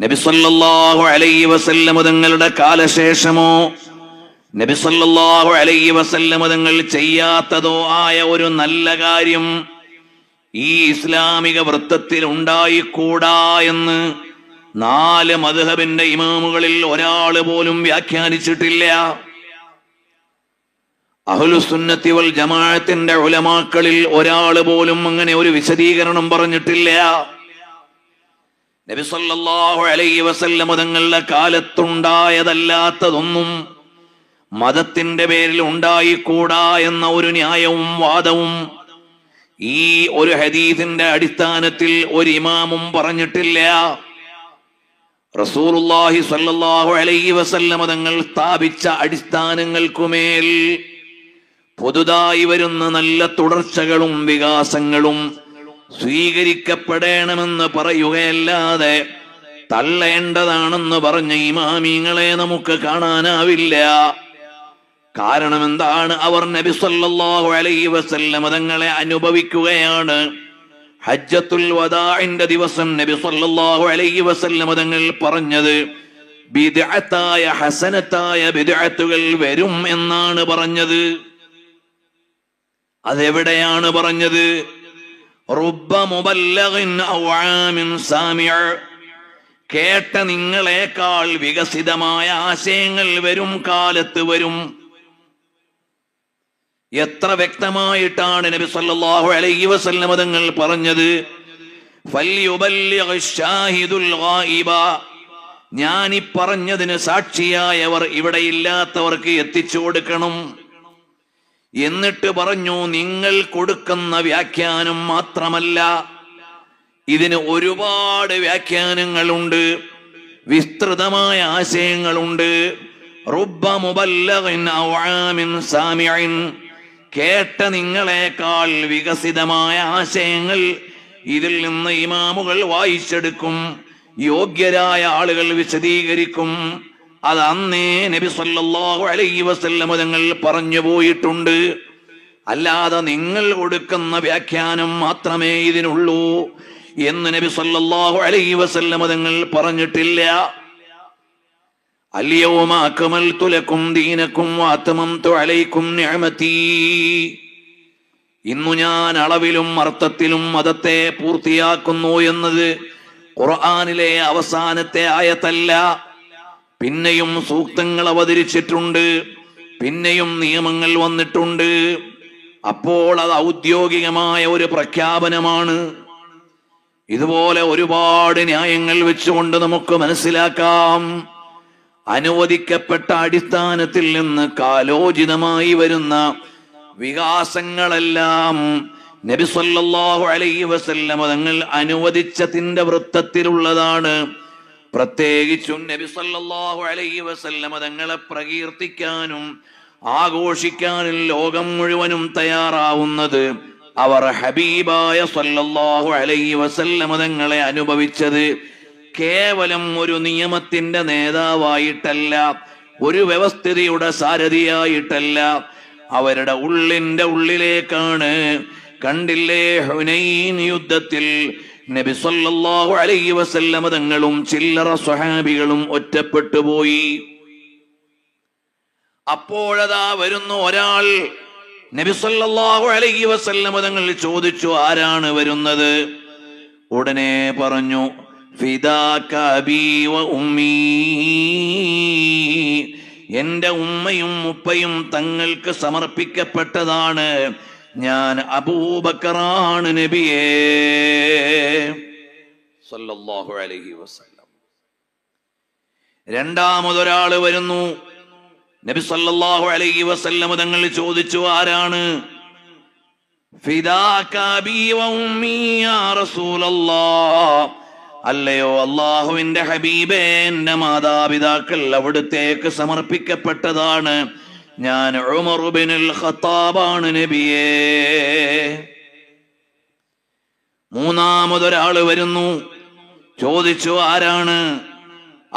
നബി സല്ലല്ലാഹു അലൈഹി വസല്ലം തങ്ങളുടെ കാലശേഷമോ നബി സല്ലല്ലാഹു അലൈഹി വസല്ലം തങ്ങൾ ചെയ്യാത്തതോ ആയ ഒരു നല്ല കാര്യം ഈ ഇസ്ലാമിക വൃത്തത്തിൽ ഉണ്ടായിക്കൂടാ എന്ന് 4 മദ്ഹബിന്റെ ഇമാമുകളിൽ ഒരാള് പോലും വ്യാഖ്യാനിച്ചിട്ടില്ല. അഹ്ലുസുന്നത്തി വൽ ജമാഅത്തിന്റെ ഉലമാക്കളിൽ ഒരാള് പോലും അങ്ങനെ ഒരു വിശദീകരണം പറഞ്ഞിട്ടില്ല. നബി സല്ലല്ലാഹു അലൈഹി വസല്ലം തങ്ങളുടെ കാലത്തുണ്ടായതല്ലാത്തതൊന്നും മതത്തിന്റെ പേരിൽ ഉണ്ടായിക്കൂടാ എന്ന ഒരു ന്യായവും വാദവും ഈ ഒരു ഹദീസിന്റെ അടിസ്ഥാനത്തിൽ ഒരു ഇമാമും പറഞ്ഞിട്ടില്ല. റസൂലുള്ളാഹി സ്വല്ലല്ലാഹു അലൈഹി വസല്ലം തങ്ങൾ സ്ഥാപിച്ച അടിസ്ഥാനങ്ങൾക്കുമേൽ പുതുതായി വരുന്ന നല്ല തുടർച്ചകളും വികാസങ്ങളും സ്വീകരിക്കപ്പെടണമെന്ന് പറയുകയല്ലാതെ തള്ളേണ്ടതാണെന്ന് പറഞ്ഞ ഇമാമിങ്ങളെ നമുക്ക് കാണാനാവില്ല. കാരണം എന്താണ്? അവർ നബി സല്ലല്ലാഹു അലൈഹി വസല്ലം തങ്ങളെ അനുഭവിക്കുകയാണ്. ഹജ്ജത്തുൽ വദാഇന്റെ ദിവസം നബി സല്ലല്ലാഹു അലൈഹി വസല്ലം തങ്ങൾ പറഞ്ഞത് ബിദ്അത്തായ ഹസനത്തായ ബിദ്അത്തുകൾ വരും എന്നാണ് പറഞ്ഞത്. അതെവിടെയാണ് പറഞ്ഞത്? റുബ്ബ മുബല്ലഗിൻ ഔ ആമിൻ സാമിഅ, കേട്ട നിങ്ങളെക്കാൾ വികസിതമായ ആശയങ്ങൾ വരും കാലത്ത് വരും. എത്ര വ്യക്തമായിട്ടാണ് നബി സല്ലല്ലാഹു അലൈഹി വസല്ലം തങ്ങൾ പറഞ്ഞത്? ഫൽയുബല്ലിഗ് ഷാഹിദുൽ ഗായിബ, ഞാൻ ഈ പറഞ്ഞതിന് സാക്ഷിയായവർ ഇവിടെ ഇല്ലാത്തവർക്ക് എത്തിച്ചു കൊടുക്കണം. എന്നിട്ട് പറഞ്ഞു, നിങ്ങൾ കൊടുക്കുന്ന വ്യാഖ്യാനം മാത്രമല്ല, ഇതിന് ഒരുപാട് വ്യാഖ്യാനങ്ങളുണ്ട്, വിസ്തൃതമായ ആശയങ്ങളുണ്ട്. റുബ്ബ മുബല്ലഗിൻ ഔ ആമിൻ സാമിഇൻ, കേട്ട നിങ്ങളെക്കാൾ വികസിതമായ ആശയങ്ങൾ ഇതിൽ നിന്ന് ഇമാമുകൾ വായിച്ചെടുക്കും, യോഗ്യരായ ആളുകൾ വിശദീകരിക്കും. അത് അന്നേ നബി സല്ലല്ലാഹു അലൈഹി വസല്ലം തങ്ങൾ പറഞ്ഞു പോയിട്ടുണ്ട്. അല്ലാതെ നിങ്ങൾ കൊടുക്കുന്ന വ്യാഖ്യാനം മാത്രമേ ഇതിനുള്ളൂ എന്ന് നബി സല്ലല്ലാഹു അലൈഹി വസല്ലം തങ്ങൾ പറഞ്ഞിട്ടില്ല. അൽയൗമ അക്മൽതു ലക്കും ദീനക്കും വഅത്മംതു അലൈക്കും നിഅമതി, ഇന്നു ഞാൻ അളവിലും അർത്ഥത്തിലും മതത്തെ പൂർത്തിയാക്കുന്നു എന്നത് ഖുർആനിലെ അവസാനത്തെ ആയത്തല്ല. പിന്നെയും സൂക്തങ്ങൾ അവതരിച്ചിട്ടുണ്ട്, പിന്നെയും നിയമങ്ങൾ വന്നിട്ടുണ്ട്. അപ്പോൾ അത് ഔദ്യോഗികമായ ഒരു പ്രഖ്യാപനമാണ്. ഇതുപോലെ ഒരുപാട് ന്യായങ്ങൾ വെച്ചുകൊണ്ട് നമുക്ക് മനസ്സിലാക്കാം, അനുവദിക്കപ്പെട്ട അടിസ്ഥാനത്തിൽ നിന്ന് കാലോചിതമായി വരുന്ന വികാസങ്ങളെല്ലാം നബി സല്ലല്ലാഹു അലൈഹി വസല്ലം തങ്ങൾ അനുവദിച്ചതിന്റെ വൃത്തത്തിലുള്ളതാണ്. പ്രത്യേകിച്ചും നബി സല്ലല്ലാഹു അലൈഹി വസല്ലം തങ്ങളെ പ്രകീർത്തിക്കാനും ആഘോഷിക്കാനും ലോകം മുഴുവനും തയ്യാറാവുന്നത് അവർ ഹബീബായ സല്ലല്ലാഹു അലൈഹി വസല്ലം തങ്ങളെ അനുഭവിച്ചത് കേവലം ഒരു നിയമത്തിന്റെ നേതാവായിട്ടല്ല, ഒരു വ്യവസ്ഥിതിയുടെ സാരഥിയായിട്ടല്ല, അവരുടെ ഉള്ളിന്റെ ഉള്ളിലേക്കാണ്. കണ്ടില്ലേ, ഹുനൈൻ യുദ്ധത്തിൽ നബി സല്ലല്ലാഹു അലൈഹി വസല്ലം തങ്ങളും ചില്ലറ സ്വഹാബികളും ഒറ്റപ്പെട്ടു പോയി. അപ്പോഴതാ വരുന്നു ഒരാൾ. നബി സല്ലല്ലാഹു അലൈഹി വസല്ലം തങ്ങൾ ചോദിച്ചു, ആരാണ് വരുന്നത്? ഉടനെ പറഞ്ഞു, ഫിദാക അബീ വ ഉമ്മീ, എന്റെ ഉമ്മയും ഉപ്പയും തങ്ങൾക്ക് സമർപ്പിക്കപ്പെട്ടതാണ്, ഞാൻ അബൂബക്കറാണ് നബിയേ സല്ലല്ലാഹു അലൈഹി വസല്ലം. രണ്ടാമതൊരാള് വരുന്നു. നബി സല്ലല്ലാഹു അലൈഹി വസല്ലം തങ്ങൾ ചോദിച്ചു, ആരാണ്? ഫിദാക അബീ വ ഉമ്മീ യാ റസൂലല്ലാഹ്, അല്ലയോ അല്ലാഹുവിന്റെ ഹബീബേ, എന്റെ മാതാപിതാക്കൾ അവിടുത്തേക്ക് സമർപ്പിക്കപ്പെട്ടതാണ്, ഞാൻ ഉമർ ഇബ്നുൽ ഖത്താബാണ് നബിയേ. മൂന്നാമതൊരാള് വരുന്നു. ചോദിച്ചു, ആരാണ്?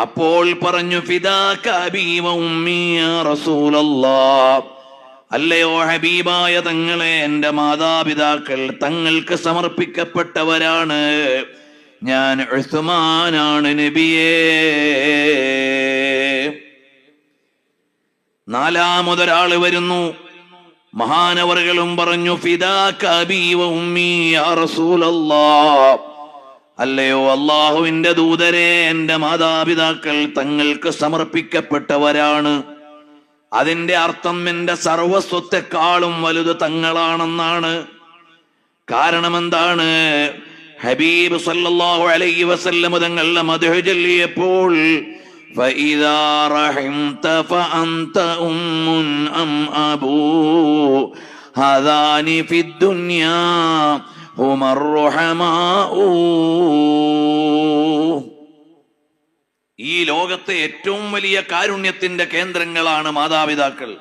അപ്പോൾ പറഞ്ഞു, ഫിദാക അബീ വ ഉമ്മീ യാ റസൂലല്ലാഹ്, അല്ലയോ ഹബീബായ തങ്ങളെ, എന്റെ മാതാപിതാക്കൾ തങ്ങൾക്ക് സമർപ്പിക്കപ്പെട്ടവരാണ്, ഞാൻ ഉസ്മാനാണ് നബിയേ. നാലാമതൊരാള് വരുന്നു. മഹാനവറുകളും പറഞ്ഞു, ഫിദാക അബീ വ ഉമ്മീ യാ റസൂലല്ലാഹ്, അല്ലയോ അല്ലാഹുവിന്റെ ദൂതരെ, എന്റെ മാതാപിതാക്കൾ തങ്ങൾക്ക് സമർപ്പിക്കപ്പെട്ടവരാണ്. അതിന്റെ അർത്ഥം എന്റെ സർവസ്വത്തെക്കാളും വലുത് തങ്ങളാണെന്നാണ്. കാരണം എന്താണ്? ഹബീബ് സല്ലല്ലാഹു അലൈഹി വസല്ലം തങ്ങളുടെ മദ്ഹ് ചൊല്ലിയപ്പോൾ ഫഇദാ റഹിംത ഫഅൻത ഉമ്മുൻ അം അബൂ ഹദാനി ഫിദ്ദുനിയാ ഹുമർ റഹമാഉ. ഈ ലോകത്തെ ഏറ്റവും വലിയ കാരുണ്യത്തിന്റെ കേന്ദ്രങ്ങളാണ് മാതാപിതാക്കൾ.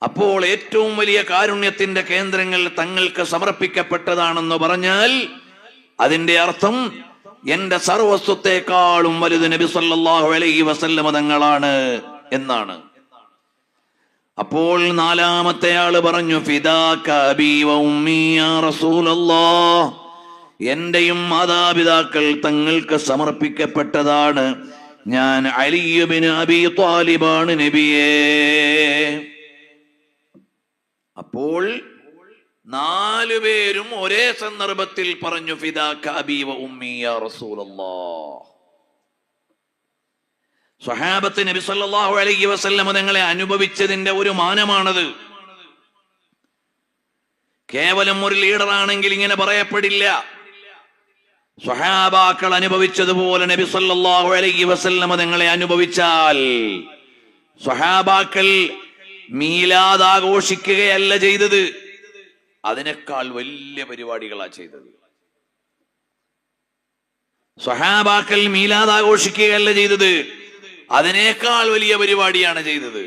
അപ്പോൾ ഏറ്റവും വലിയ കാരുണ്യത്തിന്റെ കേന്ദ്രങ്ങൾ തങ്ങൾക്ക് സമർപ്പിക്കപ്പെട്ടതാണെന്ന് പറഞ്ഞാൽ അതിന്റെ അർത്ഥം എന്റെ സർവസ്വത്തെക്കാളും വലുത് നബി സല്ലല്ലാഹു അലൈഹി വസല്ലം തങ്ങളാണ് എന്നാണ്. അപ്പോൾ നാലാമത്തെ ആള് പറഞ്ഞു, ഫിദാക അബീ വ ഉമ്മീ യാ റസൂലല്ലാഹ്, എന്റെയും മാതാപിതാക്കൾ തങ്ങൾക്ക് സമർപ്പിക്കപ്പെട്ടതാണ്. ഞാൻ അലി ഇബ്നു അബീ ത്വാലിബാണ് നബിയേ. അപ്പോൾ നാലുപേരും ഒരേ സന്ദർഭത്തിൽ പറഞ്ഞു, ഫിദാക അബീ വ ഉമ്മീ യാ റസൂലല്ലാഹ്. സ്വഹാബത്ത് നബി സല്ലല്ലാഹു അലൈഹി വസല്ലം തങ്ങളെ അനുഭവിച്ചതിന്റെ ഒരു മാനമാണത്. കേവലം ഒരു ലീഡറാണെങ്കിൽ ഇങ്ങനെ പറയപ്പെടില്ല. സ്വഹാബാക്കൾ അനുഭവിച്ചതുപോലെ നബി സല്ലല്ലാഹു അലൈഹി വസല്ലം തങ്ങളെ അനുഭവിച്ചാൽ, സ്വഹാബാക്കൾ മീലാദ് ആഘോഷിക്കുകയല്ല ചെയ്തത്, അതിനേക്കാൾ വലിയ പരിപാടികളാ ചെയ്തത്. സ്വഹാബാക്കൾ മീലാദ് ആഘോഷിക്കുകയല്ല ചെയ്തത്, അതിനേക്കാൾ വലിയ പരിപാടിയാണ് ചെയ്തത്.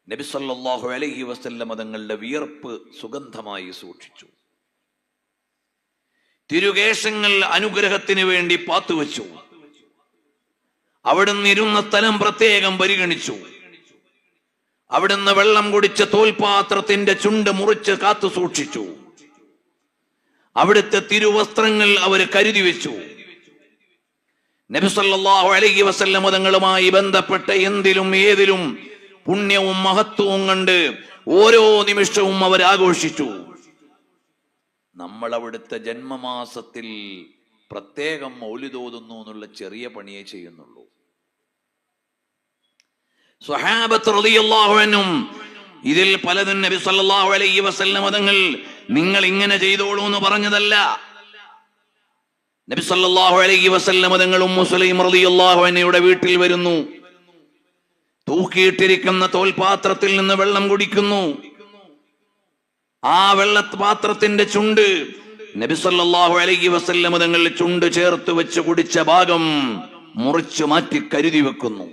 നബി സല്ലല്ലാഹു അലൈഹി വസല്ലം തങ്ങളുടെ വിയർപ്പ് സുഗന്ധമായി സൂക്ഷിച്ചു. തിരുകേശങ്ങൾ അനുഗ്രഹത്തിന് വേണ്ടി പാത്തുവെച്ചു. അവിടുന്ന് ഇരുന്ന സ്ഥലം പ്രത്യേകം പരിഗണിച്ചു. അവിടുന്ന് വെള്ളം കുടിച്ച തോൽപാത്രത്തിന്റെ ചുണ്ട് മുറിച്ച് കാത്തു സൂക്ഷിച്ചു. അവിടുത്തെ തിരുവസ്ത്രങ്ങൾ അവർ കരുതി വെച്ചു. നബി സല്ലല്ലാഹു അലൈഹി വസല്ലം തങ്ങളുമായി ബന്ധപ്പെട്ട എന്തിലും ഏതിലും പുണ്യവും മഹത്വവും കണ്ട് ഓരോ നിമിഷവും അവർ ആഘോഷിച്ചു. നമ്മൾ അവിടുത്തെ ജന്മമാസത്തിൽ പ്രത്യേകം മൗലിദ് ഓതുന്നു എന്നുള്ള ചെറിയ പണിയേ ചെയ്യുന്നുള്ളൂ. സ്വഹാബത്ത് റളിയല്ലാഹു അൻഹും ഇതിൽ പലതും നബി സല്ലല്ലാഹു അലൈഹി വസല്ലം തങ്ങൾ നിങ്ങൾ ഇങ്ങനെ ചെയ്തോളൂ എന്ന് പറഞ്ഞതല്ല. നബി സല്ലല്ലാഹു അലൈഹി വസല്ലം തങ്ങൾ ഉമ്മു സുലൈം റളിയല്ലാഹു അൻഹയുടെ വീട്ടിൽ വരുന്നു. തൂക്കിയിട്ടിരിക്കുന്ന തോൽപാത്രത്തിൽ നിന്ന് വെള്ളം കുടിക്കുന്നു. ആ വെള്ളപാത്രത്തിന്റെ ചുണ്ട് നബി സല്ലല്ലാഹു അലൈഹി വസല്ലം തങ്ങൾ ചുണ്ട് ചേർത്ത് വെച്ച് കുടിച്ച ഭാഗം മുറിച്ചു മാറ്റി കരുതി വെക്കുന്നു.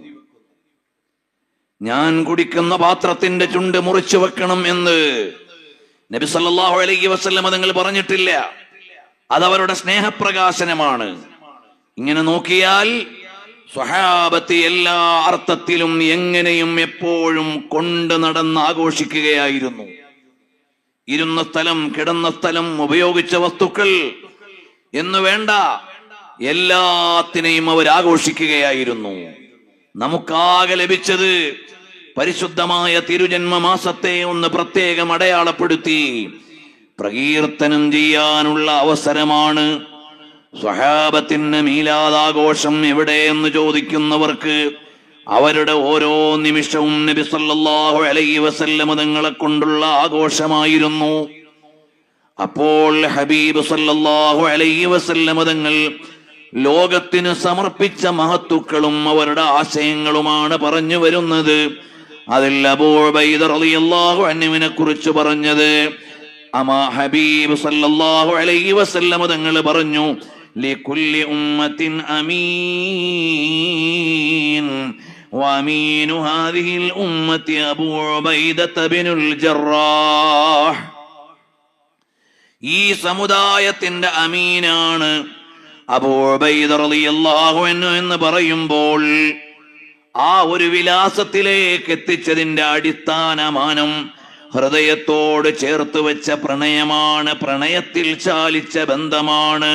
ഞാൻ കുടിക്കുന്ന പാത്രത്തിന്റെ ചുണ്ട് മുറിച്ചു വെക്കണം എന്ന് നബി സല്ലല്ലാഹു അലൈഹി വസല്ലം തങ്ങൾ പറഞ്ഞിട്ടില്ല. അതവരുടെ സ്നേഹപ്രകാശനമാണ്. ഇങ്ങനെ നോക്കിയാൽ സ്വഹാബത്ത് എല്ലാ അർത്ഥത്തിലും എങ്ങനെയും എപ്പോഴും കൊണ്ട് നടന്ന് ആഘോഷിക്കുകയായിരുന്നു. ഇരുന്ന സ്ഥലം, കിടന്ന സ്ഥലം, ഉപയോഗിച്ച വസ്തുക്കൾ എന്ന് വേണ്ട എല്ലാത്തിനെയും അവർ ആഘോഷിക്കുകയായിരുന്നു. നമുക്കാകെ ലഭിച്ചത് പരിശുദ്ധമായ തിരുജന്മ മാസത്തെ ഒന്ന് പ്രത്യേകം അടയാളപ്പെടുത്തി പ്രകീർത്തനം ചെയ്യാനുള്ള അവസരമാണ്. സ്വഹാബത്തിന് മീലാദാഘോഷം എവിടെയെന്ന് ചോദിക്കുന്നവർക്ക് അവരുടെ ഓരോ നിമിഷവും നബി സല്ലല്ലാഹു അലൈഹി വസല്ലം തങ്ങളെ കൊണ്ടുള്ള ആഘോഷമായിരുന്നു. അപ്പോൾ ഹബീബ് സല്ലല്ലാഹു അലൈഹി വസല്ലം തങ്ങൾ ലോകത്തിന് സമർപ്പിച്ച മഹത്തുക്കളും അവരുടെ ആശയങ്ങളുമാണ് പറഞ്ഞു വരുന്നത്. അതിൽ അബൂ ഉബൈദ റളിയല്ലാഹു അൻഹുവിനെ കുറിച്ച് പറഞ്ഞത്, അമാ ഹബീബ് സല്ലല്ലാഹു അലൈഹി വസല്ലം തങ്ങൾ പറഞ്ഞു, ലികുല്ലി ഉമ്മത്തിൻ അമീൻ വഅമീനു ഹാദിഹിൽ ഉമ്മത്തി അബൂ ഉബൈദ ബിനുൽ ജറാഹ്. ഈ സമുദായത്തിന്റെ അമീനാണ് അബൂ ഉബൈദ റളിയല്ലാഹു അൻഹു എന്ന് പറയുമ്പോൾ ആ ഒരു വിലാസത്തിലേക്ക് എത്തിച്ചതിന്റെ അടിസ്ഥാനമാനം ഹൃദയത്തോട് ചേർത്ത് വെച്ച പ്രണയമാണ്, പ്രണയത്തിൽ ചാലിച്ച ബന്ധമാണ്.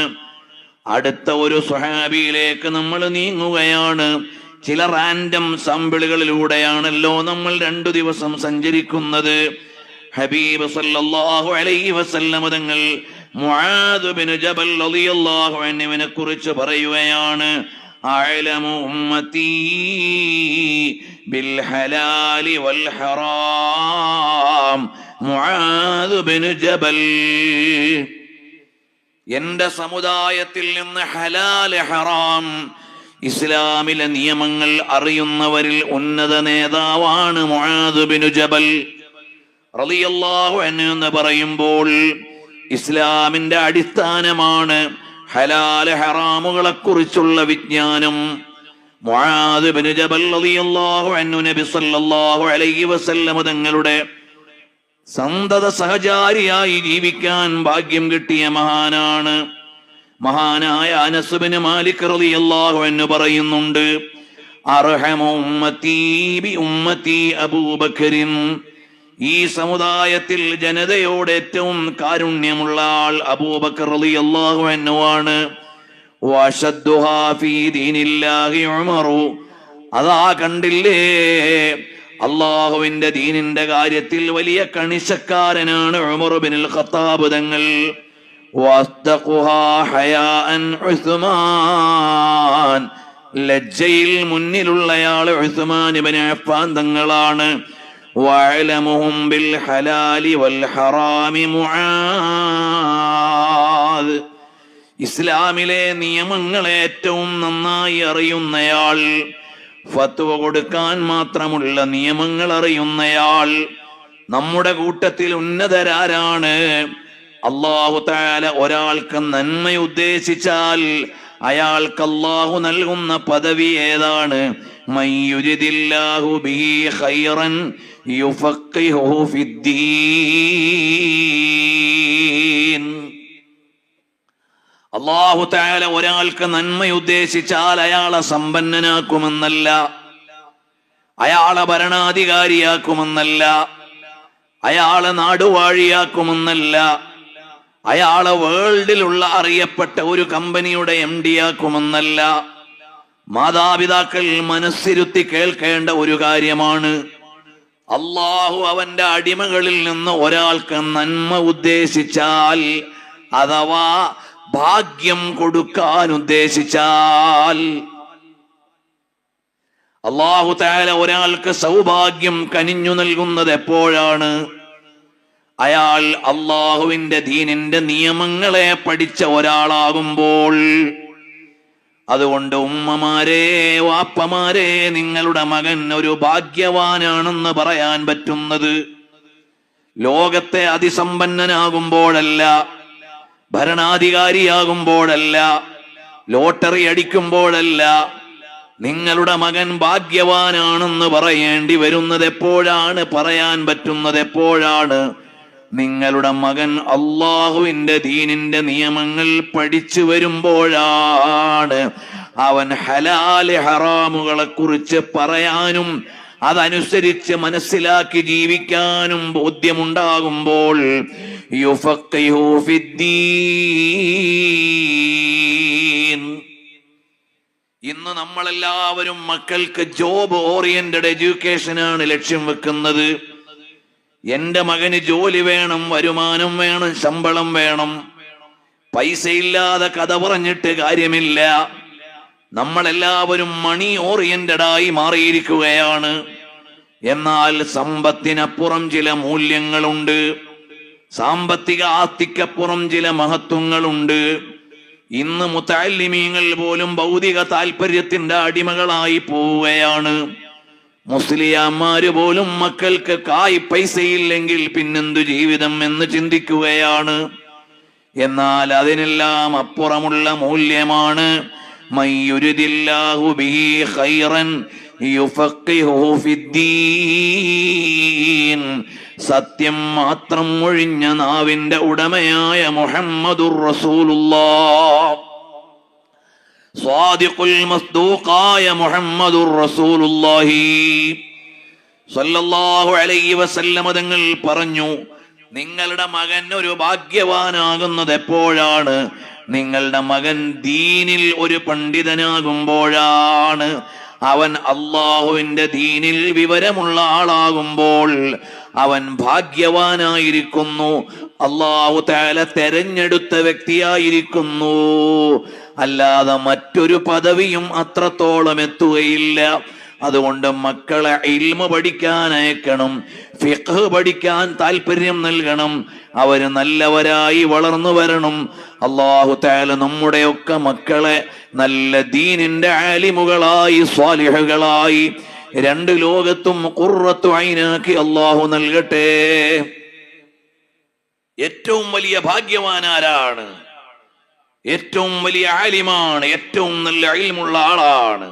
അടുത്ത ഒരു സ്വഹാബിയിലേക്ക് നമ്മൾ നീങ്ങുകയാണ്. ചില റാൻഡം സാമ്പിളുകളിലൂടെയാണല്ലോ നമ്മൾ 2 ദിവസം സഞ്ചരിക്കുന്നത്. ഹബീബ് സല്ലല്ലാഹു അലൈഹി വസല്ലം തങ്ങൾ മുആദ് ബിൻ ജബൽ റളിയല്ലാഹു അൻഹുവിനെ കുറിച്ച് പറയുകയാണ്, അഅലമു ഉമ്മത്തി ബിൽ ഹലാലി വൽ ഹറാം മുആദ് ബിൻ ജബൽ. എന്റെ സമുദായത്തിൽ നിന്ന് ഹലാൽ ഹറാം ഇസ്ലാമിലെ നിയമങ്ങൾ അറിയുന്നവരിൽ ഉന്നത നേതാവാണ് മുആദ് ബിൻ ജബൽ റളിയല്ലാഹു അൻഹു എന്ന് പറയുമ്പോൾ ഇസ്ലാമിന്റെ അടിസ്ഥാനമാണ് ഹലാൽ ഹറാമുകളെ കുറിച്ചുള്ള വിജ്ഞാനം. മുആദ് ബിൻ ജബൽ റളിയല്ലാഹു അൻഹു നബി സല്ലല്ലാഹു അലൈഹി വസല്ലം തങ്ങളുടെ സന്തത സഹചാരിയായി ജീവിക്കാൻ ഭാഗ്യം കിട്ടിയ മഹാനാണ്. മഹാനായ അനസ് ബിൻ മാലിക് റളിയല്ലാഹു അൻഹു പറയുന്നുണ്ട്, അർഹമു ഉമ്മത്തി ബി ഉമ്മത്തി അബൂബക്കറിൻ. ഈ സമുദായത്തിൽ ജനതയോട് ഏറ്റവും കാരുണ്യമുള്ള ആൾ അബൂബക്കർ റളിയല്ലാഹു അൻഹു ആണ്. വശദ്ദുഹാ ഫീ ദീനില്ലാഹി ഉമറു. അതാ കണ്ടില്ലേ, അള്ളാഹുവിന്റെ ദീനിന്റെ കാര്യത്തിൽ വലിയ കണിശക്കാരനാണ് ഉമർ ബിനുൽ ഖത്താബ് തങ്ങൾ. വസ്തഖുഹാ ഹയാഅൻ ഉസ്മാൻ. ലജ്ജയിൽ മുന്നിലുള്ളയാൾ ഉസ്മാൻ ഇബ്നു അഫ്ഫാൻ തങ്ങളാണ്. വഅലമുഹും ബിൽ ഹലാലി വൽ ഹറാമി മുആദ്. ഇസ്ലാമിലെ നിയമങ്ങളെ ഏറ്റവും നന്നായി അറിയുന്നയാൾ, ഫത്വ കൊടുക്കാൻ മാത്രമുള്ള നിയമങ്ങൾ അറിയുന്നയാൾ. നമ്മുടെ കൂട്ടത്തിൽ ഉന്നതരാരാണ്? അല്ലാഹു തആല ഒരാൾക്ക് നന്മ ഉദ്ദേശിച്ചാൽ അയാൾക്ക് അല്ലാഹു നൽകുന്ന പദവി ഏതാണ്? മയ്യുരിദില്ലാഹു ബിഹി ഖൈറൻ യുഫഖിഹു ഫിദ്ദീൻ. അല്ലാഹു തആല ഒരാൾക്ക് നന്മ ഉദ്ദേശിച്ചാൽ അയാളെ സമ്പന്നനാക്കുമെന്നല്ല, അയാളെ ഭരണാധികാരിയാക്കുമെന്നല്ല, അയാളെ നാടുവാഴിയാക്കുമെന്നല്ല, അയാളെ വേൾഡിലുള്ള അറിയപ്പെട്ട ഒരു കമ്പനിയുടെ MD ആക്കുമെന്നല്ല. മാതാപിതാക്കൾ മനസ്സിരുത്തി കേൾക്കേണ്ട ഒരു കാര്യമാണ്, അല്ലാഹു അവന്റെ അടിമകളിൽ നിന്ന് ഒരാൾക്ക് നന്മ ഉദ്ദേശിച്ചാൽ, അഥവാ ഭാഗ്യം കൊടുക്കാൻ ഉദ്ദേശിച്ചാൽ, അല്ലാഹു തആല ഒരാൾക്ക് സൗഭാഗ്യം കനിഞ്ഞു നൽകുന്നത് എപ്പോഴാണ്? അയാൾ അല്ലാഹുവിന്റെ ദീനിന്റെ നിയമങ്ങളെ പഠിച്ച ഒരാളാകുമ്പോൾ. അതുകൊണ്ട് ഉമ്മമാരെ, വാപ്പമാരെ, നിങ്ങളുടെ മകൻ ഒരു ഭാഗ്യവാനാണെന്ന് പറയാൻ പറ്റുന്നത് ലോകത്തെ അതിസമ്പന്നനാകുമ്പോഴല്ല, ഭരണാധികാരിയാകുമ്പോഴല്ല, ലോട്ടറി അടിക്കുമ്പോഴല്ല. നിങ്ങളുടെ മകൻ ഭാഗ്യവാനാണെന്ന് പറയേണ്ടി വരുന്നത് എപ്പോഴാണ്? പറയാൻ പറ്റുന്നത് എപ്പോഴാണ്? നിങ്ങളുടെ മകൻ അല്ലാഹുവിന്റെ ദീനിന്റെ നിയമങ്ങൾ പഠിച്ചു വരുമ്പോഴാണ്. അവൻ ഹലാല് ഹറാമുകളെ കുറിച്ച് പറയാനും അതനുസരിച്ച് മനസ്സിലാക്കി ജീവിക്കാനും ബോധ്യമുണ്ടാകുമ്പോൾ യുഫഖിഹു ഫിദ്ദീൻ. ഇന്ന് നമ്മളെല്ലാവരും മക്കൾക്ക് ജോബ് ഓറിയന്റഡ് എഡ്യൂക്കേഷനാണ് ലക്ഷ്യം വെക്കുന്നത്. എന്റെ മകന് ജോലി വേണം, വരുമാനം വേണം, ശമ്പളം വേണം. പൈസയില്ലാതെ കഥ പറഞ്ഞിട്ട് കാര്യമില്ല. നമ്മളെല്ലാവരും മണി ഓറിയന്റഡായി മാറിയിരിക്കുകയാണ്. എന്നാൽ സമ്പത്തിനപ്പുറം ചില മൂല്യങ്ങളുണ്ട്, സാമ്പത്തിക ആസ്തിക്കപ്പുറം ചില മഹത്വങ്ങളുണ്ട്. ഇന്ന് മുതഅല്ലിമീങ്ങൾ പോലും ഭൗതിക താല്പര്യത്തിന്റെ അടിമകളായി പോവുകയാണ്. മുസ്ലിയാമാര് പോലും മക്കൾക്ക് പൈസയില്ലെങ്കിൽ പിന്നെന്തു ജീവിതം എന്ന് ചിന്തിക്കുകയാണ്. എന്നാൽ അതിനെല്ലാം അപ്പുറമുള്ള മൂല്യമാണ് മയ്യുരിദില്ലാഹു ബിഹി ഖൈറൻ യുഫഖിഹു ഫിദ്ദീൻ. സത്യം മാത്രം ഒഴിഞ്ഞ നാവിന്റെ ഉടമയായ മുഹമ്മദുർ റസൂലുള്ളാഹ്, സ്വാദിഖുൽ മസ്ദൂഖായ മുഹമ്മദുർ റസൂലുള്ളാഹി സ്വല്ലല്ലാഹു അലൈഹി വസല്ലം തങ്ങൾ പറഞ്ഞു, നിങ്ങളുടെ മകൻ ഒരു ഭാഗ്യവാനാകുന്നത് എപ്പോഴാണ്? നിങ്ങളുടെ മകൻ ദീനിൽ ഒരു പണ്ഡിതനാകുമ്പോഴാണ്, അവൻ അള്ളാഹുവിന്റെ ദീനിൽ വിവരമുള്ള ആളാകുമ്പോൾ അവൻ ഭാഗ്യവാനായിരിക്കുന്നു, അള്ളാഹു തആല തെരഞ്ഞെടുത്ത വ്യക്തിയായിരിക്കുന്നു. അല്ലാതെ മറ്റൊരു പദവിയും അത്രത്തോളം എത്തുകയില്ല. അതുകൊണ്ട് മക്കളെ ഇൽമ് പഠിക്കാൻ അയക്കണം, ഫിഖ് പഠിക്കാൻ താല്പര്യം നൽകണം, അവര് നല്ലവരായി വളർന്നു വരണം. അല്ലാഹു തആല നമ്മുടെയൊക്കെ മക്കളെ നല്ല ദീനിന്റെ ആലിമുകളായി സ്വാലിഹുകളായി രണ്ട് ലോകത്തും ഖുർറത്തു ഐനാക്കി അല്ലാഹു നൽകട്ടെ. ഏറ്റവും വലിയ ഭാഗ്യവാൻ ആരാണ്? ഏറ്റവും വലിയ ആലിമാണ്, ഏറ്റവും നല്ല ഇൽമുള്ള ആളാണ്,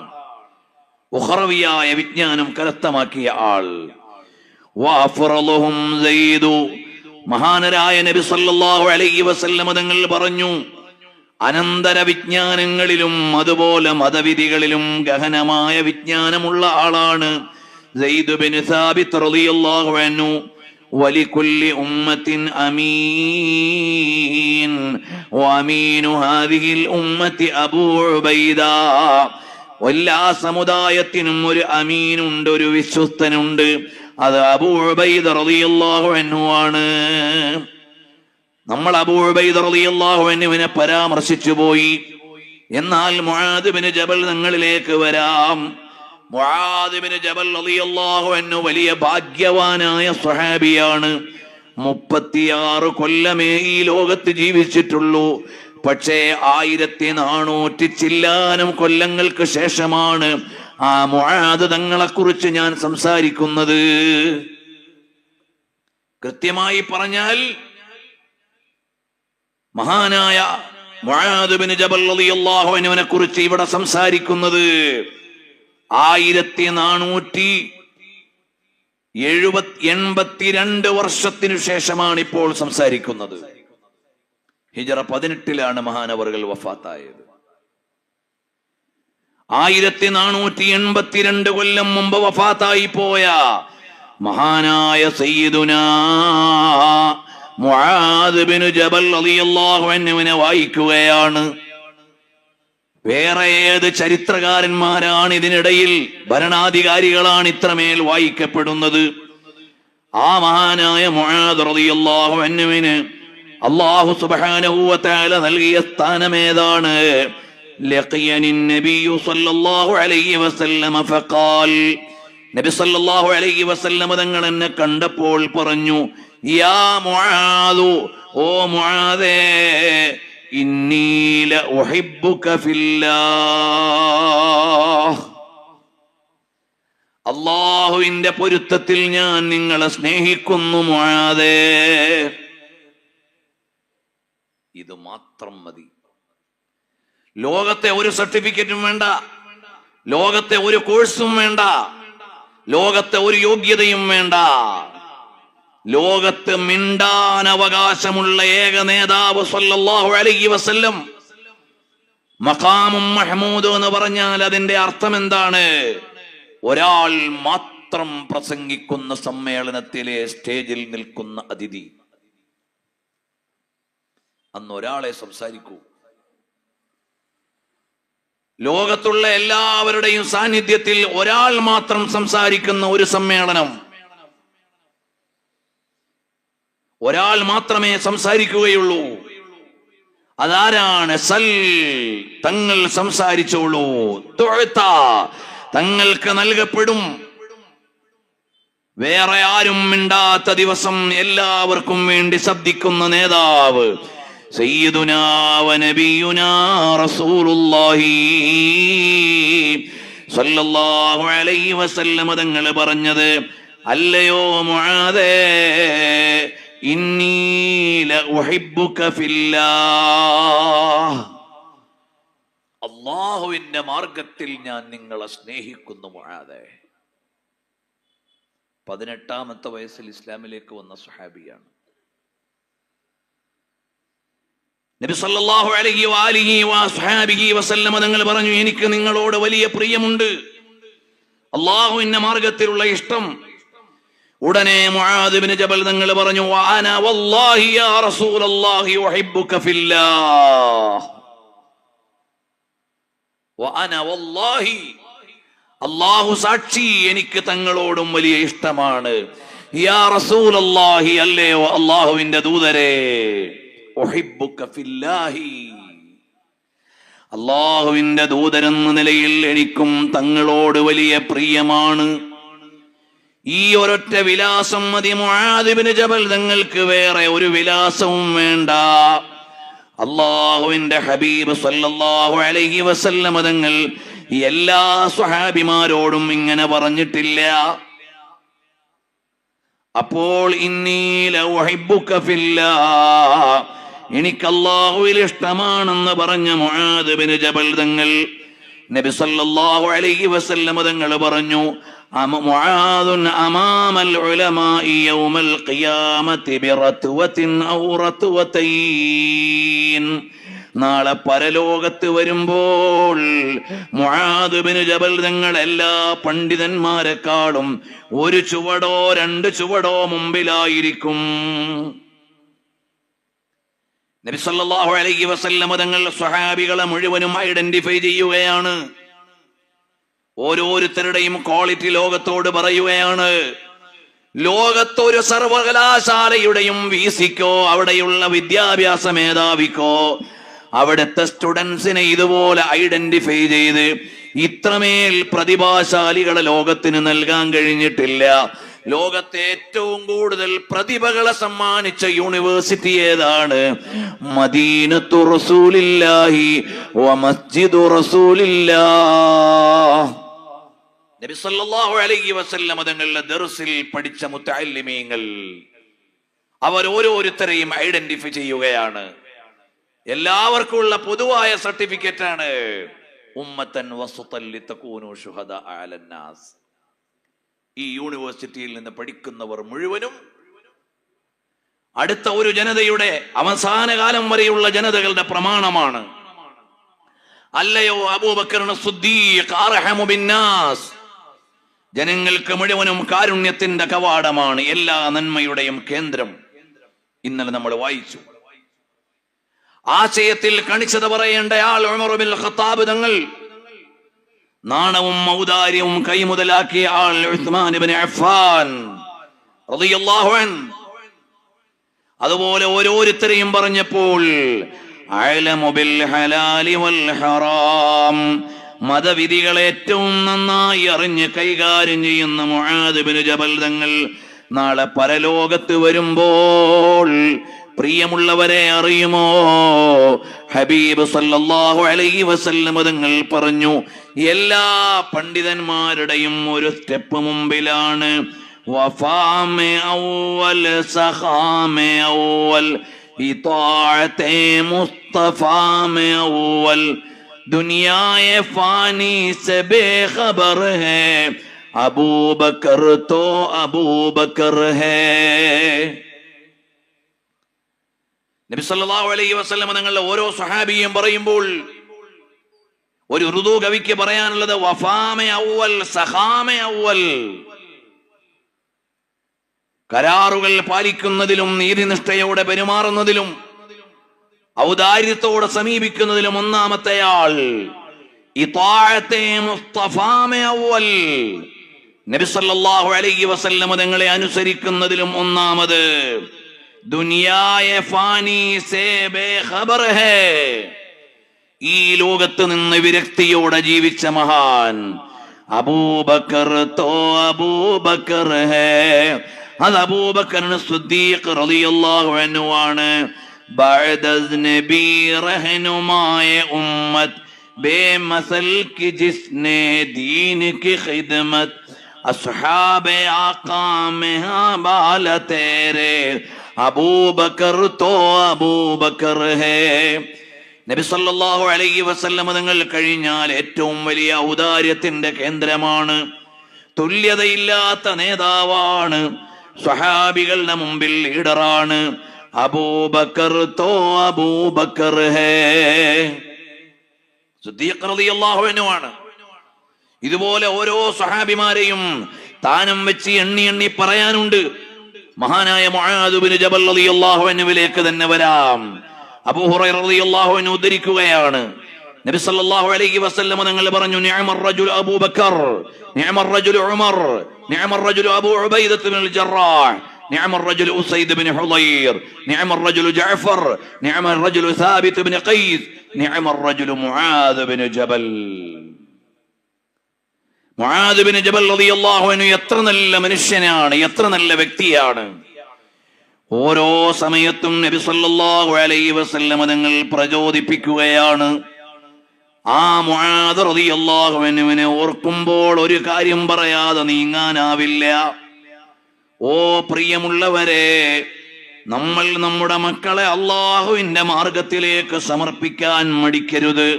ഉഖറവിയായ വിജ്ഞാനം കരസ്ഥമാക്കിയ ആൾ. വഅഫറലുഹും സയ്യിദു, മഹാനരായ നബി സല്ലല്ലാഹു അലൈഹി വസല്ലം തങ്ങൾ പറഞ്ഞു, അനന്തര വിജ്ഞാനങ്ങളിലും അതുപോലെ മതവിധികളിലും ഗഹനമായ വിജ്ഞാനമുള്ള ആളാണ് സയ്യിദ് ബിൻ സാബിത്ത് റളിയല്ലാഹു അൻഹു. വലികുല്ലി ഉമ്മത്തിൻ അമീൻ വഅമീനു ഹാദിഹിൽ ഉമ്മത്തി അബൂ ഉബൈദ. എല്ലാ സമുദായത്തിനും ഒരു അമീനുണ്ട്, ഒരു വിശ്വസ്തനുണ്ട്, അത് അബൂ ഉബൈദ റളിയല്ലാഹു അൻഹു ആണ്. നമ്മൾ അബൂ ഉബൈദ റളിയല്ലാഹു അൻഹുവിനെ പരാമർശിച്ചു പോയി. എന്നാൽ മുആദ് ബിൻ ജബൽ തങ്ങളിലേക്ക് വരാം. മുആദ് ബിൻ ജബൽ റളിയല്ലാഹു അൻഹു വലിയ ഭാഗ്യവാനായ സ്വഹാബിയാണ്. 36 കൊല്ലമേ ഈ ലോകത്ത് ജീവിച്ചിട്ടുള്ളൂ. പക്ഷേ 1400 ചില്ലാനം കൊല്ലങ്ങൾക്ക് ശേഷമാണ് ആ മുആദ് തങ്ങളെ കുറിച്ച് ഞാൻ സംസാരിക്കുന്നത്. കൃത്യമായി പറഞ്ഞാൽ മഹാനായ മുആദ് ബിൻ ജബൽ റളിയല്ലാഹു അൻഹുവിനെ കുറിച്ച് ഇവിടെ സംസാരിക്കുന്നത് 1482 വർഷത്തിനു ശേഷമാണ് ഇപ്പോൾ സംസാരിക്കുന്നത്. ഹിജറ 18 മഹാനവറുകൾ വഫാത്തായത്. 1482 കൊല്ലം മുമ്പ് വഫാത്തായി പോയ മഹാനായ സയ്യിദുനാ മുആദ് ബിൻ ജബൽ റളിയല്ലാഹു അൻഹുവിനെ വായിക്കുകയാണ്. വേറെ ഏത് ചരിത്രകാരന്മാരാണ് ഇതിനിടയിൽ, ഭരണാധികാരികളാണ് ഇത്രമേൽ വായിക്കപ്പെടുന്നത്? ആ മഹാനായ മുആദ് റളിയല്ലാഹു അൻഹുവിന് അല്ലാഹു സുബ്ഹാനഹു വ തആല നൽകിയ സ്ഥാനമേതാണ്? ലഖിയനി നബിയു സല്ലല്ലാഹു അലൈഹി വസല്ലം ഫഖാൽ, നബി സല്ലല്ലാഹു അലൈഹി വസല്ലം തങ്ങൾ എന്നെ കണ്ടപ്പോൾ പറഞ്ഞു, യാ മുആദു, ഓ മുആദേ, ഇന്നി ലഉഹിബ്ബുക ഫില്ലാഹ്, അല്ലാഹുവിന്റെ പൊരുത്തത്തിൽ ഞാൻ നിങ്ങളെ സ്നേഹിക്കുന്നു മുആദേ. ഇത് മാത്രം മതി. ലോകത്തെ ഒരു സർട്ടിഫിക്കറ്റും വേണ്ട, ലോകത്തെ ഒരു കോഴ്സും വേണ്ട, ലോകത്തെ ഒരു യോഗ്യതയും വേണ്ട. ലോകത്ത് മിണ്ടാൻ അവകാശമുള്ള ഏക നേതാവ് സല്ലല്ലാഹു അലൈഹി വസല്ലം. മഖാമും മഹ്മൂദ് എന്ന് പറഞ്ഞാൽ അതിന്റെ അർത്ഥം എന്താണ്? ഒരാൾ മാത്രം പ്രസംഗിക്കുന്ന സമ്മേളനത്തിലെ സ്റ്റേജിൽ നിൽക്കുന്ന അതിഥി. അന്ന് ഒരാളെ സംസാരിക്കൂ. ലോകത്തുള്ള എല്ലാവരുടെയും സാന്നിധ്യത്തിൽ ഒരാൾ മാത്രം സംസാരിക്കുന്ന ഒരു സമ്മേളനം, ഒരാൾ മാത്രമേ സംസാരിക്കുകയുള്ളൂ. അതാരാണ്? സൽ, തങ്ങൾ സംസാരിച്ചോളൂ. തുഅത, തങ്ങൾക്ക് നൽകപ്പെടും. വേറെ ആരും മിണ്ടാത്ത ദിവസം എല്ലാവർക്കും വേണ്ടി ശബ്ദിക്കുന്ന നേതാവ് സയ്യിദുനാ വ നബിയുനാ റസൂലുള്ളാഹി സല്ലല്ലാഹു അലൈഹി വസല്ലം തങ്ങൾ പറഞ്ഞത്, അല്ലയോ മുആദേ, ഇന്നി ലഉഹിബ്ബുക ഫില്ലാഹ്, അല്ലാഹുവിന്റെ മാർഗത്തിൽ ഞാൻ നിങ്ങളെ സ്നേഹിക്കുന്നു മുആദേ. 18-ാമത്തെ വയസ്സിൽ ഇസ്ലാമിലേക്ക് വന്ന സ്വഹാബിയാണ്. നബി സല്ലല്ലാഹു അലൈഹി വആലിഹി വസ്ഹബിഹി വസല്ലം തങ്ങൾ പറഞ്ഞു, എനിക്ക് നിങ്ങളോട് വലിയ പ്രിയമുണ്ട്, അല്ലാഹുവിന്റെ മാർഗത്തിലുള്ള ഇഷ്ടം. ഉടനെ മുആദ് ഇബ്നു ജബൽ തങ്ങൾ പറഞ്ഞു, വഅന വല്ലാഹി യാ റസൂലല്ലാഹി ഉഹിബ്ബുക ഫില്ലാഹ്. വഅന വല്ലാഹി, അല്ലാഹു സാക്ഷി, എനിക്ക് തങ്ങളോടും വലിയ ഇഷ്ടമാണ്. യാ റസൂലല്ലാഹി, അല്ലയോ അല്ലാഹുവിന്റെ ദൂതരെ, ഉഹിബ്ബുക ഫില്ലാഹി, അല്ലാഹുവിന്റെ ദൂതരെന്ന നിലയിൽ എനിക്കും തങ്ങളോട് വലിയ പ്രിയമാണ്. ഈ ഒരൊറ്റ വിലാസം മതി മുആദ് ഇബ്നു ജബൽ തങ്ങൾക്ക്, വേറെ ഒരു വിലാസവും വേണ്ട. അല്ലാഹുവിന്റെ ഹബീബ് സല്ലല്ലാഹു അലൈഹി വസല്ലം തങ്ങൾ എല്ലാ സ്വഹാബിമാരോടും ഇങ്ങനെ പറഞ്ഞിട്ടില്ല. അപ്പോൾ ഇന്നി ലഉഹിബ്ബുക ഫില്ലാഹ്, എനിക്ക് അല്ലാഹുവിൽ ഇഷ്ടമാണെന്ന് പറഞ്ഞ മുആദ് ഇബ്നു ജബൽ തങ്ങൾ നബി സല്ലല്ലാഹു അലൈഹി വസല്ലം തങ്ങൾ പറഞ്ഞു, മുആദുൻ അമാമൽ ഉലമാഇ യൗമൽ ഖിയാമത്തി ബിറത്വത്തിൻ ഔ റത്വതൈൻ. നാളെ പരലോകത്ത് വരുമ്പോൾ മുആദ് ഇബ്നു ജബൽ തങ്ങൾ എല്ലാ പണ്ഡിതന്മാരെക്കാളും ഒരു ചുവടോ രണ്ട് ചുവടോ മുമ്പിലായിരിക്കും. നബി സല്ലല്ലാഹു അലൈഹി വസല്ലം തങ്ങൾ സ്വഹാബികളെ മുഴുവനും ഐഡന്റിഫൈ ചെയ്യുകയാണ്. ഓരോരുത്തരുടെയും ക്വാളിറ്റി ലോകത്തോട് പറയുകയാണ്. ലോകത്തൊരു സർവകലാശാലയുടെയും വിസിക്കോ അവിടെയുള്ള വിദ്യാഭ്യാസ മേധാവിക്കോ അവിടുത്തെ സ്റ്റുഡൻസിനെ ഇതുപോലെ ഐഡന്റിഫൈ ചെയ്ത് ഇത്രമേൽ പ്രതിഭാശാലികളെ ലോകത്തിന് നൽകാൻ കഴിഞ്ഞിട്ടില്ല. ലോകത്തെ ഏറ്റവും കൂടുതൽ പ്രതിഭകളെ സമ്മാനിച്ച യൂണിവേഴ്സിറ്റി ഏതാണ്? മദീനത്തു റസൂലില്ലാഹി വ മസ്ജിദു റസൂലില്ലാഹ്. നബി സല്ലല്ലാഹു അലൈഹി വസല്ലം തങ്ങളുടെ ദർസിൽ പഠിച്ച മുത്തഅല്ലിമീങ്ങൾ അവർ ഓരോരുത്തരെയും ഐഡന്റിഫൈ ചെയ്യുകയാണ്. എല്ലാവർക്കും ഉള്ള പൊതുവായ സർട്ടിഫിക്കറ്റ് ആണ് ഉമ്മത്തൻ വസതൻ ലിതകൂനു ശുഹദാ അലന്നാസ്. ഈ യൂണിവേഴ്സിറ്റിയിൽ നിന്ന് പഠിക്കുന്നവർ മുഴുവനും അടുത്ത ഒരു ജനതയുടെ അവസാന കാലം വരെയുള്ള ജനതകളുടെ പ്രമാണമാണ്. അല്ലയോ അബൂബക്കർ സിദ്ദീഖ് അർഹമു ബിന്നാസ്, ജനങ്ങൾക്ക് മുഴുവനും കാരുണ്യത്തിന്റെ കവാടമാണ്, എല്ലാ നന്മയുടെയും കേന്ദ്രം. ഇന്നലെ നമ്മൾ വായിച്ചു. ആശയത്തിൽ കണിച്ചത് പറയേണ്ട ആൾ ഉമർ ഇബ്നുൽ ഖത്താബ് തങ്ങൾ, നാണവും ഔദാര്യവും കൈമുതലാക്കിയ ആൾ ഉസ്മാൻ ഇബ്നു അഫ്ഫാൻ റളിയല്ലാഹു അൻഹു. അതുപോലെ ഓരോരുത്തരെയും പറഞ്ഞപ്പോൾ അഅലമു ബിൽ ഹലാലി വൽ ഹറാം, മതവിധികളെ ഏറ്റവും നന്നായി അറിഞ്ഞ് കൈകാര്യം ചെയ്യുന്ന മുആദ് ഇബ്നു ജബൽ തങ്ങൾ നാളെ പരലോകത്ത് വരുമ്പോൾ പ്രിയമുള്ളവരെ അറിയുമോ? ഹബീബ് സല്ലല്ലാഹു അലൈഹി വസല്ലം തങ്ങൾ പറഞ്ഞു, എല്ലാ പണ്ഡിതന്മാരുടെയും ഒരു സ്റ്റെപ്പ് മുമ്പിലാണ്. വഫാമെ അവൽ സഖാമെ അവൽ ഇതാഅത്തെ മുസ്തഫാമെ അവൽ ദുനിയായെ ഫാനി സെ ബേഖബർ ഹൈ അബൂബക്കർ തോ അബൂബക്കർ ഹൈ. നബി സല്ലല്ലാഹു അലൈഹി വസല്ലം തങ്ങളുടെ ഓരോ സ്വഹാബിയും പറയുമ്പോൾ ഒരു ഉറുദു കവിക്ക് പറയാനുള്ളത് വഫാമെ അവൽ സഖാമെ അവൽ. കരാറുകൾ പാലിക്കുന്നതിലും നീതിനിഷ്ഠയോടെ പെരുമാറുന്നതിലും ഔദാര്യത്തോടെ സമീപിക്കുന്നതിലും ഒന്നാമത്തെയാൾ. ഇതാഅത്തെ മുസ്തഫാമെ അവൽ, നബി സല്ലല്ലാഹു അലൈഹി വസല്ലം തങ്ങളെ അനുസരിക്കുന്നതിലും ഒന്നാമത്. ദുനിയായെ ഫാനി സേ ബേഖബർ ഹൈ, ഈ ലോകത്ത് നിന്ന് വിരക്തിയോടെ ജീവിച്ച മഹാൻ അബൂബക്കർ തോ അബൂബക്കർ ഹൈ, അത് അബൂബക്കർ സിദ്ദീഖ് റളിയല്ലാഹു അൻഹു ആണ്. ബഅദ നബി റഹ്നുമായ ഉമ്മത്ത് ബേമസൽ കി ജിസ്നെ ദീൻ കി ഖിദ്മത്ത് അസ്ഹാബെ ആഖാ में बाल तेरे അബൂബക്കർ തോ അബൂബക്കർ ഹേ. നബി സല്ലല്ലാഹു അലൈഹി വസല്ലം തങ്ങൾ കഴിഞ്ഞാൽ ഏറ്റവും വലിയ ഔദാര്യത്തിന്റെ കേന്ദ്രമാണ്. തുല്യതയില്ലാത്ത നേതാവാണ്. സ്വഹാബികളുടെ മുമ്പിൽ ലീഡറാണ്. അബൂബക്കർ തോ അബൂബക്കർ ഹേ. സിദ്ദീഖ് റളിയല്ലാഹു അൻഹു ആണ്. ഇതുപോലെ ഓരോ സ്വഹാബിമാരെയും സ്ഥാനം വെച്ച് എണ്ണി എണ്ണി പറയാനുണ്ട്. മഹാനായ മുആദ് ബിൻ ജബൽ റളിയല്ലാഹു അൻഹുവിലേക്ക് തന്നെ വരാം. അബൂ ഹുറൈറ റളിയല്ലാഹു അൻഹു ഉദ്ധരിക്കുകയാണ്, നബി സല്ലല്ലാഹു അലൈഹി വസല്ലം തങ്ങൾ പറഞ്ഞു, നിഅമർ റജുൽ അബൂബക്കർ, നിഅമർ റജുൽ ഉമർ, നിഅമർ റജുൽ അബൂ ഉബൈദത്ത് ബിൻ ജറാഹ്, നിഅമർ റജുൽ ഉസൈദ് ബിൻ ഹുളൈർ, നിഅമർ റജുൽ ജഅഫർ, നിഅമർ റജുൽ സാബിത്ത് ബിൻ ഖൈസ്, നിഅമർ റജുൽ Muadh bin Jabal. Muadh bin Jabal റളിയല്ലാഹു അൻഹു എത്ര നല്ല മനുഷ്യനാണ്, എത്ര നല്ല വ്യക്തിയാണ്. ഓരോ സമയത്തും നബി സല്ലല്ലാഹു അലൈഹി വസല്ലം തങ്ങൾ പ്രചോദിപ്പിക്കുകയാണ്. ആ മുആദ് റളിയല്ലാഹു അൻഹുവിനെ ഓർക്കുമ്പോൾ ഒരു കാര്യം പറയാതെ നീങ്ങാനാവില്ല. ഓ പ്രിയമുള്ളവരെ, നമ്മൾ നമ്മുടെ മക്കളെ അള്ളാഹുവിന്റെ മാർഗത്തിലേക്ക് സമർപ്പിക്കാൻ മടിക്കരുത്.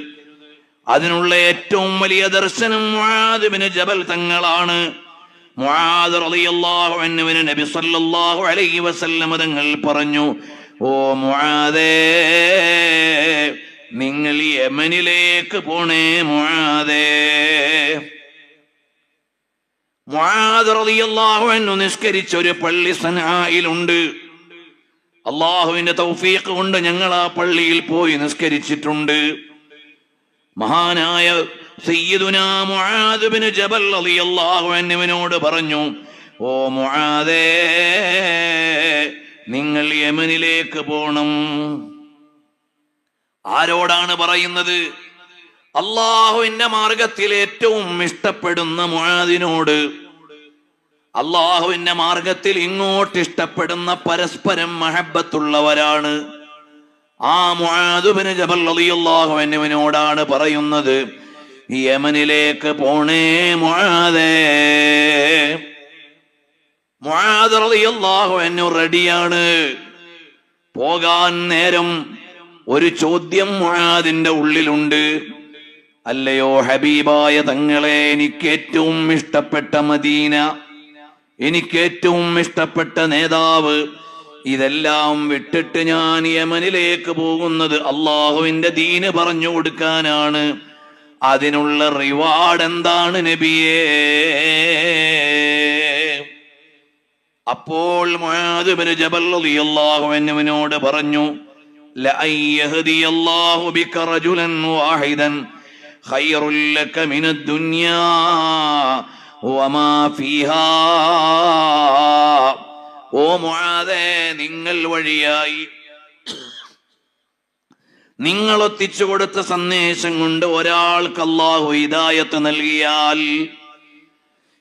അതിനുള്ള ഏറ്റവും വലിയ ദർശനം മുആദ് ബിൻ ജബൽ തങ്ങളാണ്. മുആദ് റളിയല്ലാഹു അൻഹുവിനെ നബി സല്ലല്ലാഹു അലൈഹി വസല്ലം തങ്ങൾ പറഞ്ഞു, ഓ മുആദേ, നിങ്ങൾ യമനിലേക്ക് പോണേ മുആദേ. മുആദ് റളിയല്ലാഹു അൻഹു നിസ്കരിച്ച ഒരു പള്ളി സനആയിലുണ്ട്. അള്ളാഹുവിന്റെ തൗഫീഖ് കൊണ്ട് ഞങ്ങൾ ആ പള്ളിയിൽ പോയി നിസ്കരിച്ചിട്ടുണ്ട്. മഹാനായ സയ്യിദുനാ മുആദ് ബിൻ ജബൽ റളിയല്ലാഹു അൻഹുവിനോട് പറഞ്ഞു, ഓ മുആദേ, നിങ്ങൾ യമനിലേക്ക് പോണം. ആരോടാണ് പറയുന്നത്? അള്ളാഹുവിന്റെ മാർഗത്തിൽ ഏറ്റവും ഇഷ്ടപ്പെടുന്ന മുആദിനോട്. അള്ളാഹുവിന്റെ മാർഗത്തിൽ ഇങ്ങോട്ട് ഇഷ്ടപ്പെടുന്ന പരസ്പരം മഹബ്ബത്തുള്ളവരാണ്. ആ മുആദ് ബിൻ ജബൽ റളിയല്ലാഹു അൻഹുവിനോടാണ് പറയുന്നത്, യമനിലേക്ക് പോണേ മുആദേ. മുആദ് റളിയല്ലാഹു അൻഹു റെഡിയാണ്. പോകാൻ നേരം ഒരു ചോദ്യം മുആദിന്റെ ഉള്ളിലുണ്ട്. അല്ലയോ ഹബീബായ തങ്ങളെ, എനിക്ക് ഏറ്റവും ഇഷ്ടപ്പെട്ട മദീന, എനിക്ക് ഏറ്റവും ഇഷ്ടപ്പെട്ട നേതാവ്, ഇതെല്ലാം വിട്ടിട്ട് ഞാൻ യമനിലേക്ക് പോകുന്നത് അള്ളാഹുവിന്റെ ദീന് പറഞ്ഞു കൊടുക്കാനാണ്. അതിനുള്ള റിവാർഡ് എന്താണ് നബിയേ? അപ്പോൾ മുആദ് ബിൻ ജബൽ റളിയല്ലാഹു അൻഹുവിനോട് പറഞ്ഞു, ലഅൻ യഹ്ദിയല്ലാഹു ബിക റജുലൻ വാഹിദൻ ഖൈറുൽ ലക മിനദ് ദുനിയാ വമാ ഫീഹാ. ഓ മുആദേ, നിങ്ങൾ വഴിയായി നിങ്ങൾ എത്തിച്ചു കൊടുത്ത സന്ദേശം കൊണ്ട് ഒരാൾക്ക് അല്ലാഹു ഹിദായത്ത് നൽകിയാൽ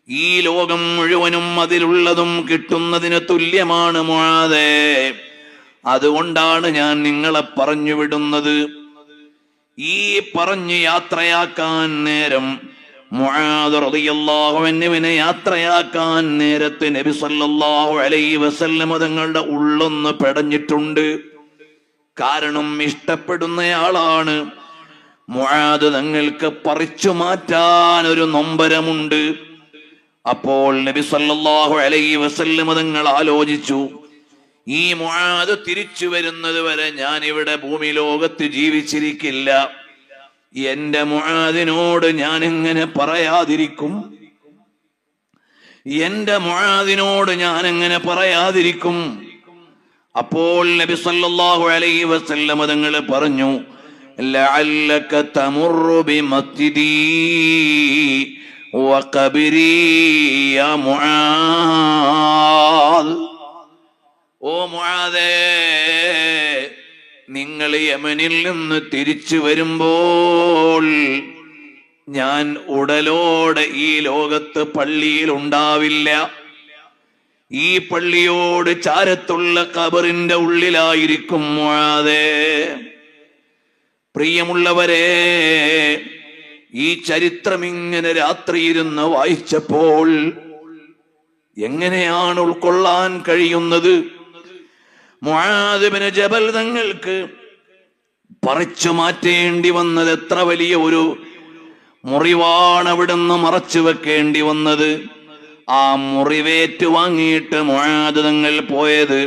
ഈ ലോകം മുഴുവനും അതിലുള്ളതും കിട്ടുന്നതിന് തുല്യമാണ് മുആദേ. അതുകൊണ്ടാണ് ഞാൻ നിങ്ങളെ പറഞ്ഞു വിടുന്നത്. ഈ പറഞ്ഞ് യാത്രയാക്കാൻ നേരം മുആദ് റളിയല്ലാഹു അൻഹുവിനെ യാത്രയാക്കാൻ നേരത്ത് നബി സല്ലല്ലാഹു അലൈഹി വസല്ലം തങ്ങളുടെ ഉള്ളൊന്ന് പെടഞ്ഞിട്ടുണ്ട്. കാരണം ഇഷ്ടപ്പെടുന്നയാളാണ്. മുആദ് തങ്ങൾക്ക് പറിച്ചു മാറ്റാൻ ഒരു നൊമ്പരമുണ്ട്. അപ്പോൾ നബി സല്ലല്ലാഹു അലൈഹി വസല്ലം തങ്ങൾ ആലോചിച്ചു, ഈ മുആദ് തിരിച്ചു വരുന്നത് വരെ ഞാൻ ഇവിടെ ഭൂമി ലോകത്ത് ജീവിച്ചിരിക്കില്ല. എന്റെ മുആദിനോട് ഞാൻ എങ്ങനെ പറയാതിരിക്കും? എന്റെ മുആദിനോട് ഞാൻ എങ്ങനെ പറയാതിരിക്കും? അപ്പോൾ നബി സല്ലല്ലാഹു അലൈഹി വസല്ലം തങ്ങൾ പറഞ്ഞു, ലഅല്ലക തമുറു ബിമസ്ജിദി വഖബരി യാ മുആദ്. ഓ മുആദേ, നിങ്ങൾ യമനിൽ നിന്ന് തിരിച്ചു വരുമ്പോൾ ഞാൻ ഉടലോടെ ഈ ലോകത്ത് പള്ളിയിൽ ഉണ്ടാവില്ല. ഈ പള്ളിയോട് ചാരത്തുള്ള ഖബറിന്റെ ഉള്ളിലായിരിക്കും മുആദേ. പ്രിയമുള്ളവരെ, ഈ ചരിത്രം ഇങ്ങനെ രാത്രിയിരുന്ന് വായിച്ചപ്പോൾ എങ്ങനെയാണ് ഉൾക്കൊള്ളാൻ കഴിയുന്നത്? മുആദ് ബിൻ ജബൽ തങ്ങൾക്ക് പറിച്ചു മാറ്റേണ്ടി വന്നത് എത്ര വലിയ ഒരു മുറിവാണ് അവിടുന്ന് മറച്ചു വെക്കേണ്ടി വന്നത്. ആ മുറിവേറ്റ് വാങ്ങിയിട്ട് മുആദ് തങ്ങൾ പോയത്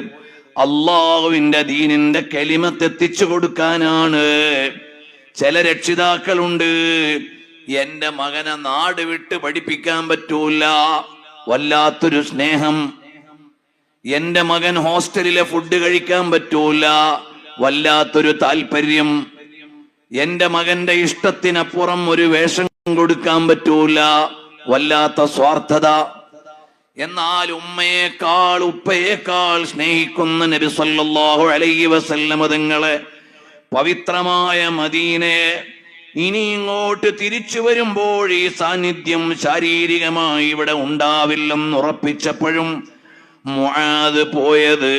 അള്ളാഹുവിന്റെ ദീനിന്റെ കലിമത്ത് എത്തിച്ചു കൊടുക്കാനാണ്. ചില രക്ഷിതാക്കളുണ്ട്, എന്റെ മകനെ നാട് വിട്ട് പഠിപ്പിക്കാൻ പറ്റൂല, വല്ലാത്തൊരു സ്നേഹം. എന്റെ മകൻ ഹോസ്റ്റലിലെ ഫുഡ് കഴിക്കാൻ പറ്റൂല, വല്ലാത്തൊരു താല്പര്യം. എന്റെ മകന്റെ ഇഷ്ടത്തിനപ്പുറം ഒരു വേഷം കൊടുക്കാൻ പറ്റൂല, വല്ലാത്ത സ്വാർത്ഥത. എന്നാൽ ഉമ്മയേക്കാൾ ഉപ്പയേക്കാൾ സ്നേഹിക്കുന്ന നബി സല്ലല്ലാഹു അലൈഹി വസല്ലം തങ്ങളെ പവിത്രമായ മദീനയെ ഇനി ഇങ്ങോട്ട് തിരിച്ചു വരുമ്പോൾ ഈ സാന്നിധ്യം ശാരീരികമായി ഇവിടെ ഉണ്ടാവില്ലെന്ന് ഉറപ്പിച്ചപ്പോഴും മുആദ് പോയത്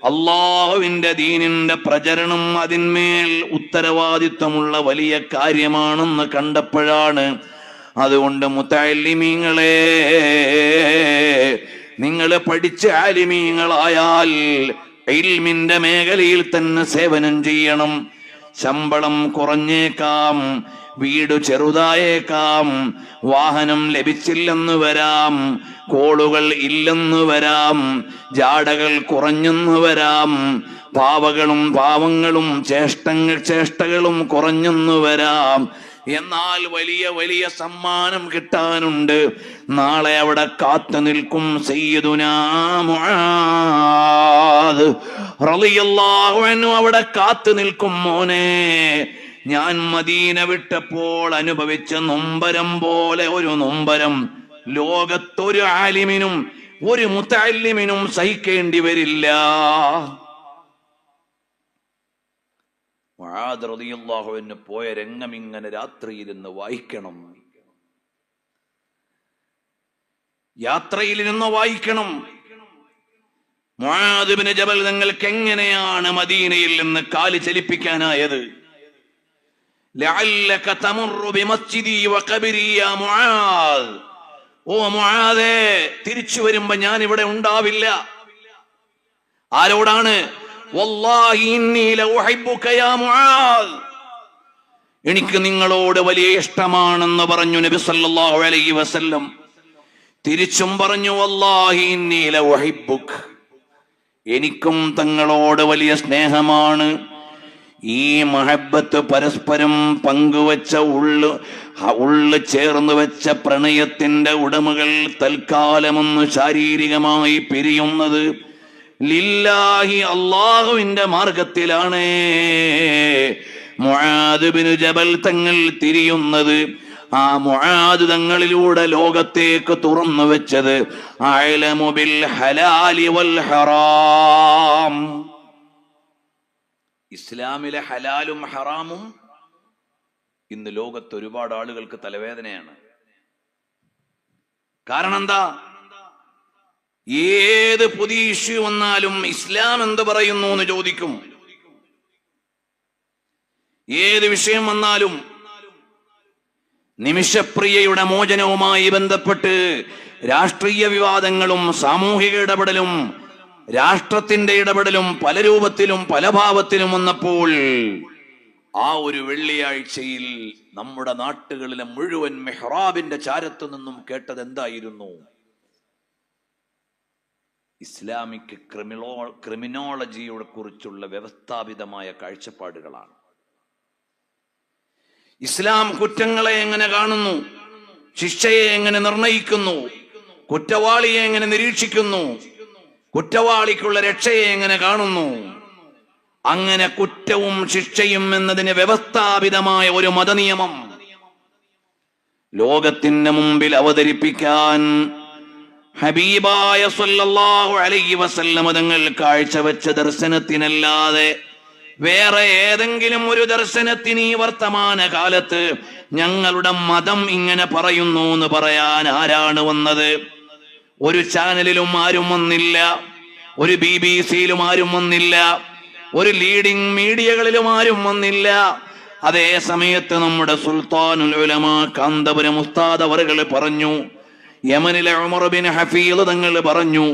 അള്ളാഹുവിന്റെ ദീനിന്റെ പ്രചരണം അതിന്മേൽ ഉത്തരവാദിത്വമുള്ള വലിയ കാര്യമാണെന്ന് കണ്ടപ്പോഴാണ്. അതുകൊണ്ട് മുതഅല്ലിമീങ്ങളെ, നിങ്ങൾ പഠിച്ച ആലിമീങ്ങളായാൽ ഇൽമിന്റെ മേഖലയിൽ തന്നെ സേവനം ചെയ്യണം. ശമ്പളം കുറഞ്ഞേക്കാം, വീട് ചെറുതായേക്കാം, വാഹനം ലഭിച്ചില്ലെന്ന് വരാം, കോളുകൾ ഇല്ലെന്ന് വരാം, ജാടകൾ കുറഞ്ഞെന്ന് വരാം, പാവങ്ങളും ചേഷ്ടകളും കുറഞ്ഞെന്ന് വരാം. എന്നാൽ വലിയ വലിയ സമ്മാനം കിട്ടാനുണ്ട്. നാളെ അവിടെ കാത്തു നിൽക്കും സയ്യിദുനാ മുആദ് റളിയല്ലാഹു അൻഹു. അവിടെ കാത്തു നിൽക്കും, മോനെ, ഞാൻ മദീന വിട്ടപ്പോൾ അനുഭവിച്ച നൊമ്പരം പോലെ ഒരു നൊമ്പരം ലോകത്തൊരു ആലിമിനും ഒരു മുതഅല്ലിമിനും സഹിക്കേണ്ടി വരില്ല. മുആദ് റളിയല്ലാഹു അൻഹു പോയ രംഗം ഇങ്ങനെ രാത്രിയിരുന്ന് വായിക്കണം, യാത്രയിലിരുന്ന് വായിക്കണം. മുആദ് ഇബ്നു ജബൽ തങ്ങൾക്ക് എങ്ങനെയാണ് മദീനയിൽ നിന്ന് കാല് ചലിപ്പിക്കാനായത്? ലഅല്ലക തമുറു ബിമസ്ജിദി വഖബരി യാ മുആദ്. ഓ മുആദേ, തിരിച്ചു വരുമ്പോ ഞാൻ ഇവിടെ ഉണ്ടാവില്ല. ആരോടാണ്? വല്ലാഹി ഇന്നി ലഉഹിബ്ബുക യാ മുആദ്, എനിക്ക് നിങ്ങളോട് വലിയ ഇഷ്ടമാണെന്ന് പറഞ്ഞു നബി സല്ലല്ലാഹു അലൈഹി വസല്ലം. തിരിച്ചും പറഞ്ഞു, വല്ലാഹി ഇന്നി ലഉഹിബ്ബുക, എനിക്കും തങ്ങളോട് വലിയ സ്നേഹമാണ്. ഈ മഹബത്ത് പരസ്പരം പങ്കുവച്ച ഉള്ളു ചേർന്ന് വെച്ച പ്രണയത്തിന്റെ ഉടമകൾ തൽക്കാലമൊന്ന് ശാരീരികമായി പിരിയുന്നത് ലില്ലാഹി, അള്ളാഹുവിന്റെ മാർഗത്തിലാണ്. മുആദ് ഇബ്നു ജബൽ തങ്ങൾ തിരിയുന്നത്, ആ മുആദ് തങ്ങളിലൂടെ ലോകത്തേക്ക് തുറന്നു വെച്ചത് അഅലമു ബിൽ ഹലാലി വൽ ഹറാം. ഇസ്ലാമിലെ ഹലാലും ഹറാമും ഇന്ന് ലോകത്ത് ഒരുപാട് ആളുകൾക്ക് തലവേദനയാണ്. കാരണം എന്താ? ഏത് പുതിയ ഇഷ്യൂ വന്നാലും ഇസ്ലാം എന്ത് പറയുന്നു എന്ന് ചോദിക്കും. ഏത് വിഷയം വന്നാലും നിമിഷപ്രിയയുടെ മോചനവുമായി ബന്ധപ്പെട്ട് രാഷ്ട്രീയ വിവാദങ്ങളും സാമൂഹിക ഇടപെടലും രാഷ്ട്രത്തിന്റെ ഇടപെടലും പല രൂപത്തിലും പല ഭാവത്തിലും വന്നപ്പോൾ ആ ഒരു വെള്ളിയാഴ്ചയിൽ നമ്മുടെ നാട്ടുകളിലെ മുഴുവൻ മെഹ്റാബിന്റെ ചാരത്തു നിന്നും കേട്ടത് എന്തായിരുന്നു? ഇസ്ലാമിക് ക്രിമിനോളജിയെ കുറിച്ചുള്ള വ്യവസ്ഥാപിതമായ കാഴ്ചപ്പാടുകളാണ്. ഇസ്ലാം കുറ്റങ്ങളെ എങ്ങനെ കാണുന്നു, ശിക്ഷയെ എങ്ങനെ നിർണയിക്കുന്നു, കുറ്റവാളിയെ എങ്ങനെ നിരീക്ഷിക്കുന്നു, കുറ്റവാളിക്കുള്ള രക്ഷയെ എങ്ങനെ കാണുന്നു. അങ്ങനെ കുറ്റവും ശിക്ഷയും എന്നതിന് വ്യവസ്ഥാപിതമായ ഒരു മതനിയമം ലോകത്തിന്റെ മുമ്പിൽ അവതരിപ്പിക്കാൻ ഹബീബായ സല്ലല്ലാഹു അലൈഹി വസല്ലം തങ്ങൾ കാഴ്ചവെച്ച ദർശനത്തിനല്ലാതെ വേറെ ഏതെങ്കിലും ഒരു ദർശനത്തിന് ഈ വർത്തമാന കാലത്ത് ഞങ്ങളുടെ മതം ഇങ്ങനെ പറയുന്നു എന്ന് പറയാൻ ആരാണ് വന്നത്? ഒരു ചാനലിലും ആരും വന്നില്ല, ഒരു BBC-യിലും ആരും വന്നില്ല, ഒരു ലീഡിംഗ് മീഡിയകളിലും ആരും വന്നില്ല. അതേ സമയത്ത് നമ്മുടെ സുൽത്താനുൽ ഉലമ കാന്തപുരം ഉസ്താദ് അവറുകൾ പറഞ്ഞു, യമനിലെ ഉമർ ബിൻ ഹഫീദ് തങ്ങൾ പറഞ്ഞു,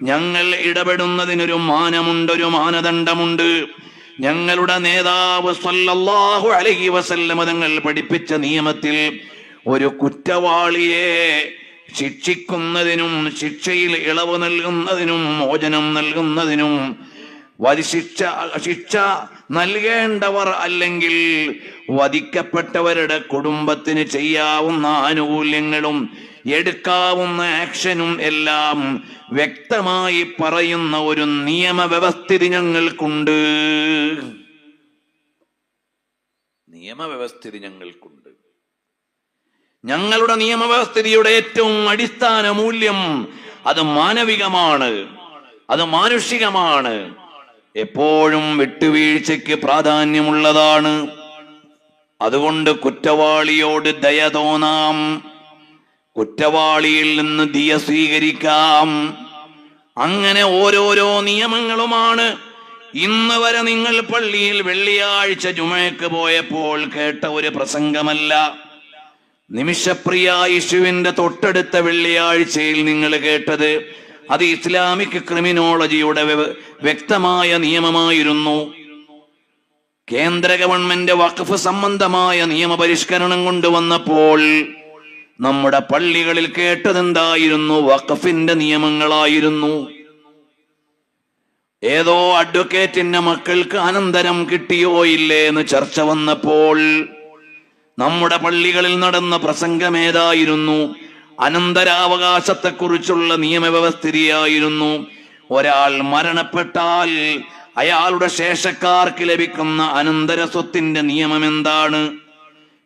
ഞങ്ങൾ ഇടപെടുന്നതിനൊരു മാനമുണ്ട്, ഒരു മാനദണ്ഡമുണ്ട്. ഞങ്ങളുടെ നേതാവ് സല്ലല്ലാഹു അലൈഹി വസല്ലം തങ്ങൾ പഠിപ്പിച്ച നിയമത്തിൽ ഒരു കുറ്റവാളിയെ ശിക്ഷിക്കുന്നതിനും ശിക്ഷയിൽ ഇളവ് നൽകുന്നതിനും മോചനം നൽകുന്നതിനും ശിക്ഷ നൽകേണ്ടവർ അല്ലെങ്കിൽ വധിക്കപ്പെട്ടവരുടെ കുടുംബത്തിന് ചെയ്യാവുന്ന ആനുകൂല്യങ്ങളും എടുക്കാവുന്ന ആക്ഷനും എല്ലാം വ്യക്തമായി പറയുന്ന ഒരു നിയമവ്യവസ്ഥിതി ഞങ്ങൾക്കുണ്ട്. നിയമവ്യവസ്ഥിതി ഞങ്ങൾക്കുണ്ട്. ഞങ്ങളുടെ നിയമവ്യവസ്ഥിതിയുടെ ഏറ്റവും അടിസ്ഥാന മൂല്യം അത് മാനവികമാണ്, അത് മാനുഷികമാണ്. എപ്പോഴും വിട്ടുവീഴ്ചയ്ക്ക് പ്രാധാന്യമുള്ളതാണ്. അതുകൊണ്ട് കുറ്റവാളിയോട് ദയ തോന്നാം, കുറ്റവാളിയിൽ നിന്ന് ദിയ സ്വീകരിക്കാം. അങ്ങനെ ഓരോരോ നിയമങ്ങളുമാണ്. ഇന്ന് വരെ നിങ്ങൾ പള്ളിയിൽ വെള്ളിയാഴ്ച ജുമയ്ക്ക് പോയപ്പോൾ കേട്ട ഒരു പ്രസംഗമല്ല. നിമിഷപ്രിയ ഇഷ്യുവിന്റെ തൊട്ടടുത്ത വെള്ളിയാഴ്ചയിൽ നിങ്ങൾ കേട്ടത് അത് ഇസ്ലാമിക് ക്രിമിനോളജിയുടെ വ്യക്തമായ നിയമമായിരുന്നു. കേന്ദ്ര ഗവൺമെന്റ് വഖഫ് സംബന്ധമായ നിയമപരിഷ്കരണം കൊണ്ടുവന്നപ്പോൾ നമ്മുടെ പള്ളികളിൽ കേട്ടതെന്തായിരുന്നു? വഖഫിന്റെ നിയമങ്ങളായിരുന്നു. ഏതോ അഡ്വക്കേറ്റിന്റെ മക്കൾക്ക് അനന്തരം കിട്ടിയോ ഇല്ലേ എന്ന് ചർച്ച വന്നപ്പോൾ നമ്മുടെ പള്ളികളിൽ നടന്ന പ്രസംഗമേതായിരുന്നു? അനന്തരാവകാശത്തെക്കുറിച്ചുള്ള നിയമവ്യവസ്ഥിതിയായിരുന്നു. ഒരാൾ മരണപ്പെട്ടാൽ അയാളുടെ ശേഷക്കാർക്ക് ലഭിക്കുന്ന അനന്തര സ്വത്തിന്റെ നിയമം എന്താണ്?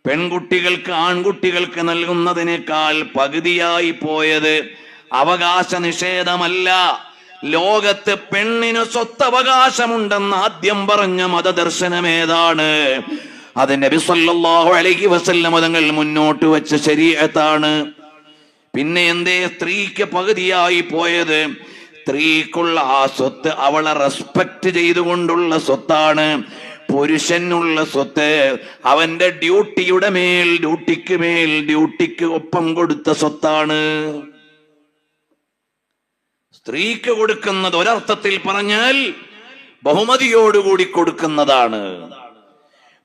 പെൺകുട്ടികൾക്ക് ആൺകുട്ടികൾക്ക് നൽകുന്നതിനേക്കാൾ പകുതിയായി പോയത് അവകാശ നിഷേധമല്ല. ലോകത്ത് പെണ്ണിന് സ്വത്തവകാശമുണ്ടെന്ന് ആദ്യം പറഞ്ഞ മതദർശനമേതാണ്? അത് നബി സല്ലല്ലാഹു അലൈഹി വസല്ലം തങ്ങൾ മുന്നോട്ട് വെച്ച ശരീഅത്താണ്. പിന്നെ എന്തേ സ്ത്രീക്ക് പകുതിയായി പോയത്? സ്ത്രീക്കുള്ള ആ സ്വത്ത് അവളെ റെസ്പെക്ട് ചെയ്തുകൊണ്ടുള്ള സ്വത്താണ്. പുരുഷനുള്ള സ്വത്ത് അവന്റെ ഡ്യൂട്ടിയുടെ മേൽ ഡ്യൂട്ടിക്ക് ഒപ്പം കൊടുത്ത സ്വത്താണ്. സ്ത്രീക്ക് കൊടുക്കുന്നത് ഒരർത്ഥത്തിൽ പറഞ്ഞാൽ ബഹുമതിയോടുകൂടി കൊടുക്കുന്നതാണ്.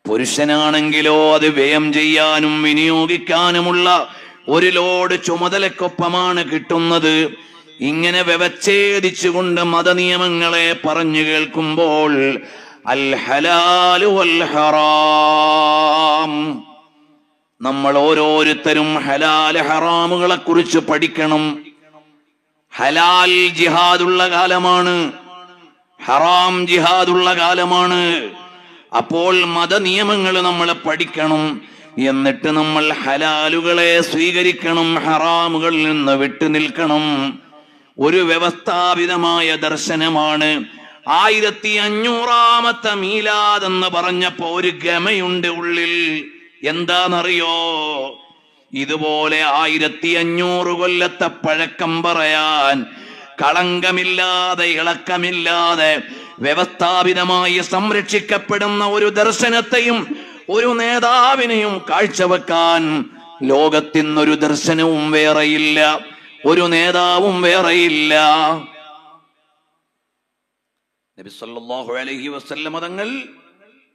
പുരുഷനാണെങ്കിലോ അത് വ്യയം ചെയ്യാനും വിനിയോഗിക്കാനുമുള്ള ഒരു ലോഡ് ചുമതലക്കൊപ്പമാണ് കിട്ടുന്നത്. ഇങ്ങനെ വ്യവച്ഛേദിച്ചുകൊണ്ട് മതനിയമങ്ങളെ പറഞ്ഞു കേൾക്കുമ്പോൾ അൽ ഹലാലു വൽ ഹറാം, നമ്മൾ ഓരോരുത്തരും ഹലാൽ ഹറാമുകളെ കുറിച്ച് പഠിക്കണം. ഹലാൽ ജിഹാദുള്ള കാലമാണ്, ഹറാം ജിഹാദുള്ള കാലമാണ്. അപ്പോൾ മതനിയമങ്ങൾ നമ്മൾ പഠിക്കണം. എന്നിട്ട് നമ്മൾ ഹലാലുകളെ സ്വീകരിക്കണം, ഹറാമുകളിൽ നിന്ന് വിട്ടു നിൽക്കണം. ഒരു വ്യവസ്ഥാപിതമായ ദർശനമാണ്. 1500 മീലാദ് എന്ന് പറഞ്ഞപ്പോ ഒരു ഗമയുണ്ട് ഉള്ളിൽ. എന്താണെന്നറിയോ? ഇതുപോലെ 1500 കൊല്ലത്തെ പഴക്കം പറയാൻ കളങ്കമില്ലാതെ ഇളക്കമില്ലാതെ വ്യവസ്ഥാപിതമായി സംരക്ഷിക്കപ്പെടുന്ന ഒരു ദർശനത്തെയും ഒരു നേതാവിനെയും കാഴ്ചവെക്കാൻ ലോകത്തിന്നൊരു ദർശനവും വേറെയില്ല, ഒരു നേതാവും വേറെയില്ല. നബി സല്ലല്ലാഹു അലൈഹി വസല്ലം തങ്ങൾ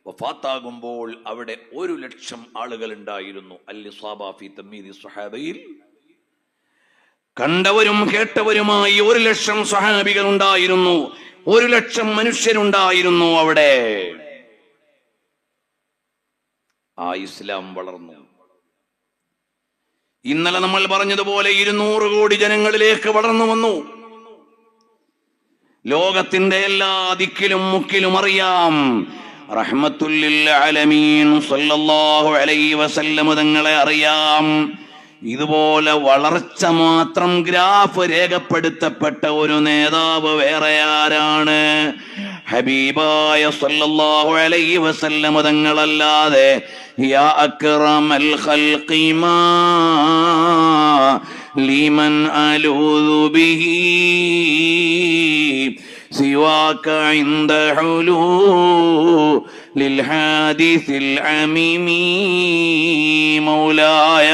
വഫാത്താകുമ്പോൾ അവിടെ 1,00,000 ആളുകൾ ഉണ്ടായിരുന്നു. അൽ-ഇസാബ ഫീ തംയീദി സ്വഹാബയിൽ കണ്ടവരും കേട്ടവരുമായി 1,00,000 സ്വഹാബികൾ ഉണ്ടായിരുന്നു. 1,00,000 മനുഷ്യരുണ്ടായിരുന്നു അവിടെ. ആ ഇസ്ലാം വളർന്നു. ഇന്നലെ നമ്മൾ പറഞ്ഞതുപോലെ 200 കോടി ജനങ്ങളിലേക്ക് വളർന്നു വന്നു. ലോകത്തിന്റെ എല്ലാ ദിക്കിലും മുക്കിലും അറിയാം റഹ്മത്തുൽ ലിൽ ആലമീൻ സല്ലല്ലാഹു അലൈഹി വസല്ലം തങ്ങളെ അറിയാം. ഇതുപോലെ വളർച്ച മാത്രം ഗ്രാഫ് രേഖപ്പെടുത്തപ്പെട്ട ഒരു നേതാവ് വേറെ ആരാണ്? ഹബീബായ സല്ലല്ലാഹു അലൈഹി വസല്ലം തങ്ങളല്ലാതെ യാ അക്റമൽ ഖൽഖി മാ ലിമൻ അലൂദു ബിഹി സിവാക ഇൻദ ഹുലൂലിൽ ഹാദിസിൽ അമീമി മൗലായ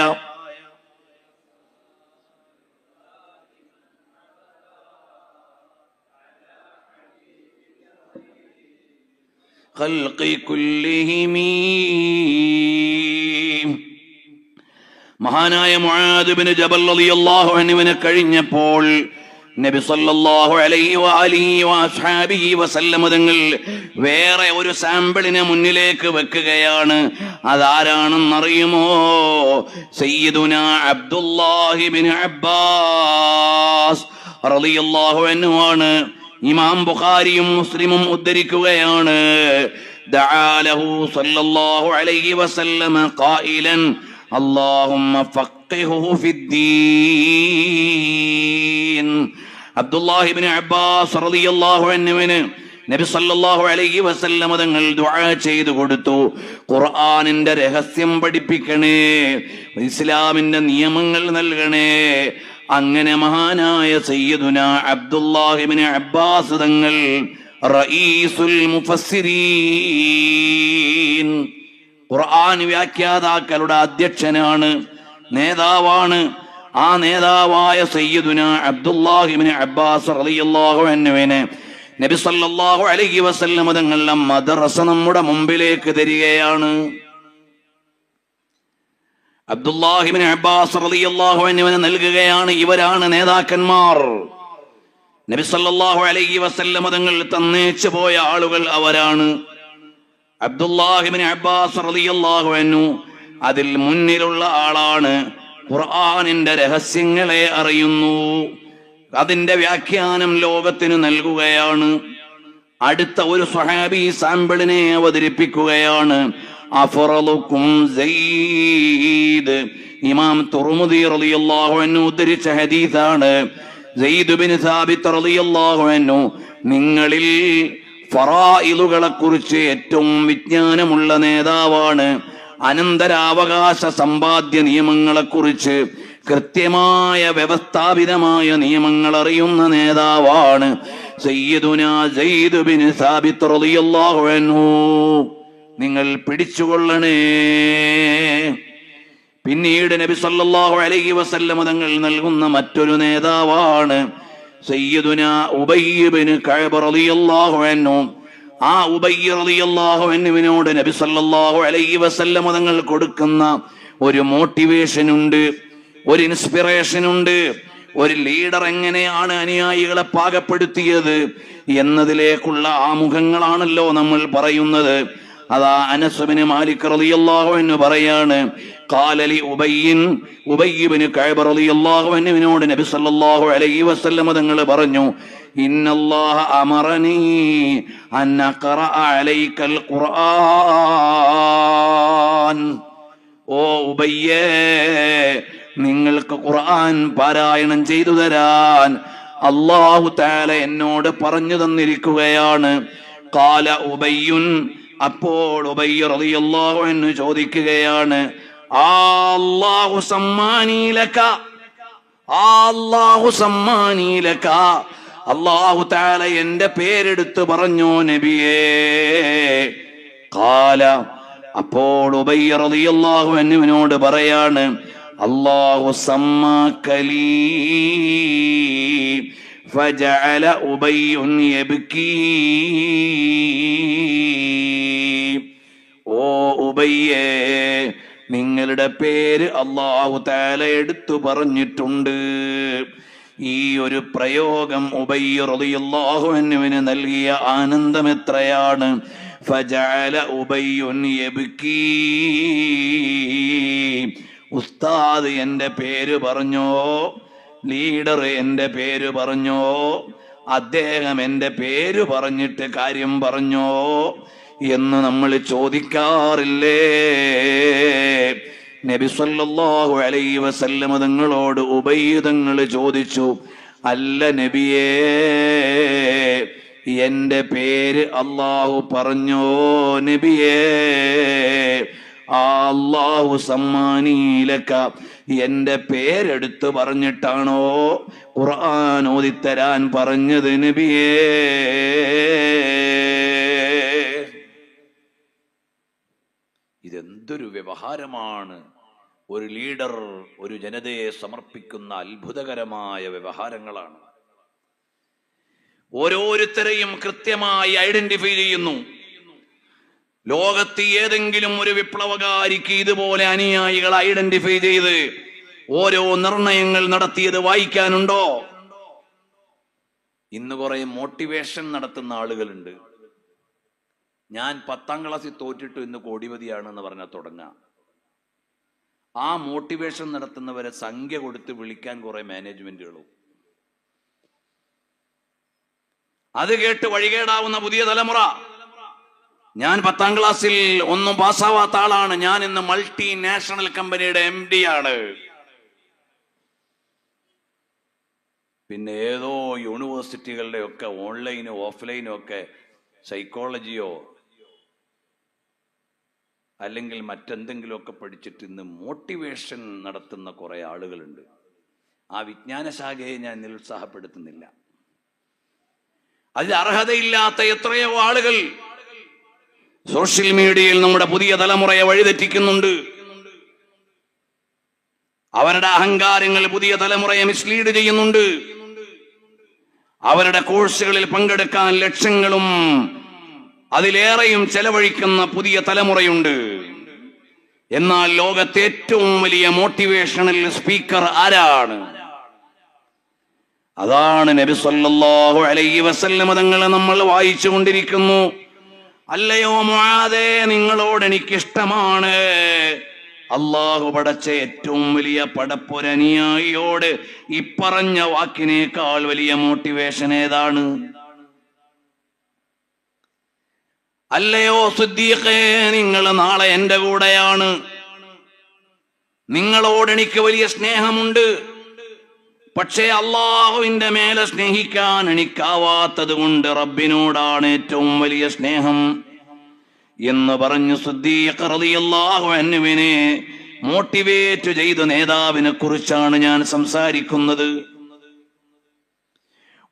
ഖൽഖി കുല്ലിഹിമീ. മഹാനായ മുആദ് ഇബ്നു ജബൽ റളിയല്ലാഹു അൻഹുവിനെ കഴിഞ്ഞപ്പോൾ നബി സല്ലല്ലാഹു അലൈഹി വഅലിഹി വഅസ്ഹാബിഹി വസല്ലം തങ്ങൾ വേറെ ഒരു സാമ്പിളിനെ മുന്നിലേക്ക് വെക്കുകയാണ്. അതാരാണെന്നറിയുമോ? സയ്യിദുനാ അബ്ദുല്ലാഹി ഇബ്നു അബ്ബാസ് റളിയല്ലാഹു അൻഹു ആണ്. ഇമാം ബുഖാരിയും മുസ്ലിമും ഉദ്ധരിക്കുകയാണ്. ദഅാ ലഹു സല്ലല്ലാഹു അലൈഹി വസല്ലം ഖായിലൻ അല്ലാഹുമ്മ ഫഖ്ഹിഹു ഫിദ്ദീൻ. അബ്ദുല്ലാഹി ഇബ്നു അബ്ബാസ് റളിയല്ലാഹു അൻഹുവിന് നബി സല്ലല്ലാഹു അലൈഹി വസല്ലം തങ്ങൾ ദുആ ചെയ്തു കൊടുത്തു, ഖുർആനിന്റെ രഹസ്യം പഠിപ്പിക്കണേ, ഇസ്ലാമിന്റെ നിയമങ്ങൾ നൽകണേ. അങ്ങനെ മഹാനായ സയ്യിദുനാ അബ്ദുല്ലാഹി ഇബ്നു അബ്ബാസ് തങ്ങൾ റഈസുൽ മുഫസ്സിരീൻ, ഖുർആൻ വ്യാഖ്യാതാക്കളുടെ അധ്യക്ഷനാണ്, നേതാവാണ്. ആ നേതാവായ സയ്യിദുനാ അബ്ദുല്ലാഹി ഇബ്നു അബ്ബാസ് റളിയല്ലാഹു അൻഹുവിനെ നബി സല്ലല്ലാഹു അലൈഹി വസല്ലം തങ്ങളുടെ മദ്രസ നമ്മുടെ മുമ്പിലേക്ക് തരികയാണ്. അബ്ദുല്ലാഹി ഇബ്നു അബ്ബാസ് റളിയല്ലാഹു അൻഹുവിനെ നൽകുകയാണ്. ഇവരാണ് നേതാക്കന്മാർ. നബി സല്ലല്ലാഹു അലൈഹി വസല്ലം തങ്ങൾ തന്നേച്ചു പോയ ആളുകൾ അവരാണ്. അബ്ദുല്ലാഹി ഇബ്നു അബ്ബാസ് റളിയല്ലാഹു അൻഹു അതിൽ മുന്നിലുള്ള ആളാണ്. ഖുർആനിന്റെ രഹസ്യങ്ങളെ അറിയുന്നു, അതിന്റെ വ്യാഖ്യാനം ലോകത്തിന് നൽകുകയാണ്. അടുത്ത ഒരു സ്വഹാബി സാമ്പിളിനെ അവതരിപ്പിക്കുകയാണ്. അഫറലുക്കും സയ്യിദ്, ഇമാം തുർമുദി റളിയല്ലാഹു അൻഹു ഉദ്ധരിച്ച ഹദീസാണ്. സയ്യിദ് ബിൻ സാബിത്ത് റളിയല്ലാഹു അൻഹു നിങ്ങളിൽ ഫറായിലുകളെ കുറിച്ച് ഏറ്റവും വിജ്ഞാനമുള്ള നേതാവാണ്. അനന്തരാവകാശ സമ്പാദ്യ നിയമങ്ങളെ കുറിച്ച് കൃത്യമായ വ്യവസ്ഥാപിതമായ നിയമങ്ങൾ അറിയുന്ന നേതാവാണ് സയ്യിദുനാ സയ്യിദ് ബിൻ സാബിത്ത് റളിയല്ലാഹു അൻഹു. നിങ്ങൾ പിടിച്ചുകൊള്ളണേ. പിന്നീട് നബി സല്ലല്ലാഹു അലൈഹി വസല്ലം തങ്ങൾ നൽകുന്ന മറ്റൊരു നേതാവാണ് സയ്യിദുനാ ഉബയ്യ് ഇബ്നു കഅബ് റളിയല്ലാഹു അൻഹു. ആ ഉബയ്യ് റളിയല്ലാഹു അൻഹുവിനോട് നബി സല്ലല്ലാഹു അലൈഹി വസല്ലം തങ്ങൾ കൊടുക്കുന്ന ഒരു മോട്ടിവേഷൻ ഉണ്ട്, ഒരു ഇൻസ്പിറേഷൻ ഉണ്ട്. ഒരു ലീഡർ എങ്ങനെയാണ് അനുയായികളെ പാകപ്പെടുത്തിയത് എന്നതിലേക്കുള്ള ആമുഖങ്ങളാണല്ലോ നമ്മൾ പറയുന്നത്. അതാ അനസ് ബിൻ മാലിക് റളിയല്ലാഹു അൻഹു പറയാണ്, ഖാലലി ഉബയ്യ് ഇബ്നു കഅബ് റളിയല്ലാഹു അൻഹുവിനോട് നബി സല്ലല്ലാഹു അലൈഹി വസല്ലം തങ്ങൾ പറഞ്ഞു, ഇന്നല്ലാഹ അമറനി അൻ അഖറഅ അലൈക്കൽ ഖുർആൻ. ഓ ഉബയ്യേ, നിങ്ങൾക്ക് ഖുർആൻ പാരായണം ചെയ്തു തരാൻ അല്ലാഹു തആല എന്നോട് പറഞ്ഞു തന്നിരിക്കുകയാണ്. ഖാല ഉബയ്യുൻ, അപ്പോൾ ഉബയ്യ് റളിയല്ലാഹു അൻഹു ചോദിക്കുകയാണ്, അല്ലാഹു സമ്മാനി ലക, അല്ലാഹു സമ്മാനി ലക, അല്ലാഹു തആല എന്റെ പേരെടുത്ത് പറഞ്ഞോ നബിയേ? ഖാല, അപ്പോൾ ഉബയ്യ് റളിയല്ലാഹു അൻഹുവിനോട് പറയാണ്, അല്ലാഹു സമ്മാകലി. ഫജഅല ഉബയ്യുൻ യബ്കി. ഓ ഉബയ്യേ, നിങ്ങളുടെ പേര് അല്ലാഹു തആല എടുത്തു പറഞ്ഞിട്ടുണ്ട്. ഈ ഒരു പ്രയോഗം ഉബയ്യ് റളിയല്ലാഹു അൻഹുവിന് നൽകിയ ആനന്ദം എത്രയാണ്! ഫജഅല ഉബയ്യുൻ യബ്കി. ഉസ്താദ് എന്റെ പേര് പറഞ്ഞോ, ലീഡർ എന്റെ പേര് പറഞ്ഞോ, അദ്ദേഹം എന്റെ പേര് പറഞ്ഞിട്ട് കാര്യം പറഞ്ഞോ എന്ന് നമ്മൾ ചോദിക്കാറില്ലേ? നബി സല്ലല്ലാഹു അലൈഹി വസല്ലം തങ്ങളോട് ഉബയ്യ് തങ്ങൾ ചോദിച്ചു, അല്ല നബിയേ, എന്റെ പേര് അല്ലാഹു പറഞ്ഞോ നബിയേ? അല്ലാഹു സമ്മാനീലക, എന്റെ പേരെടുത്ത് പറഞ്ഞിട്ടാണോ ഖുർആൻ ഓതിത്തരാൻ പറഞ്ഞത് നബിയേ? ഇതെന്തൊരു വ്യവഹാരമാണ്! ഒരു ലീഡർ ഒരു ജനതയെ സമർപ്പിക്കുന്ന അത്ഭുതകരമായ വ്യവഹാരങ്ങളാണ്. ഓരോരുത്തരെയും കൃത്യമായി ഐഡന്റിഫൈ ചെയ്യുന്നു. ലോകത്ത് ഏതെങ്കിലും ഒരു വിപ്ലവകാരിക്ക് ഇതുപോലെ അനുയായികൾ ഐഡന്റിഫൈ ചെയ്ത് ഓരോ നിർണയങ്ങൾ നടത്തിയത് വായിക്കാനുണ്ടോ? ഇന്ന് കുറെ മോട്ടിവേഷൻ നടത്തുന്ന ആളുകളുണ്ട്. ഞാൻ 10ാം ക്ലാസ്സിൽ തോറ്റിട്ടു ഇന്ന് കോടിപതിയാണെന്ന് പറഞ്ഞാൽ തുടങ്ങാം. ആ മോട്ടിവേഷൻ നടത്തുന്നവരെ സംഖ്യ കൊടുത്ത് വിളിക്കാൻ കുറെ മാനേജ്മെന്റുകളും. അത് കേട്ട് വഴികേടാവുന്ന പുതിയ തലമുറ. ഞാൻ 10ാം ക്ലാസ്സിൽ ഒന്നും പാസ്സാവാത്ത ആളാണ്, ഞാൻ ഇന്ന് മൾട്ടിനാഷണൽ കമ്പനിയുടെ MD ആണ്. പിന്നെ ഏതോ യൂണിവേഴ്സിറ്റികളുടെ ഒക്കെ ഓൺലൈനോ ഓഫ്ലൈനോ ഒക്കെ സൈക്കോളജിയോ അല്ലെങ്കിൽ മറ്റെന്തെങ്കിലുമൊക്കെ പഠിച്ചിട്ട് ഇന്ന് മോട്ടിവേഷൻ നടത്തുന്ന കുറെ ആളുകളുണ്ട്. ആ വിജ്ഞാന ശാഖയെ ഞാൻ നിരുത്സാഹപ്പെടുത്തുന്നില്ല. അതിൽ അർഹതയില്ലാത്ത എത്രയോ ആളുകൾ സോഷ്യൽ മീഡിയയിൽ നമ്മുടെ പുതിയ തലമുറയെ വഴിതെറ്റിക്കുന്നുണ്ട്. അവരുടെ അഹങ്കാരങ്ങൾ പുതിയ തലമുറയെ മിസ്ലീഡ് ചെയ്യുന്നുണ്ട്. അവരുടെ കോഴ്സുകളിൽ പങ്കെടുക്കാൻ ലക്ഷങ്ങളും അതിലേറെയും ചെലവഴിക്കുന്ന പുതിയ തലമുറയുണ്ട്. എന്നാൽ ലോകത്തെ ഏറ്റവും വലിയ മോട്ടിവേഷണൽ സ്പീക്കർ ആരാണ്? അതാണ് നബി സല്ലല്ലാഹു അലൈഹി വസല്ലം തങ്ങളെ നമ്മൾ വായിച്ചു കൊണ്ടിരിക്കുന്നു. അല്ലയോ മുആദേ, നിങ്ങളോട് എനിക്കിഷ്ടമാണ്. അള്ളാഹു പടച്ച ഏറ്റവും വലിയ പടപ്പൊരനുയായിയോട് ഇപ്പറഞ്ഞ വാക്കിനേക്കാൾ വലിയ മോട്ടിവേഷൻ ഏതാണ്? അല്ലയോ സിദ്ദീഖേ, നിങ്ങൾ നാളെ എന്റെ കൂടെയാണ്. നിങ്ങളോട് എനിക്ക് വലിയ സ്നേഹമുണ്ട്. പക്ഷേ അള്ളാഹുവിന്റെ മേലെ സ്നേഹിക്കാൻ എനിക്കാവാത്തത് കൊണ്ട് റബ്ബിനോടാണ് ഏറ്റവും വലിയ സ്നേഹം എന്ന് പറഞ്ഞു സിദ്ദീഖ് റളിയല്ലാഹു അൻഹുവിനെ മോട്ടിവേറ്റ് ചെയ്ത നേതാവിനെ കുറിച്ചാണ് ഞാൻ സംസാരിക്കുന്നത്.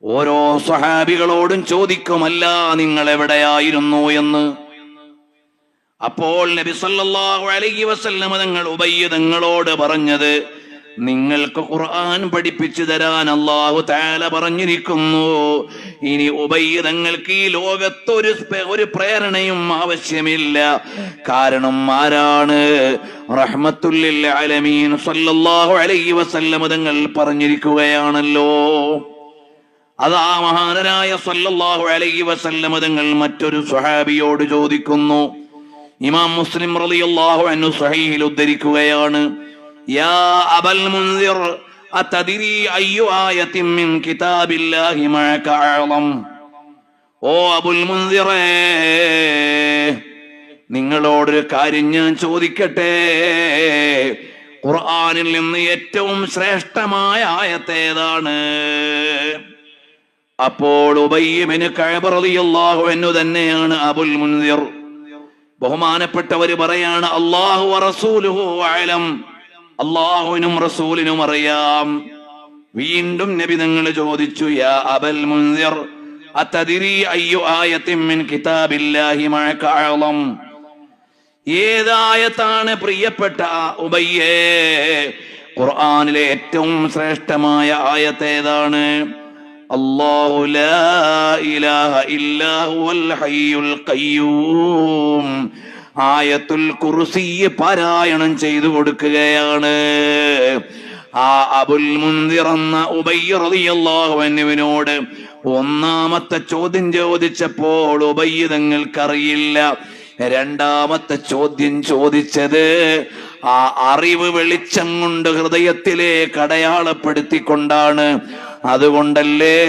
ഓരോ സ്വഹാബികളോടും ചോദിക്കുമല്ല നിങ്ങൾ എവിടെയായിരുന്നു എന്ന്. അപ്പോൾ നബി സല്ലല്ലാഹു അലൈഹി വസല്ലം തങ്ങൾ ഉബയ്യ് തങ്ങളോട് പറഞ്ഞത്, നിങ്ങൾക്ക് ഖുർആൻ പഠിപ്പിച്ചു തരാൻ അല്ലാഹു തആല പറഞ്ഞിരിക്കുന്നു. ഇനി ഉബയ്യ് തങ്ങൾക്ക് ഈ ലോകത്തൊരു പ്രേരണയും ആവശ്യമില്ല. കാരണം ആരാണ്? റഹ്മത്തുൽ ലിൽ ആലമീൻ സല്ലല്ലാഹു അലൈഹി വസല്ലം തങ്ങൾ പറഞ്ഞിരിക്കുകയാണല്ലോ. അതാ മഹാനരായ സല്ലല്ലാഹു അലൈഹി വസല്ലം തങ്ങൾ മറ്റൊരു സ്വഹാബിയോട് ചോദിക്കുന്നു. ഇമാം മുസ്ലിം റളിയല്ലാഹു അൻഹു സ്വഹീഹിൽ ഉദ്ധരിക്കുകയാണ്, യാ അബൽ മുൻസിർ അതദ്രി അയ്യു ആയത്തിൻ മിൻ കിതാബില്ലാഹി മഅക അഅളം. ഓ അബുൽ മുൻസിറേ, നിങ്ങളോടൊരു കാര്യം ഞാൻ ചോദിക്കട്ടെ. ഖുർആനിൽ നിന്ന് ഏറ്റവും ശ്രേഷ്ഠമായ ആയത്ത് ഏതാണ്? അപ്പോൾ ഉബയ്യ് ഇബ്നു കഅബ് റളിയല്ലാഹു അൻഹു തന്നെയാണ് അബുൽ മുൻസിർ. ബഹുമാനപ്പെട്ടവര് പറയാണ്, അല്ലാഹു വറസൂലുഹു അഅലം, അല്ലാഹുവിനും റസൂലിനും അറിയാം. വീണ്ടും നബി തങ്ങൾ ചോദിച്ചു, യാ അബൽ മുൻസിർ അതദ്രി അയ്യു ആയത്തിൻ മിൻ കിതാബില്ലാഹി മഅക അഅളം. ഏതായത്താണ് പ്രിയപ്പെട്ട ഉബയ്യേ ഖുർആനിലെ ഏറ്റവും ശ്രേഷ്ഠമായ ആയത്ത് ഏതാണ്? അല്ലാഹു ലാ ഇലാഹ ഇല്ലാ ഹുവൽ ഹയ്യുൽ ഖയ്യൂം. ആയത്തുൽ കുർസി പാരായണം ചെയ്തു കൊടുക്കുകയാണ്. ആ അബുൽ മുൻസിർ എന്ന ഉബയ്യ് റളിയല്ലാഹു അൻഹുവിനോട് ഒന്നാമത്തെ ചോദ്യം ചോദിച്ചപ്പോൾ ഉബയ്യ് തങ്ങൾക്കറിയില്ല. രണ്ടാമത്തെ ചോദ്യം ചോദിച്ചത് ആ അറിവ് വെളിച്ചം കൊണ്ട് ഹൃദയത്തിലേക്ക് അടയാളപ്പെടുത്തിക്കൊണ്ടാണ്. അതുകൊണ്ടല്ലേ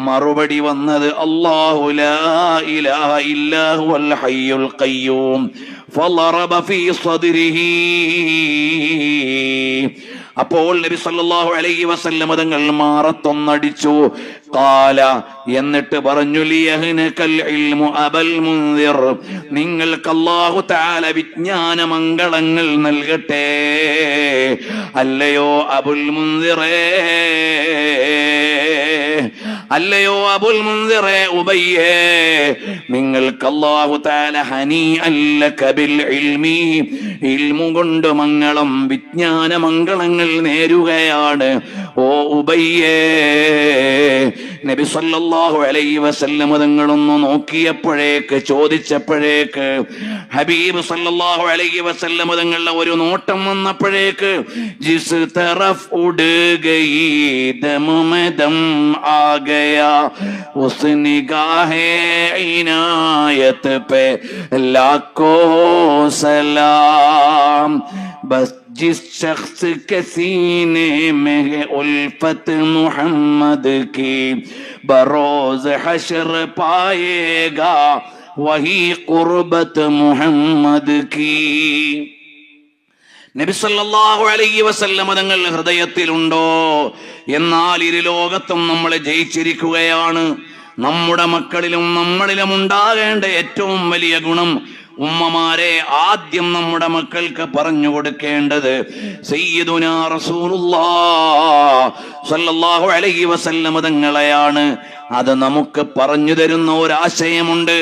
മറുപടി വന്നത്, അല്ലാഹു ലാ ഇലാഹ ഇല്ലാ ഹുവൽ ഹയ്യുൽ ഖയ്യൂം ഫളറബ ഫീ സദ്രിഹി. അപ്പോൾ നബി സല്ലല്ലാഹു അലൈഹി വസല്ലം തങ്ങൾ മാറത്തൊന്നടിച്ചു. ഖാല, എന്നിട്ട് പറഞ്ഞു, ലിയഹ്നകൽ ഇൽമു അബൽ മുൻസിർ, നിങ്ങൾക്ക് അല്ലാഹു തആല വിജ്ഞാന മംഗളങ്ങൾ നൽകട്ടെ. അല്ലയോ അബുൽ മുൻസിറേ, അല്ലയോ അബുൽ മുൻസിറേ ഉബയ്യേ, നിങ്ങൾക്ക് അല്ലാഹു തആല ഹനീഅൻ ലക ബിൽ ഇൽമി, ഇൽമു കൊണ്ട് മംഗളം വിജ്ഞാന മംഗളങ്ങൾ നേരുകയാണ്. ഓ ഉബയ്യേ, നബി സല്ലല്ലാഹു അലൈഹി വസല്ലം തങ്ങളൊന്ന് നോക്കിയപ്പോഴേക്ക്, ചോദിച്ചപ്പോഴേക്ക്, ഹബീബ് സല്ലല്ലാഹു അലൈഹി വസല്ലം തങ്ങളുടെ ഒരു നോട്ടം വന്നപ്പോഴേക്ക് ജിസ് തറഫ് ഉഡ് ഗയി ദം में दम आ गया, उस निगाहे इनायत पे लाखों सलाम, बस जिस शख्स के सीने में है उल्फत मोहम्मद की, बरोज हशर पाएगा वही कुर्बत मोहम्मद की. നബി സല്ലല്ലാഹു അലൈഹി വസല്ലം തങ്ങൾ ഹൃദയത്തിലുണ്ടോ? എന്നാൽ ഇരു ലോകത്തും നമ്മൾ ജയിച്ചിരിക്കുകയാണ്. നമ്മുടെ മക്കളിലും നമ്മളിലും ഉണ്ടാകേണ്ട ഏറ്റവും വലിയ ഗുണം, ഉമ്മമാരെ, ആദ്യം നമ്മുടെ മക്കൾക്ക് പറഞ്ഞു കൊടുക്കേണ്ടത് സയ്യിദുനാ റസൂലുള്ളാഹ് സ്വല്ലല്ലാഹു അലൈഹി വസല്ലം തങ്ങളെയാണ്. അത് നമുക്ക് പറഞ്ഞു തരുന്ന ഒരാശയമുണ്ട്.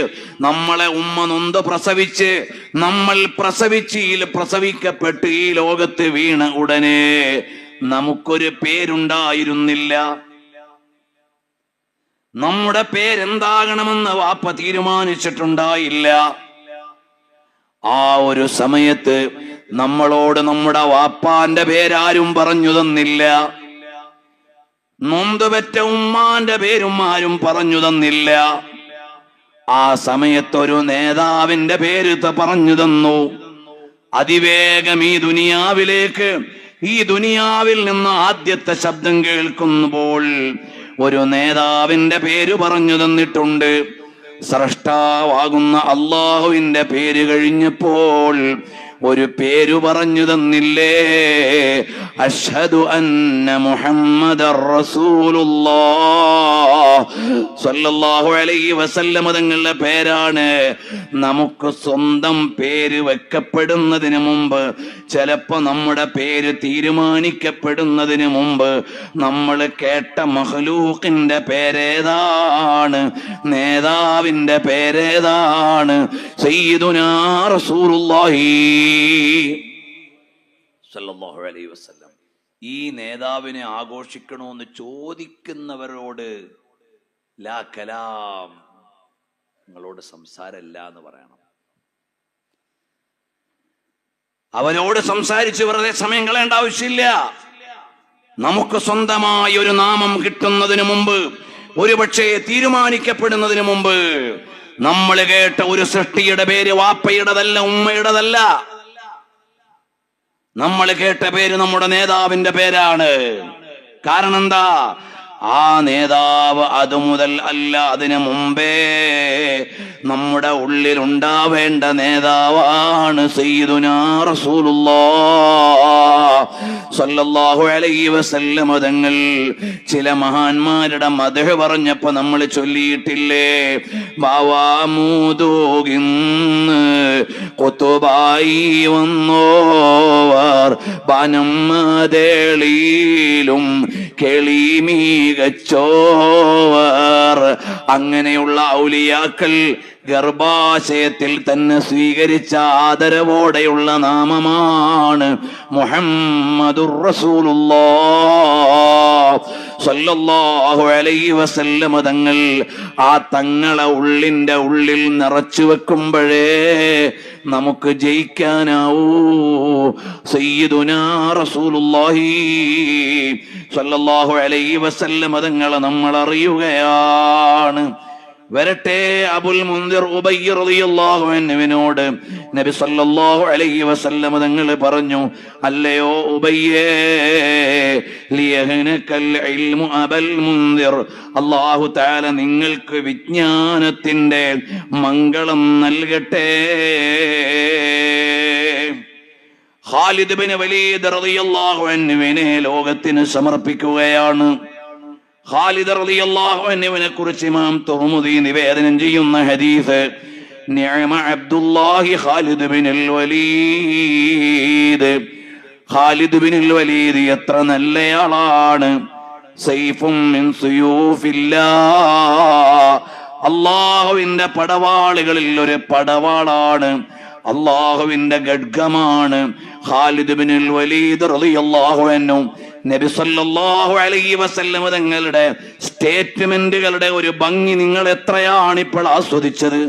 നമ്മളെ ഉമ്മ നൊന്ത് പ്രസവിച്ച്, നമ്മൾ പ്രസവിക്കപ്പെട്ട് ഈ ലോകത്ത് വീണ ഉടനെ നമുക്കൊരു പേരുണ്ടായിരുന്നില്ല. നമ്മുടെ പേരെന്താകണമെന്ന് വാപ്പ തീരുമാനിച്ചിട്ടുണ്ടായില്ല. ആ ഒരു സമയത്ത് നമ്മളോട് നമ്മുടെ വാപ്പാന്റെ പേരാരും പറഞ്ഞു തന്നില്ല. നൊന്തുപെറ്റ ഉമ്മാന്റെ പേരും ആരും പറഞ്ഞു തന്നില്ല. ആ സമയത്തൊരു നേതാവിന്റെ പേര് പറഞ്ഞു തന്നു. അതിവേഗം ഈ ദുനിയാവിൽ നിന്ന് ആദ്യത്തെ ശബ്ദം കേൾക്കുമ്പോൾ ഒരു നേതാവിന്റെ പേര് പറഞ്ഞു തന്നിട്ടുണ്ട്. സ്രഷ്ടാവാകുന്ന അല്ലാഹുവിന്റെ പേര് കഴിഞ്ഞപ്പോൾ ഒരു പേര് പറഞ്ഞു തന്നില്ലേ? അഷ്ഹദു അന്ന മുഹമ്മദർ റസൂലുള്ളാഹ് സ്വല്ലല്ലാഹു അലൈഹി വസല്ലം തങ്ങളുടെ പേരാണ്. നമുക്ക് സ്വന്തം പേര് വെക്കപ്പെടുന്നതിന് മുമ്പ്, ചിലപ്പോ നമ്മുടെ പേര് തീരുമാനിക്കപ്പെടുന്നതിന് മുമ്പ് നമ്മൾ കേട്ട മഖ്ലൂഖിന്റെ പേരേതാണ്? നേതാവിന്റെ പേരേതാണ്? സയ്യിദുനാ റസൂലുള്ളാഹി സല്ലല്ലാഹു അലൈഹി വസല്ലം. ഈ നേതാവിനെ ആഘോഷിക്കണമെന്ന് ചോദിക്കുന്നവരോട് ലാ കലാം, നിങ്ങളോട് സംസാരമില്ല എന്ന് പറയണം. അവരോട് സംസാരിച്ച് വെറുതെ സമയം കളയേണ്ട ആവശ്യമില്ല. നമുക്ക് സ്വന്തമായി ഒരു നാമം കിട്ടുന്നതിന് മുമ്പ്, ഒരുപക്ഷെ തീരുമാനിക്കപ്പെടുന്നതിന് മുമ്പ്, നമ്മൾ കേട്ട ഒരു സൃഷ്ടിയുടെ പേര് വാപ്പയുടേതല്ല, ഉമ്മയുടേതല്ല. നമ്മൾ കേട്ട പേര് നമ്മുടെ നേതാവിന്റെ പേരാണ്. കാരണം എന്താ? ആ നേതാവ് അതുമുതൽ അല്ല, അതിനു മുമ്പേ നമ്മുടെ ഉള്ളിൽ ഉണ്ടാവേണ്ട നേതാവാണ് സയ്യിദുനാ റസൂലുള്ളാഹ് സ്വല്ലല്ലാഹു അലൈഹി വസല്ലം തങ്ങൾ. ചില മഹാന്മാരുടെ മദ്ഹ് പറഞ്ഞപ്പോ നമ്മൾ ചൊല്ലിയിട്ടില്ലേ? ബാവാമൂദോകിന്ന് കൊത്തുബായി വന്നോവർ ബാനമ്മതേളിയിലും കെളിമീകച്ചോവർ. അങ്ങനെയുള്ള ഔലിയാക്കൾ ഗർഭാശയത്തിൽ തന്നെ സ്വീകരിച്ച ആദരവോടെയുള്ള നാമമാണ് മുഹമ്മദുർ റസൂലുള്ളാഹ് സ്വല്ലല്ലാഹു അലൈഹി വസല്ലം തങ്ങൾ. ആ തങ്ങളെ ഉള്ളിൽ നിറച്ചു വെക്കുമ്പോഴേ നമുക്ക് ജയിക്കാനാവൂ. സയ്യിദുനാ റസൂലുള്ളാഹി സ്വല്ലല്ലാഹു അലൈഹി വസല്ലം തങ്ങളെ നമ്മൾ അറിയുകയാണ്. വരട്ടെ, അബുൽ മുൻദിർ ഉബയ്യ് റളിയല്ലാഹു അൻഹുവിനോട് നബി സല്ലല്ലാഹു അലൈഹി വസല്ലം തങ്ങൾ പറഞ്ഞു, അല്ലയോ ഉബയ്യേ, ലിയഹ്നകൽ ഇൽമു അബൽ മുൻദിർ, അല്ലാഹു തആല നിങ്ങൾക്ക് വിജ്ഞാനത്തിന്റെ മംഗളം നൽകട്ടെ. ഖാലിദ് ബിൻ വലീദ് റളിയല്ലാഹു അൻഹുവിനെ ലോകത്തിന് സമർപ്പിക്കുകയാണ്. ഖാലിദ് റളിയല്ലാഹു അൻഹുവിനെ കുറിച്ച് ഇമാം തുർമുദി നിവേദനം ചെയ്യുന്ന ഹദീസ്, നിഅമ അബ്ദുല്ലാഹി ഖാലിദ് ബിനുൽ വലീദ്. ഖാലിദ് ബിനുൽ വലീദ് എത്ര നല്ലയാളാണ്. സൈഫും മിൻ സുയൂഫില്ലാഹ്, അല്ലാഹുവിന്റെ പടവാളുകളിൽ ഒരു പടവാളാണ്, അല്ലാഹുവിന്റെ ഖഡ്ഗമാണ്. ഖാലിദ് ബിനുൽ വലീദ് റളിയല്ലാഹു അൻഹു നബി സല്ലല്ലാഹു അലൈഹി വസല്ലം തങ്ങളുടെ സ്റ്റേറ്റ്മെന്റുകളുടെ ഒരു ഭംഗി നിങ്ങൾ എത്രയാണ് ഇപ്പോൾ ആസ്വദിച്ചത്?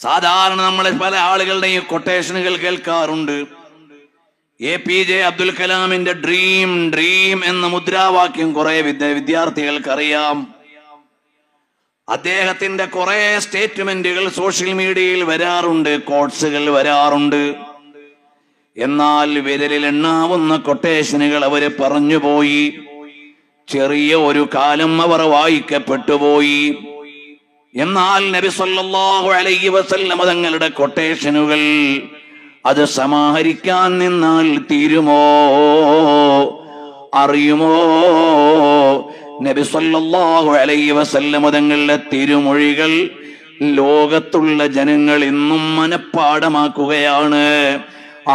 സാധാരണ നമ്മൾ പല ആളുകളുടെയും കൊട്ടേഷനുകൾ കേൾക്കാറുണ്ട്. APJ അബ്ദുൽ കലാമിന്റെ ഡ്രീം ഡ്രീം എന്ന മുദ്രാവാക്യം കുറെ വിദ്യാർത്ഥികൾക്കറിയാം. അദ്ദേഹത്തിന്റെ കുറെ സ്റ്റേറ്റ്മെന്റുകൾ സോഷ്യൽ മീഡിയയിൽ വരാറുണ്ട്, കോട്സുകൾ വരാറുണ്ട്. എന്നാൽ വിരലിൽ എണ്ണാവുന്ന കൊട്ടേഷനുകൾ അവര് പറഞ്ഞുപോയി. ചെറിയ ഒരു കാലം അവർ വായിക്കപ്പെട്ടുപോയി. എന്നാൽ നബി സല്ലല്ലാഹു അലൈഹി വസല്ലം തങ്ങളുടെ കൊട്ടേഷനുകൾ അത് സമാഹരിക്കാൻ നിന്നാൽ തീരുമോ? അറിയുമോ? നബി സല്ലല്ലാഹു അലൈഹി വസല്ലം തങ്ങളുടെ തിരുമൊഴികൾ ലോകത്തുള്ള ജനങ്ങൾ ഇന്നും മനഃപ്പാഠമാക്കുകയാണ്.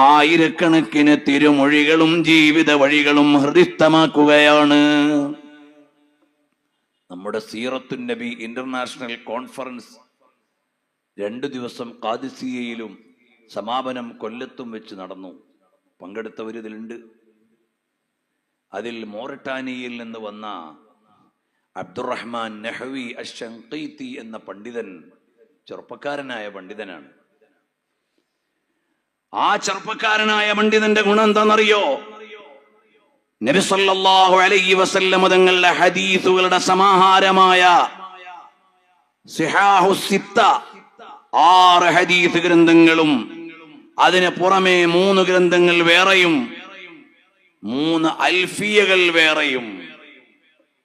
ആയിരക്കണക്കിന് തിരുമൊഴികളും ജീവിത വഴികളും ഹൃദിസ്ഥമാക്കുകയാണ്. നമ്മുടെ സീറത്തുൻ നബി ഇന്റർനാഷണൽ കോൺഫറൻസ് 2 ദിവസം ഖാദിസിയയിലും സമാപനം കൊല്ലത്തും വെച്ച് നടന്നു. പങ്കെടുത്തവരിതിലുണ്ട്. അതിൽ മോറട്ടാനിയയിൽ നിന്ന് വന്ന അബ്ദുറഹ്മാൻ നഹ്വി അശ്ശൻഖീത്തി എന്ന പണ്ഡിതൻ, ചെറുപ്പക്കാരനായ പണ്ഡിതനാണ്. ആ ചെറുപ്പക്കാരനായ പണ്ഡിതന്റെ ഗുണം എന്താണെന്നറിയോ? നബി സല്ലല്ലാഹു അലൈഹി വസല്ലം തങ്ങളുടെ ഹദീസുകളുടെ സമാഹാരമായ സിഹാഹു സിത്ത 6 ഹദീസ് ഗ്രന്ഥങ്ങളും അതിന് പുറമെ 3 ഗ്രന്ഥങ്ങൾ വേറെയും 3 അൽഫിയകൾ വേറെയും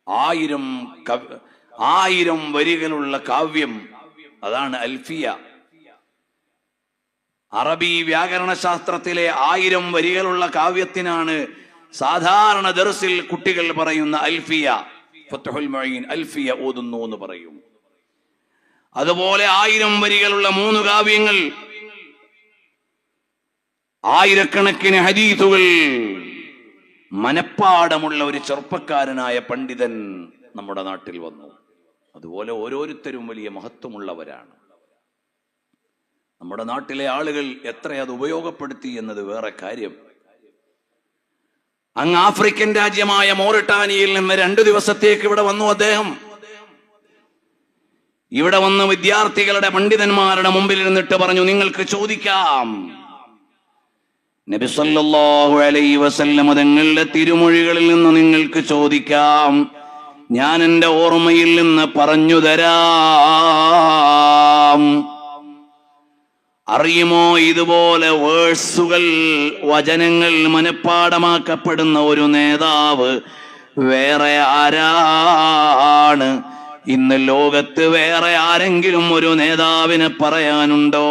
1000 വരികളുള്ള കാവ്യം, അതാണ് അൽഫിയ. അറബി വ്യാകരണ ശാസ്ത്രത്തിലെ 1000 വരികളുള്ള കാവ്യത്തിനാണ് സാധാരണ ദർസിൽ കുട്ടികൾ പറയുന്ന അൽഫിയ. ഫത്ഹുൽ മുഈൻ അൽഫിയ ഓതുന്നു എന്ന് പറയും. അതുപോലെ 1000 വരികളുള്ള 3 കാവ്യങ്ങൾ, ആയിരക്കണക്കിന് ഹദീസുകൾ മനപ്പാടമുള്ള ഒരു ചെറുപ്പക്കാരനായ പണ്ഡിതൻ നമ്മുടെ നാട്ടിൽ വന്നു. അതുപോലെ ഓരോരുത്തരും വലിയ മഹത്വമുള്ളവരാണ്. നമ്മുടെ നാട്ടിലെ ആളുകൾ എത്ര അത് ഉപയോഗപ്പെടുത്തി എന്നത് വേറെ കാര്യം. അങ്ങ് ആഫ്രിക്കൻ രാജ്യമായ മോറിട്ടാനിയയിൽ നിന്ന് 2 ദിവസത്തേക്ക് ഇവിടെ വന്നു അദ്ദേഹം. ഇവിടെ വന്ന് വിദ്യാർത്ഥികളുടെ പണ്ഡിതന്മാരുടെ മുമ്പിൽ ഇരുന്നിട്ട് പറഞ്ഞു, നിങ്ങൾക്ക് ചോദിക്കാം, നബി സല്ലല്ലാഹു അലൈഹി വസല്ലം തങ്ങളുടെ തിരുമൊഴികളിൽ നിന്ന് നിങ്ങൾക്ക് ചോദിക്കാം, ഞാൻ എൻ്റെ ഓർമ്മയിൽ നിന്ന് പറഞ്ഞു തരാം. അറിയുമോ, ഇതുപോലെ വേഴ്സുകൾ, വചനങ്ങൾ മനഃപ്പാഠമാക്കപ്പെടുന്ന ഒരു നേതാവ് വേറെ ആരാണ്? ഇന്ന് ലോകത്ത് വേറെ ആരെങ്കിലും ഒരു നേതാവിനെ പറയാനുണ്ടോ?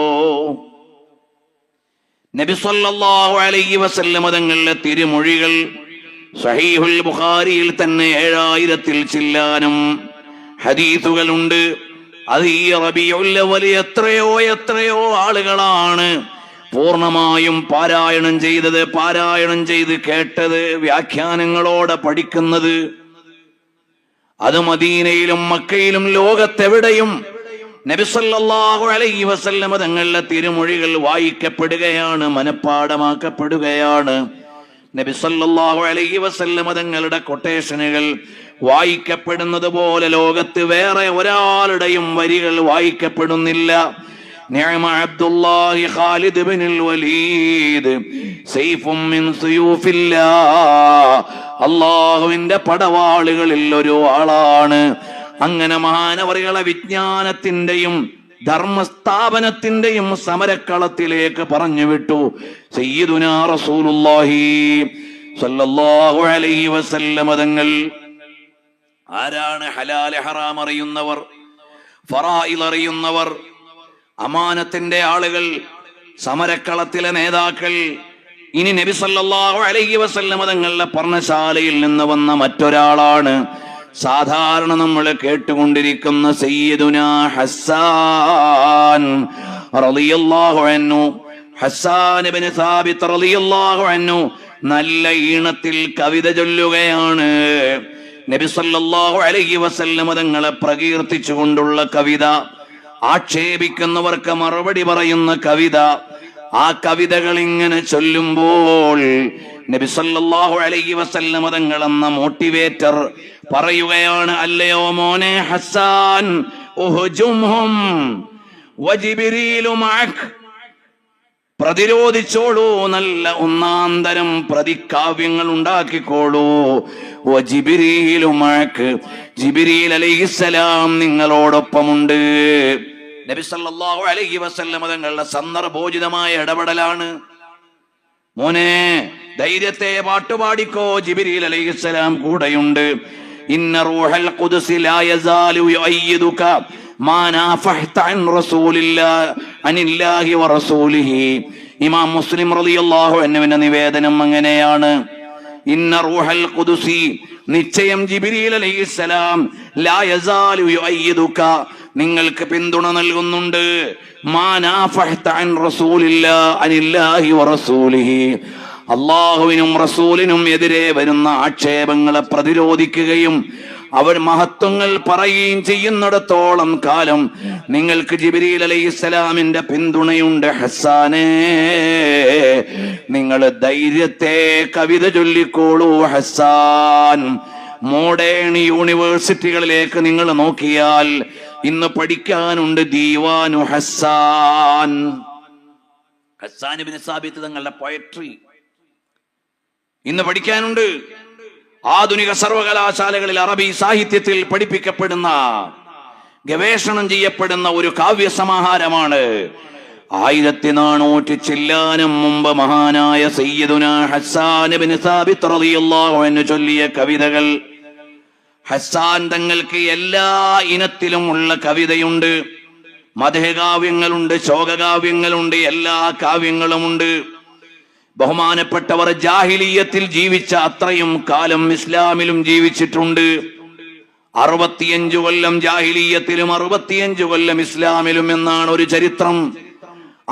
നബി സല്ലല്ലാഹു അലൈഹി വസല്ലം തങ്ങളുടെ തിരുമൊഴികൾ സഹീഹുൽ ബുഖാരിയിൽ തന്നെ 7000-ൽ ചില്ലാനും ഹദീസുകളുണ്ട്. അത് ഈ റബീഉൽ അവ്വൽ എത്രയോ ആളുകളാണ് പൂർണ്ണമായും പാരായണം ചെയ്തത്, പാരായണം ചെയ്ത് കേട്ടത്, വ്യാഖ്യാനങ്ങളോടെ പഠിക്കുന്നത്. അത് മദീനയിലും മക്കയിലും ലോകത്തെവിടെയും നബി സല്ലല്ലാഹു അലൈഹി വസല്ലം തങ്ങളുടെ തിരുമൊഴികൾ വായിക്കപ്പെടുകയാണ്, മനഃപ്പാഠമാക്കപ്പെടുകയാണ്. നബി സല്ലല്ലാഹു അലൈഹി വസല്ലം തങ്ങളുടെ കൊട്ടേഷനുകൾ വായിക്കപ്പെടുന്നത് പോലെ ലോകത്ത് വേറെ ഒരാളുടെയും വരികൾ വായിക്കപ്പെടുന്നില്ല. നിഅമ അബ്ദുല്ലാഹി ഖാലിദ് ഇബ്നുൽ വലീദ് സൈഫും മിൻ സുയൂഫില്ലാഹ്, അല്ലാഹുവിന്റെ പടവാളുകളിൽ ഒരു ആളാണ്. അങ്ങനെ മഹാനവറുകളെ വിജ്ഞാനത്തിന്റെയും ധർമ്മസ്ഥാപനത്തിന്റെയും സമരക്കളത്തിലേക്ക് പറഞ്ഞു വിട്ടു സയ്യിദുനാ റസൂലുള്ളാഹി സ്വല്ലല്ലാഹു അലൈഹി വസല്ലം തങ്ങൾ. ആരാണ് ഹലാൽ ഹറാം അറിയുന്നവർ, ഫറായിദ് അറിയുന്നവർ, അമാനത്തിന്റെ ആളുകൾ, സമരക്കളത്തിലെ നേതാക്കൾ? ഇനി നബി സല്ലല്ലാഹു അലൈഹി വസല്ലം തങ്ങളുടെ പർണശാലയിൽ നിന്ന് വന്ന മറ്റൊരാളാണ് സാധാരണ നമ്മൾ കേട്ടുകൊണ്ടിരിക്കുന്ന സയ്യിദുനാ ഹസ്സാൻ റളിയല്ലാഹു അൻഹു. ഹസ്സാൻ ഇബ്നു സാബിത്ത് റളിയല്ലാഹു അൻഹു നല്ല ഈണത്തിൽ കവിത ചൊല്ലുകയാണ്. നബി സല്ലല്ലാഹു അലൈഹി വസല്ലം തങ്ങളെ പ്രകീർത്തിച്ചുകൊണ്ടുള്ള കവിത, ആക്ഷേപിക്കുന്നവർക്ക് മറുപടി പറയുന്ന കവിത. ആ കവിതകൾ ഇങ്ങനെ ചൊല്ലുമ്പോൾ നബി സല്ലല്ലാഹു അലൈഹി വസല്ലം തങ്ങൾ എന്ന മോട്ടിവേറ്റർ പറയുകയാണ്, അല്ലയോ മോനെ ഹസ്സാൻ, ഉഹ്ജുംഹും വജിബ്രീലു മഅക്, പ്രതിരോധിച്ചോളൂ, നല്ല ഒന്നാന്തരം പ്രതികാവ്യങ്ങൾ ഉണ്ടാക്കിക്കോളൂ. വജിബ്രീലു മഅക്, ജിബ്രീൽ അലൈഹിസ്സലാം നിങ്ങളോടൊപ്പമുണ്ട്. നബി സല്ലല്ലാഹു അലൈഹി വസല്ലം തങ്ങളുടെ സന്ദർഭോചിതമായ ഇടപെടലാണ്. മോനെ ധൈര്യത്തെ പാട്ടുപാടിക്കോ, ജിബ്രീൽ അലൈഹിസ്സലാം കൂടെയുണ്ട്. ഇന്ന റൂഹൽ ഖുദ്സ് ലാ യസാലു യുഅയ്യിദുക മാ നാഫഹ്ത അൻ റസൂലില്ലാഹി അനില്ലാഹി വറസൂലിഹി. ഇമാം മുസ്ലിം റളിയല്ലാഹു അൻഹുവിന്റെ നിവേദനം അങ്ങനെയാണ്. ഇന്ന റൂഹൽ ഖുദ്സ്, നിശ്ചയം ജിബ്രീൽ അലൈഹിസ്സലാം, ലാ യസാലു യുഅയ്യിദുക, നിങ്ങൾക്ക് പിന്തുണ നൽകുന്നുണ്ട്. മാ നാഫഹ്ത അൻ റസൂലില്ലാഹി അനില്ലാഹി വറസൂലിഹി, അല്ലാഹുവിനും റസൂലിനും എതിരെ വരുന്ന ആക്ഷേപങ്ങളെ പ്രതിരോധിക്കുകയും അവർ മഹത്വങ്ങൾ പറയുകയും ചെയ്യുന്നിടത്തോളം കാലം നിങ്ങൾക്ക് ജിബ്രീൽ അലൈഹിസ്സലാമിന്റെ പിന്തുണയുണ്ട്. ഹസ്സാനേ, നിങ്ങൾ ധൈര്യത്തെ കവിത ചൊല്ലിക്കോളൂ. ഹസ്സാൻ, മോഡേൺ യൂണിവേഴ്സിറ്റികളിലേക്ക് നിങ്ങൾ നോക്കിയാൽ ഇന്ന് പഠിക്കാനുണ്ട് ദീവാനു ഹസ്സാൻ. ഹസ്സാൻ ഇബ്നു സാബിത്ത് തങ്ങളുടെ പോയട്രി ഇന്ന് പഠിക്കാനുണ്ട്. ആധുനിക സർവകലാശാലകളിൽ അറബി സാഹിത്യത്തിൽ പഠിപ്പിക്കപ്പെടുന്ന, ഗവേഷണം ചെയ്യപ്പെടുന്ന ഒരു കാവ്യ സമാഹാരമാണ്. 1400 ചില്ലാനം മുമ്പ് മഹാനായ സയ്യിദുന ഹസ്സാൻ ഇബ്നു സാബിത്ത് റളിയല്ലാഹു അൻഹു ചൊല്ലിയ കവിതകൾ. ഹസ്സാൻ തങ്ങൾക്ക് എല്ലാ ഇനത്തിലും ഉള്ള കവിതയുണ്ട്. മദ്ഹകാവ്യങ്ങളുണ്ട്, ശോകകാവ്യങ്ങളുണ്ട്, എല്ലാ കാവ്യങ്ങളുമുണ്ട്. ബഹുമാനപ്പെട്ടവർ ജാഹിലിയത്തിൽ ജീവിച്ച അത്രയും കാലം ഇസ്ലാമിലും ജീവിച്ചിട്ടുണ്ട്. 65 കൊല്ലം ജാഹിലിയത്തിലും 65 കൊല്ലം ഇസ്ലാമിലും എന്നാണ് ഒരു ചരിത്രം.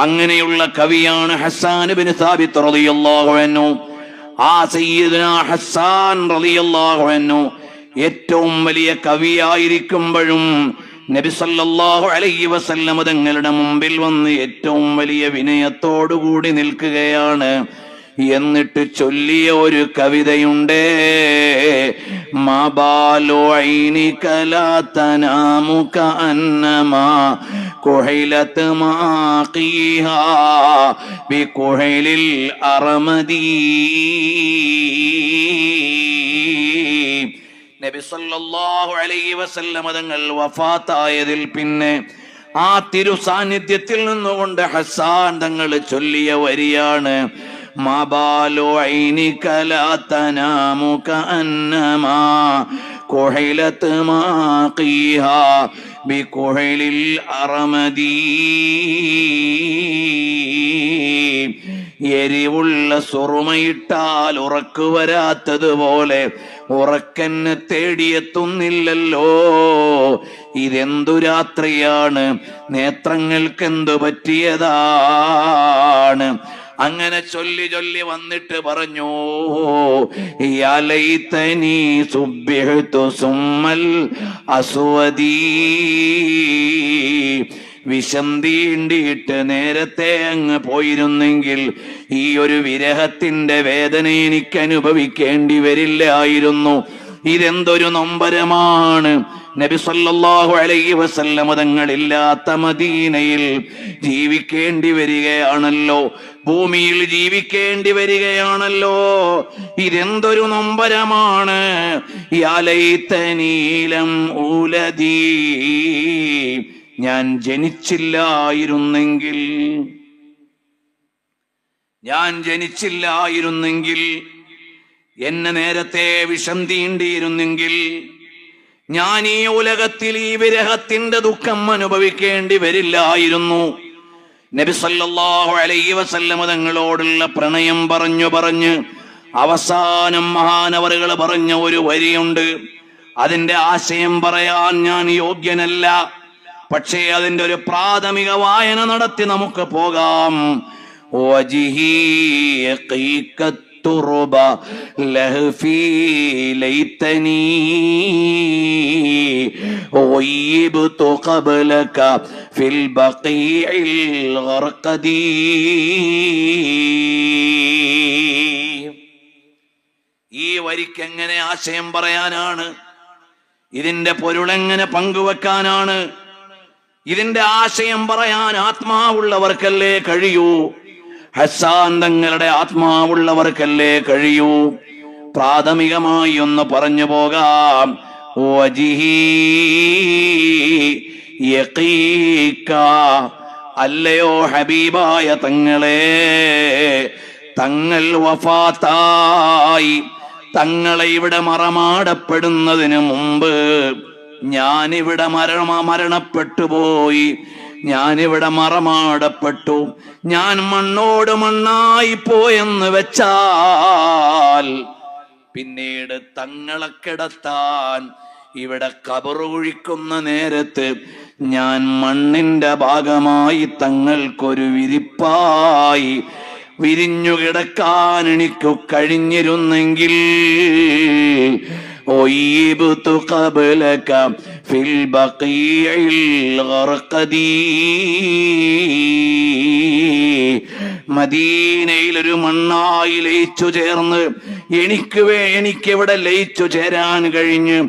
അങ്ങനെയുള്ള കവിയാണ് ഹസ്സാൻ ഇബ്നു സാബിത്ത് റളിയല്ലാഹു അൻഹു. ആ സയ്യിദുന ഹസ്സാൻ റളിയല്ലാഹു അൻഹു ഏറ്റവും വലിയ കവിയായിരിക്കുമ്പോഴും നബി സല്ലല്ലാഹു അലൈഹി വസല്ലം തങ്ങളുടെ മുമ്പിൽ വന്ന് ഏറ്റവും വലിയ വിനയത്തോടുകൂടി നിൽക്കുകയാണ്. എന്നിട്ട് ചൊല്ലിയ ഒരു കവിതയുണ്ട്, മാബാലു ഐനിക ലാ തനാമു കഅന്നമാ കുഹൈലത് മാഖീഹാ ബികുഹൈലിൽ അർമദീ. നബി സല്ലല്ലാഹു അലൈഹി വസല്ലം തങ്ങൾ വഫാത്തായതിൽ പിന്നെ ആ തിരു സാന്നിധ്യത്തിൽ നിന്നുകൊണ്ട് ഹസ്സാൻ തങ്ങൾ ചൊല്ലിയ വരിയാണ്, മാബാലു ഐനിക ലാ തനാമു കഅന്നമാ കുഹൈലത് മാഖീഹാ ബികുഹൈലിൽ അർമദീ. എരിവുള്ള സുറുമയിട്ടാൽ ഉറക്കു വരാത്തതുപോലെ ഉറക്കന്നെ തേടിയെത്തുന്നില്ലല്ലോ. ഇതെന്തു രാത്രിയാണ്, നേത്രങ്ങൾക്കെന്തു പറ്റിയതാണ്. അങ്ങനെ ചൊല്ലി ചൊല്ലി വന്നിട്ട് പറഞ്ഞു, യാ ലൈതനി സുബ്ബിഹ്തു സുമ്മൽ അസ്വദീ. വിഷം തീണ്ടിയിട്ട് നേരത്തെ അങ്ങ് പോയിരുന്നെങ്കിൽ ഈ ഒരു വിരഹത്തിന്റെ വേദന എനിക്ക് അനുഭവിക്കേണ്ടി വരില്ലായിരുന്നു. ഇതെന്തൊരു നൊമ്പരമാണ്. നബി സല്ലല്ലാഹു അലൈഹി വസല്ലം തങ്ങളില്ലാത്ത മദീനയിൽ ജീവിക്കേണ്ടി വരികയാണല്ലോ, ഭൂമിയിൽ ജീവിക്കേണ്ടി വരികയാണല്ലോ. ഇതെന്തൊരു നൊമ്പരമാണ്. യാ ലൈതനീ ലം ഉലദീ, ഞാൻ ജനിച്ചില്ലായിരുന്നെങ്കിൽ, എന്നെ നേരത്തെ വിഷം തീണ്ടിയിരുന്നെങ്കിൽ ഞാൻ ഈ ഉലകത്തിൽ ഈ വിരഹത്തിന്റെ ദുഃഖം അനുഭവിക്കേണ്ടി വരില്ലായിരുന്നു. നബി സല്ലല്ലാഹു അലൈഹി വസല്ലം തങ്ങളോടുള്ള പ്രണയം പറഞ്ഞ് അവസാനം മഹാനവറുകൾ പറഞ്ഞ ഒരു വരിയുണ്ട്. അതിന്റെ ആശയം പറയാൻ ഞാൻ യോഗ്യനല്ല, പക്ഷേ അതിന്റെ ഒരു പ്രാഥമിക വായന നടത്തി നമുക്ക് പോകാം. വജിഹി ഖീഖത്തുറുബ ലഹഫി ലൈതനി ഗയ്യിബ്തു ഖബ്ലക ഫിൽ ബഖീഇൽ ഗർഖദി. ഈ വരിക്ക് എങ്ങനെ ആശയം പറയാനാണ്? ഇതിന്റെ പൊരുളെങ്ങനെ പങ്കുവെക്കാനാണ്? ഇതിന്റെ ആശയം പറയാൻ ആത്മാവുള്ളവർക്കല്ലേ കഴിയൂ. ഹസ്സാൻ തങ്ങളുടെ ആത്മാവുള്ളവർക്കല്ലേ കഴിയൂ. പ്രാഥമികമായി ഒന്ന് പറഞ്ഞു പോകാം. വജിഹി യഖീക, അല്ലയോ ഹബീബായ തങ്ങളെ, തങ്ങൾ വഫാത്തായി, തങ്ങളെ ഇവിടെ മറമാടപ്പെടുന്നതിന് മുമ്പ് ഞാനിവിടെ മരണപ്പെട്ടു പോയി, ഞാനിവിടെ മറമാടപ്പെട്ടു, ഞാൻ മണ്ണോട് മണ്ണായി പോയെന്ന് വെച്ചാൽ പിന്നീട് തങ്ങളെ കിടത്താൻ ഇവിടെ ഖബറ് കുഴിക്കുന്ന നേരത്ത് ഞാൻ മണ്ണിന്റെ ഭാഗമായി തങ്ങൾക്കൊരു വിരിപ്പായി വിരിഞ്ഞു കിടക്കാൻ എനിക്ക് കഴിഞ്ഞിരുന്നെങ്കിൽ ഒയ്യിബ്തു ഖബ്ലക ഫിൽ ബഖീഇൽ ഗർഖദി, മദീനയിൽ ഒരു മണ്ണായി ലയിച്ചു ചേർന്ന് എനിക്കിവിടെ ലയിച്ചു ചേരാൻ കഴിഞ്ഞ്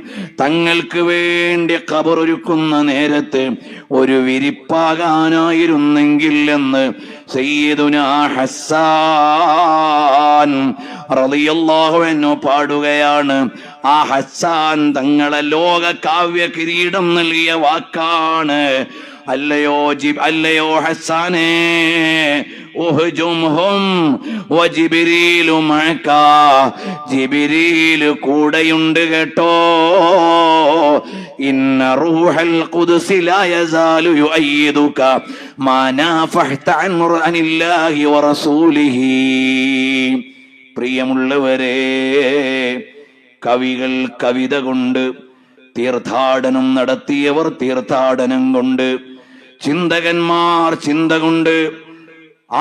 തങ്ങൾക്ക് വേണ്ടി ഖബറൊരുക്കുന്ന നേരത്ത് ഒരു വിരിപ്പാകാനായിരുന്നെങ്കിൽ എന്ന് സയ്യിദുനാ ഹസ്സാൻ റളിയല്ലാഹു അൻഹു പാടുകയാണ്. ആ ഹസ്സാൻ തങ്ങളെ ലോക കാവ്യ കിരീടം നൽകിയ വാക്കാണ്. അല്ലയോ ഹസ്സാനേ, ഉഹ്ജുംഹും വജിബ്രീലു മഅക, ജിബ്രീൽ കൂടെയുണ്ട് കേട്ടോ. ഇന്ന റൂഹൽ ഖുദ്സ് ലാ യസാലു യുഅയ്യിദുക മാ നാഫഹത അനില്ലാഹി വറസൂലിഹി. പ്രിയമുള്ളവരെ, കവികൾ കവിത കൊണ്ട്, തീർത്ഥാടനം നടത്തിയവർ തീർത്ഥാടനം കൊണ്ട്, ചിന്തകന്മാർ ചിന്ത കൊണ്ട്,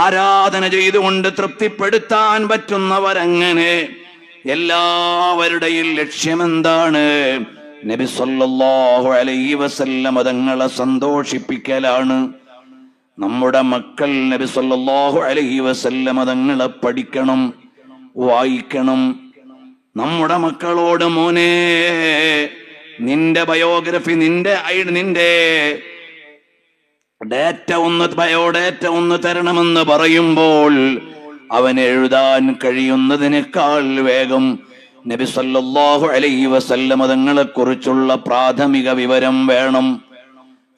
ആരാധന ചെയ്തുകൊണ്ട് തൃപ്തിപ്പെടുത്താൻ പറ്റുന്നവരങ്ങനെ. എല്ലാവരുടെയും ലക്ഷ്യമെന്താണ്? നബി സല്ലല്ലാഹു അലൈഹി വസല്ലം തങ്ങളെ സന്തോഷിപ്പിക്കലാണ്. നമ്മുടെ മക്കൾ നബി സല്ലല്ലാഹു അലൈഹി വസല്ലം തങ്ങളെ പഠിക്കണം, വായിക്കണം. നമ്മുടെ മക്കളോട് മോനെ, നിന്റെ ബയോഗ്രഫി, നിന്റെ ബയോഡേറ്റ ഒന്ന് തരണമെന്ന് പറയുമ്പോൾ അവന് എഴുതാൻ കഴിയുന്നതിനേക്കാൾ വേഗം നബി സല്ലല്ലാഹു അലൈഹി വസല്ലം തങ്ങളെ കുറിച്ചുള്ള പ്രാഥമിക വിവരം വേണം.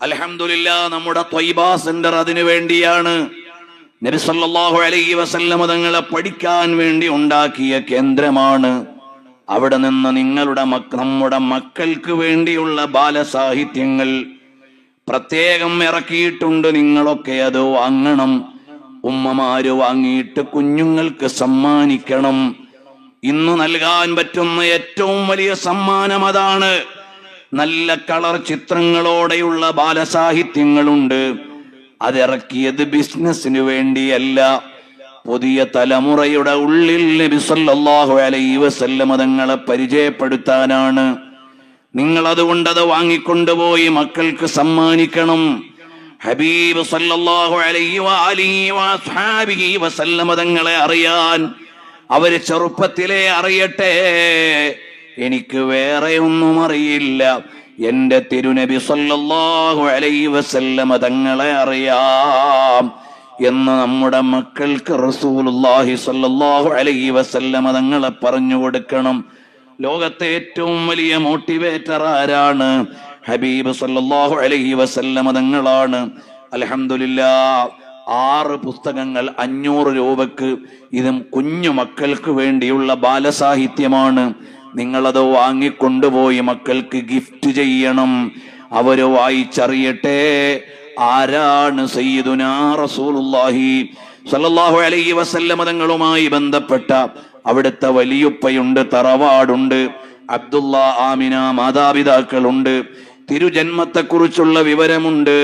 അൽഹംദുലില്ലാഹ്, നമ്മുടെ ത്വയ്ബാ സെന്റർ അതിനു വേണ്ടിയാണ്. നബി സല്ലല്ലാഹു അലൈഹി വസല്ലം തങ്ങളെ പഠിക്കാൻ വേണ്ടി ഉണ്ടാക്കിയ കേന്ദ്രമാണ്. അവിടെ നിന്ന് നമ്മുടെ മക്കൾക്ക് വേണ്ടിയുള്ള ബാലസാഹിത്യങ്ങൾ പ്രത്യേകം ഇറക്കിയിട്ടുണ്ട്. നിങ്ങളൊക്കെ അത് വാങ്ങണം. ഉമ്മമാര് വാങ്ങിയിട്ട് കുഞ്ഞുങ്ങൾക്ക് സമ്മാനിക്കണം. ഇന്ന് നൽകാൻ പറ്റുന്ന ഏറ്റവും വലിയ സമ്മാനം അതാണ്. നല്ല കളർ ചിത്രങ്ങളോടെയുള്ള ബാലസാഹിത്യങ്ങളുണ്ട്. അതിറക്കിയത് ബിസിനസിന് വേണ്ടിയല്ല, പുതിയ തലമുറയുടെ ഉള്ളിൽ നബി സല്ലല്ലാഹു അലൈഹി വസല്ലം തങ്ങളെ പരിചയപ്പെടുത്താനാണ്. നിങ്ങൾ അതുകൊണ്ട് അത് വാങ്ങിക്കൊണ്ടുപോയി മക്കൾക്ക് സമ്മാനിക്കണം. ഹബീബ് സല്ലല്ലാഹു അലൈഹി വഅസ്ഹാബിഹി വസല്ലം തങ്ങളെ അറിയാൻ അവര് ചെറുപ്പത്തിലെ അറിയട്ടെ. എനിക്ക് വേറെ ഒന്നും അറിയില്ല, എന്റെ തിരുനബി സല്ലല്ലാഹു അലൈഹി വസല്ലം തങ്ങളെ അറിയാം എന്ന് നമ്മുടെ മക്കൾക്ക് റസൂലുള്ളാഹി സല്ലല്ലാഹു അലൈഹി വസല്ലം തങ്ങളെ പറഞ്ഞു കൊടുക്കണം. ലോകത്തെ ഏറ്റവും വലിയ മോട്ടിവേറ്റർ ആരാണ്? ഹബീബ് സല്ലല്ലാഹു അലൈഹി വസല്ലം തങ്ങളാണ്. അൽഹംദുലില്ലാഹ്, 6 പുസ്തകങ്ങൾ 500 രൂപക്ക്. ഇതും കുഞ്ഞു മക്കൾക്ക് വേണ്ടിയുള്ള ബാലസാഹിത്യമാണ്. നിങ്ങളത് വാങ്ങിക്കൊണ്ടുപോയി മക്കൾക്ക് ഗിഫ്റ്റ് ചെയ്യണം. അവര് വായിച്ചറിയട്ടെ ആരാണ് സയ്യിദുനാ റസൂലുള്ളാഹി സ്വല്ലല്ലാഹു അലൈഹി വസല്ലം തങ്ങളുമായി ബന്ധപ്പെട്ട അവിടുത്തെ വലിയുപ്പയുണ്ട്, തറവാടുണ്ട്, അബ്ദുള്ള ആമിന മാതാപിതാക്കളുണ്ട്, തിരുജന്മത്തെക്കുറിച്ചുള്ള വിവരമുണ്ട്.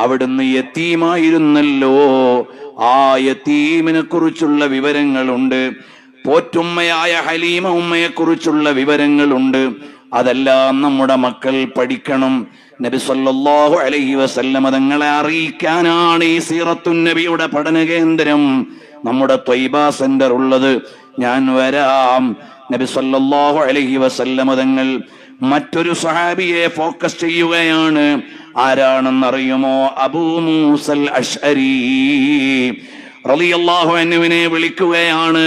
അവിടുന്ന് യതീമായിരുന്നല്ലോ, ആ യതീമിനെ കുറിച്ചുള്ള വിവരങ്ങളുണ്ട്. പോറ്റുമ്മയായ ഹലീമ ഉമ്മയെ കുറിച്ചുള്ള വിവരങ്ങളുണ്ട്. അതെല്ലാം നമ്മുടെ മക്കൾ പഠിക്കണം. നബി സല്ലല്ലാഹു അലൈഹി വസല്ലം തങ്ങളെ അറിയിക്കാനാണ് ഈ സീറത്തുൻ നബിയുടെ പഠന കേന്ദ്രം, നമ്മുടെ ത്വയ്ബാ സെന്റർ ഉള്ളത്. ഞാൻ വരാം, നബി സല്ലല്ലാഹു അലൈഹി വസല്ലം തങ്ങൾ മറ്റൊരു സ്വഹാബിയെ ഫോക്കസ് ചെയ്യുകയാണ്. ആരാണെന്നറിയുമോ? അബൂ മൂസൽ അശ്അരി റളിയല്ലാഹു അൻഹുവിനെ വിളിക്കുകയാണ്.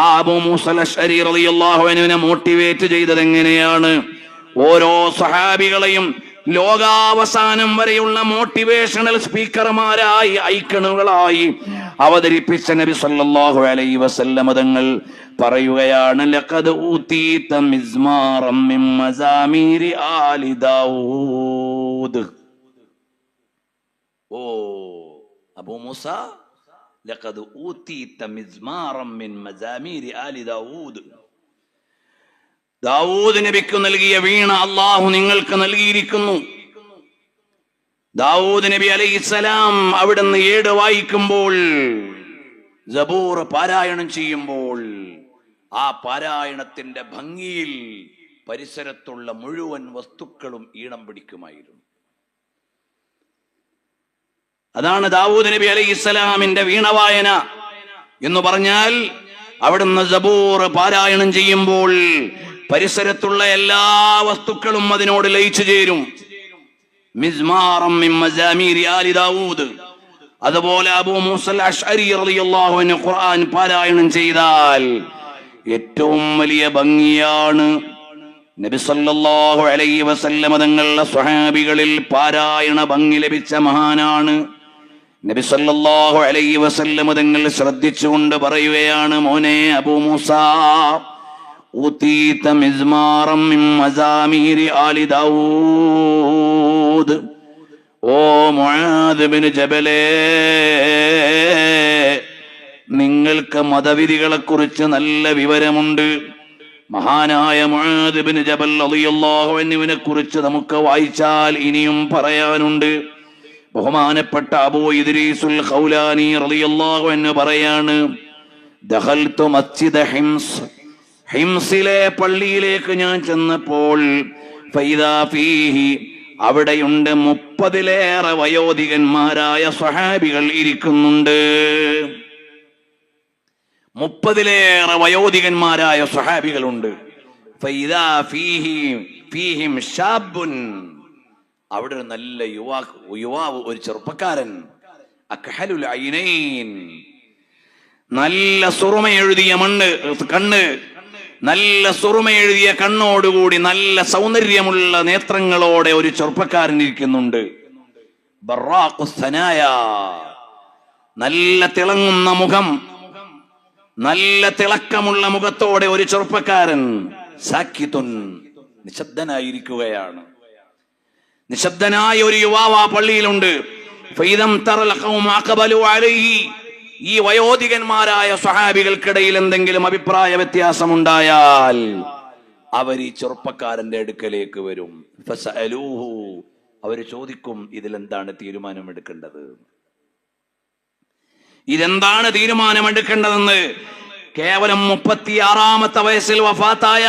ആ അബൂ മൂസൽ അശ്അരി റളിയല്ലാഹു അൻഹുവിനെ മോട്ടിവേറ്റ് ചെയ്തത് എങ്ങനെയാണ്? ഓരോ സ്വഹാബികളെയും ലോകാവസാനം വരെയുള്ള മോട്ടിവേഷണൽ സ്പീക്കർമാരായി, ഐക്കണുകളായി അവതരിപ്പിച്ച നബി സല്ലല്ലാഹു അലൈഹി വസല്ലം തങ്ങൾ പറയുകയാണ്, ലഖദ് ഊതീത മിസ്മാറം മിൻ മസാമീരി ആലി ദാവൂദ്. ഓ അബൂ മൂസ, ലഖദ് ഊതീത മിസ്മാറം മിൻ മസാമീരി ആലി ദാവൂദ്. ദാവൂദ് നബിക്ക് നൽകിയ വീണ അള്ളാഹു നിങ്ങൾക്ക് നൽകിയിരിക്കുന്നു. ദാവൂദ് നബി അലൈഹിസ്സലാം അവിടുന്ന് ഏട് വായിക്കുമ്പോൾ, സബൂർ പാരായണം ചെയ്യുമ്പോൾ, ആ പാരായണത്തിന്റെ ഭംഗിയിൽ പരിസരത്തുള്ള മുഴുവൻ വസ്തുക്കളും ഈണം പിടിക്കുമായിരുന്നു. അതാണ് ദാവൂദ് നബി അലൈഹിസ്സലാമിന്റെ വീണവായന എന്ന് പറഞ്ഞാൽ. അവിടുന്ന് സബൂർ പാരായണം ചെയ്യുമ്പോൾ പരിസരത്തുള്ള എല്ലാ വസ്തുക്കളും അതിനോട് ലയിച്ചു ചേരും. മിസ്മാറം മിൻ മസാമീരി ആലി ദാവൂദ്. അതുപോലെ അബൂ മൂസൽ അശ്അരി റളിയല്ലാഹു അൻഹു ഖുർആൻ പാരായണം ചെയ്താൽ ഏറ്റവും വലിയ ഭംഗിയാണ്. നബി സല്ലല്ലാഹു അലൈഹി വസല്ലം തങ്ങളുടെ സ്വഹാബികളിൽ പാരായണ ഭംഗി ലഭിച്ച മഹാനാണ്. നബി സല്ലല്ലാഹു അലൈഹി വസല്ലം തങ്ങൾ ശ്രദ്ധിച്ചുകൊണ്ട് പറയുകയാണ്, മോനെ അബൂ മൂസ, ഊതീത മിസ്മാറം മിൻ മസാമീരി ആലി ദാവൂദ്. ഓ മുആദ് ബിൻ ജബലേ, നിങ്ങൾക്ക് മതവിധികളെ കുറിച്ച് നല്ല വിവരമുണ്ട്. മഹാനായ മുആദ് ബിൻ ജബൽ റളിയല്ലാഹു അൻഹുവിനെ കുറിച്ച് നമുക്ക് വായിച്ചാൽ ഇനിയും പറയാനുണ്ട്. ബഹുമാനപ്പെട്ട അബൂ ഇദ്രീസുൽ ഖൗലാനി റളിയല്ലാഹു അൻഹു പറയാണ്, ദഖൽതു മസ്ജിദ ഹിംസ്. ഹിംസിലെ പള്ളിയിലേക്ക് ഞാൻ ചെന്നപ്പോൾ ഫൈദാ ഫീഹി, അവിടെയുണ്ട് 30-ലേറെ വയോധികന്മാരായ സ്വഹാബികൾ ഇരിക്കുന്നുണ്ട്. 30-ലേറെ വയോധികന്മാരായ സ്വഹാബികളുണ്ട്. ഫൈദാ ഫീഹിം ശാബുൻ, അവിടെ ഒരു നല്ല യുവാവ്, ഒരു ചെറുപ്പക്കാരൻ. അക്ഹലുൽ ഐനൈൻ, നല്ല സുറുമ എഴുതിയ കണ്ണ്, നല്ല സുറുമ എഴുതിയ കണ്ണോടുകൂടി നല്ല സൗന്ദര്യമുള്ള നേത്രങ്ങളോടെ ഒരു ചെറുപ്പക്കാരൻ ഇരിക്കുന്നുണ്ട്. ബറാഖുസ് സനായ, നല്ല തിളങ്ങുന്ന മുഖം, നല്ല തിളക്കമുള്ള മുഖത്തോടെ ഒരു ചെറുപ്പക്കാരൻ. സാക്കിതുൻ, നിശബ്ദനായിരിക്കുകയാണ്. നിശബ്ദനായ ഒരു യുവാവ് ആ പള്ളിയിലുണ്ട്. ഫൈദം തറൽ ഖൗമ അഖബലു അലൈഹി, ഈ വയോധികന്മാരായ സ്വഹാബികൾക്കിടയിൽ എന്തെങ്കിലും അഭിപ്രായ വ്യത്യാസമുണ്ടായാൽ അവർ ഈ ചെറുപ്പക്കാരന്റെ അടുക്കലേക്ക് വരും. ഫസഅലൂഹു, അവർ ചോദിക്കും, ഇതിലെന്താണ് തീരുമാനമെടുക്കേണ്ടത്, ഇതെന്താണ് തീരുമാനമെടുക്കേണ്ടതെന്ന്. കേവലം 36-ാമത്തെ വയസ്സിൽ വഫാത്തായ,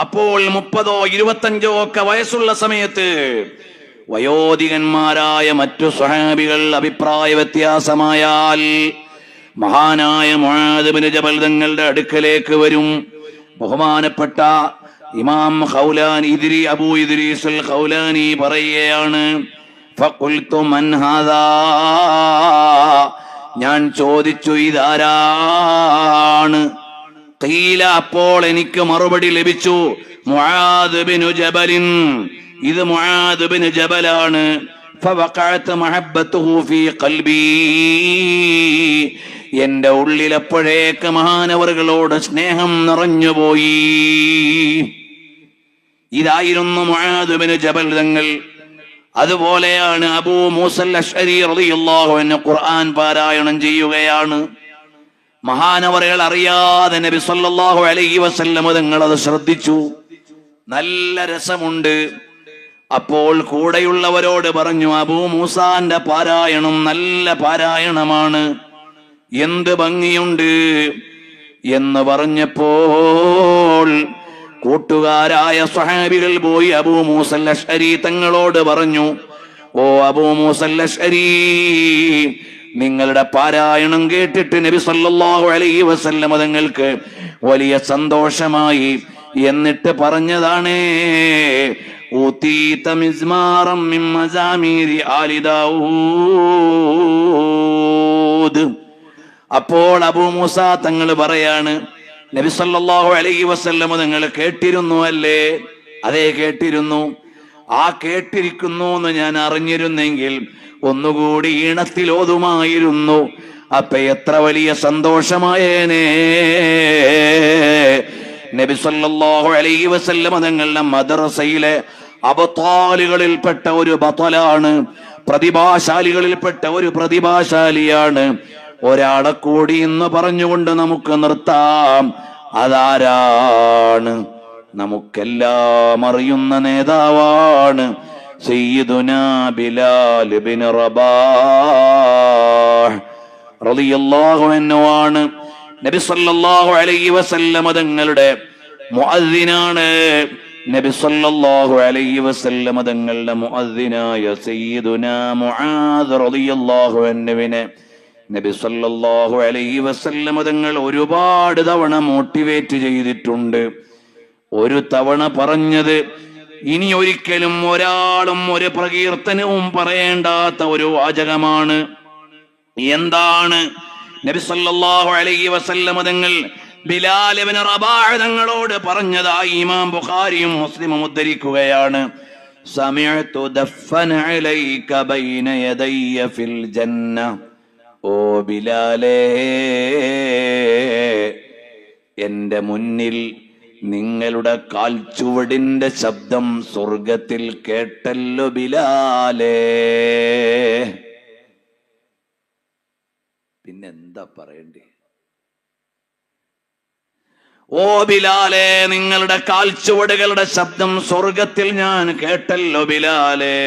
അപ്പോൾ 30-ഓ 25-ഓ ഒക്കെ വയസ്സുള്ള സമയത്ത് വയോധികന്മാരായ മറ്റു സ്വഹാബികൾ അഭിപ്രായ വ്യത്യാസമായാൽ മഹാനായ മുആദ് ബിൻ ജബൽ തങ്ങളുടെ അടുക്കലേക്ക് വരും. ബഹുമാനപ്പെട്ട ഇമാം ഖൗലാനി അബൂ ഇദ്രീസുൽ ഖൗലാനി പറയുകയാണ്, ഫഖുൽതു മൻ ഹാദാ, ഞാൻ ചോദിച്ചു ഇതാരാണ്? ഖീല, അപ്പോൾ എനിക്ക് മറുപടി ലഭിച്ചു, മുആദ് ബിൻ ജബലിൻ, ഇത് മുആദ് ബിൻ ജബലാണ്. ഫവഖഅത മഹബ്ബതുഹു ഫീ ഖൽബി, എന്റെ ഉള്ളിൽ അപ്പോഴേക്ക് മഹാനവറുകളോട് സ്നേഹം നിറഞ്ഞുപോയി. ഇതായിരുന്നു മുആദ് ബിൻ ജബൽ തങ്ങൾ. അതുപോലെയാണ് അബൂ മൂസൽ അശ്അരി റളിയല്ലാഹു അൻഹു ഖുർആൻ പാരായണം ചെയ്യുകയാണ്. മഹാനവറുകൾ അറിയാതെ നബി സല്ലല്ലാഹു അലൈഹി വസല്ലം തങ്ങൾ അത് ശ്രദ്ധിച്ചു. നല്ല രസമുണ്ട്. അപ്പോൾ കൂടെയുള്ളവരോട് പറഞ്ഞു, അബൂ മൂസാന്റെ പാരായണം നല്ല പാരായണമാണ്, എന്ത് ഭംഗിയുണ്ട് എന്ന് പറഞ്ഞപ്പോൾ കൂട്ടുകാരായ സ്വഹാബികൾ പോയി അബൂ മൂസൽ അശ്അരി തങ്ങളോട് പറഞ്ഞു, ഓ അബൂ മൂസൽ അശ്അരി, നിങ്ങളുടെ പാരായണം കേട്ടിട്ട് നബി സല്ലല്ലാഹു അലൈഹി വസല്ലം തങ്ങൾക്ക് വലിയ സന്തോഷമായി. എന്നിട്ട് പറഞ്ഞതാണ്, ഊതീത മിസ്മാറം മിൻ മസാമീരി ആലി ദാവൂദ്. അപ്പോൾ അബൂ മൂസ തങ്ങൾ പറയാണ്, നബി സല്ലല്ലാഹു അലൈഹി വസല്ലം തങ്ങൾ കേട്ടിരുന്നു അല്ലേ? അതേ, കേട്ടിരുന്നു. ആ കേട്ടിരിക്കുന്നു എന്ന് ഞാൻ അറിഞ്ഞിരുന്നെങ്കിൽ ഒന്നുകൂടി ഈണത്തിൽ ഓതുമായിരുന്നു. അപ്പൊ എത്ര വലിയ സന്തോഷമായേനേ. നബി സല്ലല്ലാഹു അലൈഹി വസല്ലം തങ്ങളുടെ മദ്രസയിലെ അബത്താലുകളിൽപ്പെട്ട ഒരു ബത്തലാണ്, പ്രതിഭാശാലികളിൽപ്പെട്ട ഒരു പ്രതിഭാശാലിയാണ്. ഒരാളെ കൂടി ഇന്ന് പറഞ്ഞുകൊണ്ട് നമുക്ക് നിർത്താം. അതാരാണ്? നമുക്കെല്ലാം അറിയുന്ന നേതാവാണ്, സയ്യിദുനാ ബിലാൽ ബിൻ റബാഹ് റളിയല്ലാഹു അൻഹു ആണ്. നബി സല്ലല്ലാഹു അലൈഹി വസല്ലം തങ്ങളുടെ മുഅദ്ദിനാണ്. നബി സല്ലല്ലാഹു അലൈഹി വസല്ലം തങ്ങളുടെ മുഅദ്ദിനായ സയ്യിദുനാ മുആദ് റളിയല്ലാഹു അൻഹുവിനെ നബി സല്ലല്ലാഹു അലൈഹി വസല്ലം തങ്ങൾ ഒരുപാട് തവണ മോട്ടിവേറ്റ് ചെയ്തിട്ടുണ്ട്. ഒരു തവണ പറഞ്ഞത്, ഇനി ഒരിക്കലും ഒരാളും ഒരു പ്രകീർത്തനവും പറയേണ്ടാത്ത ഒരു വാചകമാണ്. എന്താണ്? നബി സല്ലല്ലാഹു അലൈഹി വസല്ലം തങ്ങൾ ബിലാൽ ഇബ്നു റബാഹ് തങ്ങളോട് പറഞ്ഞതായി ഇമാം ബുഖാരിയും മുസ്ലിമും ഉദ്ധരിക്കുകയാണ്. സമിഅതു ദഫന അലൈക ബൈന യദയ്യ ഫിൽ ജന്ന. ഓ ബിലാലേ, എന്റെ മുന്നിൽ നിങ്ങളുടെ കാൽച്ചുവടിന്റെ ശബ്ദം സ്വർഗത്തിൽ കേട്ടല്ലോ ബിലാലേ. പിന്നെന്താ പറയണ്ടേ? ഓ ബിലാലേ, നിങ്ങളുടെ കാൽച്ചുവടുകളുടെ ശബ്ദം സ്വർഗത്തിൽ ഞാൻ കേട്ടല്ലോ ബിലാലേ.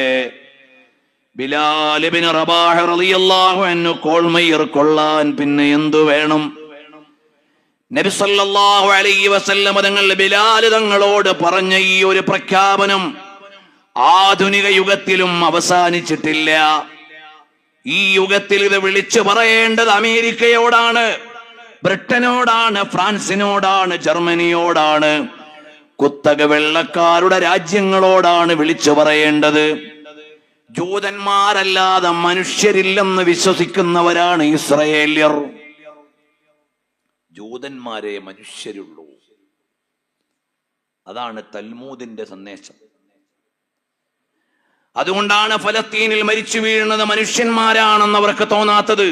ബിലാൽ ഇബ്നു റബാഹ് റളിയല്ലാഹു അൻഹു കോൾമയിർ കൊള്ളാൻ പിന്നെ എന്തു വേണം? നബി സല്ലല്ലാഹു അലൈഹി വസല്ലം തങ്ങൾ ബിലാൽ തങ്ങളോട് പറഞ്ഞ ഈ ഒരു പ്രഖ്യാപനം ആധുനിക യുഗത്തിലും അവസാനിച്ചിട്ടില്ല. ഈ യുഗത്തിൽ ഇത് വിളിച്ചു പറയേണ്ടത് അമേരിക്കയോടാണ്, ബ്രിട്ടനോടാണ്, ഫ്രാൻസിനോടാണ്, ജർമ്മനിയോടാണ്, കുത്തക വെള്ളക്കാരുടെ രാജ്യങ്ങളോടാണ് വിളിച്ചു പറയേണ്ടത്. ജൂതന്മാരല്ലാതെ മനുഷ്യരില്ലെന്ന് വിശ്വസിക്കുന്നവരാണ് ഇസ്രായേല്യർ. ജൂതന്മാരെ മനുഷ്യരുള്ളൂ. അതാണ് തൽമൂദിന്റെ സന്ദേശം. അതുകൊണ്ടാണ് ഫലസ്തീനിൽ മരിച്ചു വീഴുന്നത് മനുഷ്യന്മാരാണെന്ന് അവർക്ക് തോന്നാത്തത്.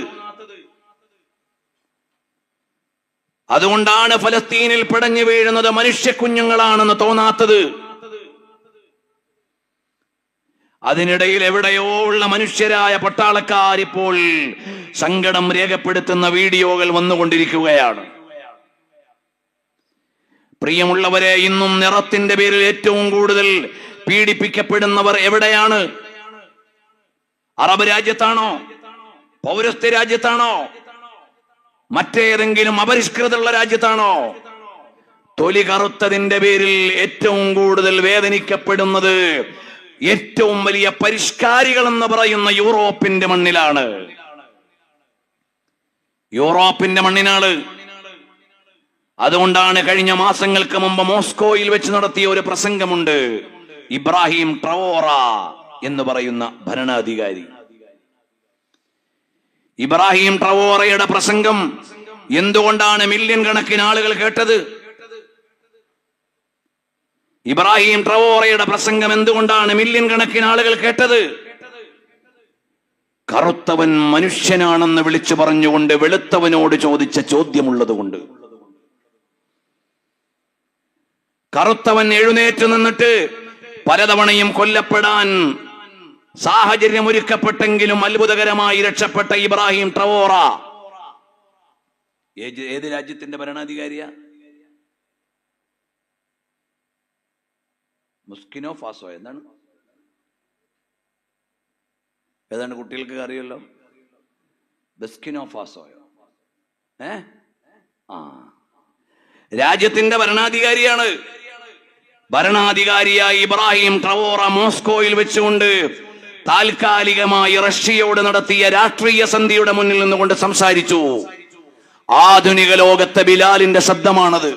അതുകൊണ്ടാണ് ഫലസ്തീനിൽ പിടഞ്ഞു വീഴുന്നത് മനുഷ്യ കുഞ്ഞുങ്ങളാണെന്ന് തോന്നാത്തത്. അതിനിടയിൽ എവിടെയോ ഉള്ള മനുഷ്യരായ പട്ടാളക്കാരിപ്പോൾ സങ്കടം രേഖപ്പെടുത്തുന്ന വീഡിയോകൾ വന്നുകൊണ്ടിരിക്കുകയാണ്. പ്രിയമുള്ളവരെ, ഇന്നും നിറത്തിന്റെ പേരിൽ ഏറ്റവും കൂടുതൽ പീഡിപ്പിക്കപ്പെടുന്നവർ എവിടെയാണ്? അറബ് രാജ്യത്താണോ? പൗരസ്ത്യ രാജ്യത്താണോ? മറ്റേതെങ്കിലും അപരിഷ്കൃതമുള്ള രാജ്യത്താണോ? തൊലി കറുത്തതിന്റെ പേരിൽ ഏറ്റവും കൂടുതൽ വേദനിക്കപ്പെടുന്നത് ഏറ്റവും വലിയ പരിഷ്കാരികൾ എന്ന് പറയുന്ന യൂറോപ്പിന്റെ മണ്ണിലാണ്. യൂറോപ്പിന്റെ മണ്ണിനാണ്. അതുകൊണ്ടാണ് കഴിഞ്ഞ മാസങ്ങൾക്ക് മുമ്പ് മോസ്കോയിൽ വെച്ച് നടത്തിയ ഒരു പ്രസംഗമുണ്ട്. ഇബ്രാഹിം ട്രവോറ എന്ന് പറയുന്ന ഭരണാധികാരി. ഇബ്രാഹിം ട്രവോറയുടെ പ്രസംഗം എന്തുകൊണ്ടാണ് മില്യൺ കണക്കിന് ആളുകൾ കേട്ടത്? ഇബ്രാഹിം ട്രവോറയുടെ പ്രസംഗം എന്തുകൊണ്ടാണ് മില്യൺ കണക്കിന് ആളുകൾ കേട്ടത്? കറുത്തവൻ മനുഷ്യനാണെന്ന് വിളിച്ചു പറഞ്ഞുകൊണ്ട് വെളുത്തവനോട് ചോദിച്ച ചോദ്യമുള്ളത് കൊണ്ട്. കറുത്തവൻ എഴുന്നേറ്റ് നിന്നിട്ട് പലതവണയും കൊല്ലപ്പെടാൻ സാഹചര്യം ഒരുക്കപ്പെട്ടെങ്കിലും അത്ഭുതകരമായി രക്ഷപ്പെട്ട ഇബ്രാഹിം ട്രവോറ ഏത് രാജ്യത്തിന്റെ ഭരണാധികാരിയാ? മുസ്കിനോ ഫാസോ എന്താണ്? ഏതാണ്? കുട്ടികൾക്ക് അറിയല്ലോ. ബസ്കിനോ ഫാസോയോ? രാജ്യത്തിന്റെ ഭരണാധികാരിയായ ഇബ്രാഹിം ട്രവോറ മോസ്കോയിൽ വെച്ചുകൊണ്ട് താൽക്കാലികമായി റഷ്യയോട് നടത്തിയ രാഷ്ട്രീയ സന്ധിയുടെ മുന്നിൽ നിന്നുകൊണ്ട് സംസാരിച്ചു. ആധുനിക ലോകത്തെ ബിലാലിന്റെ ശബ്ദമാണത്.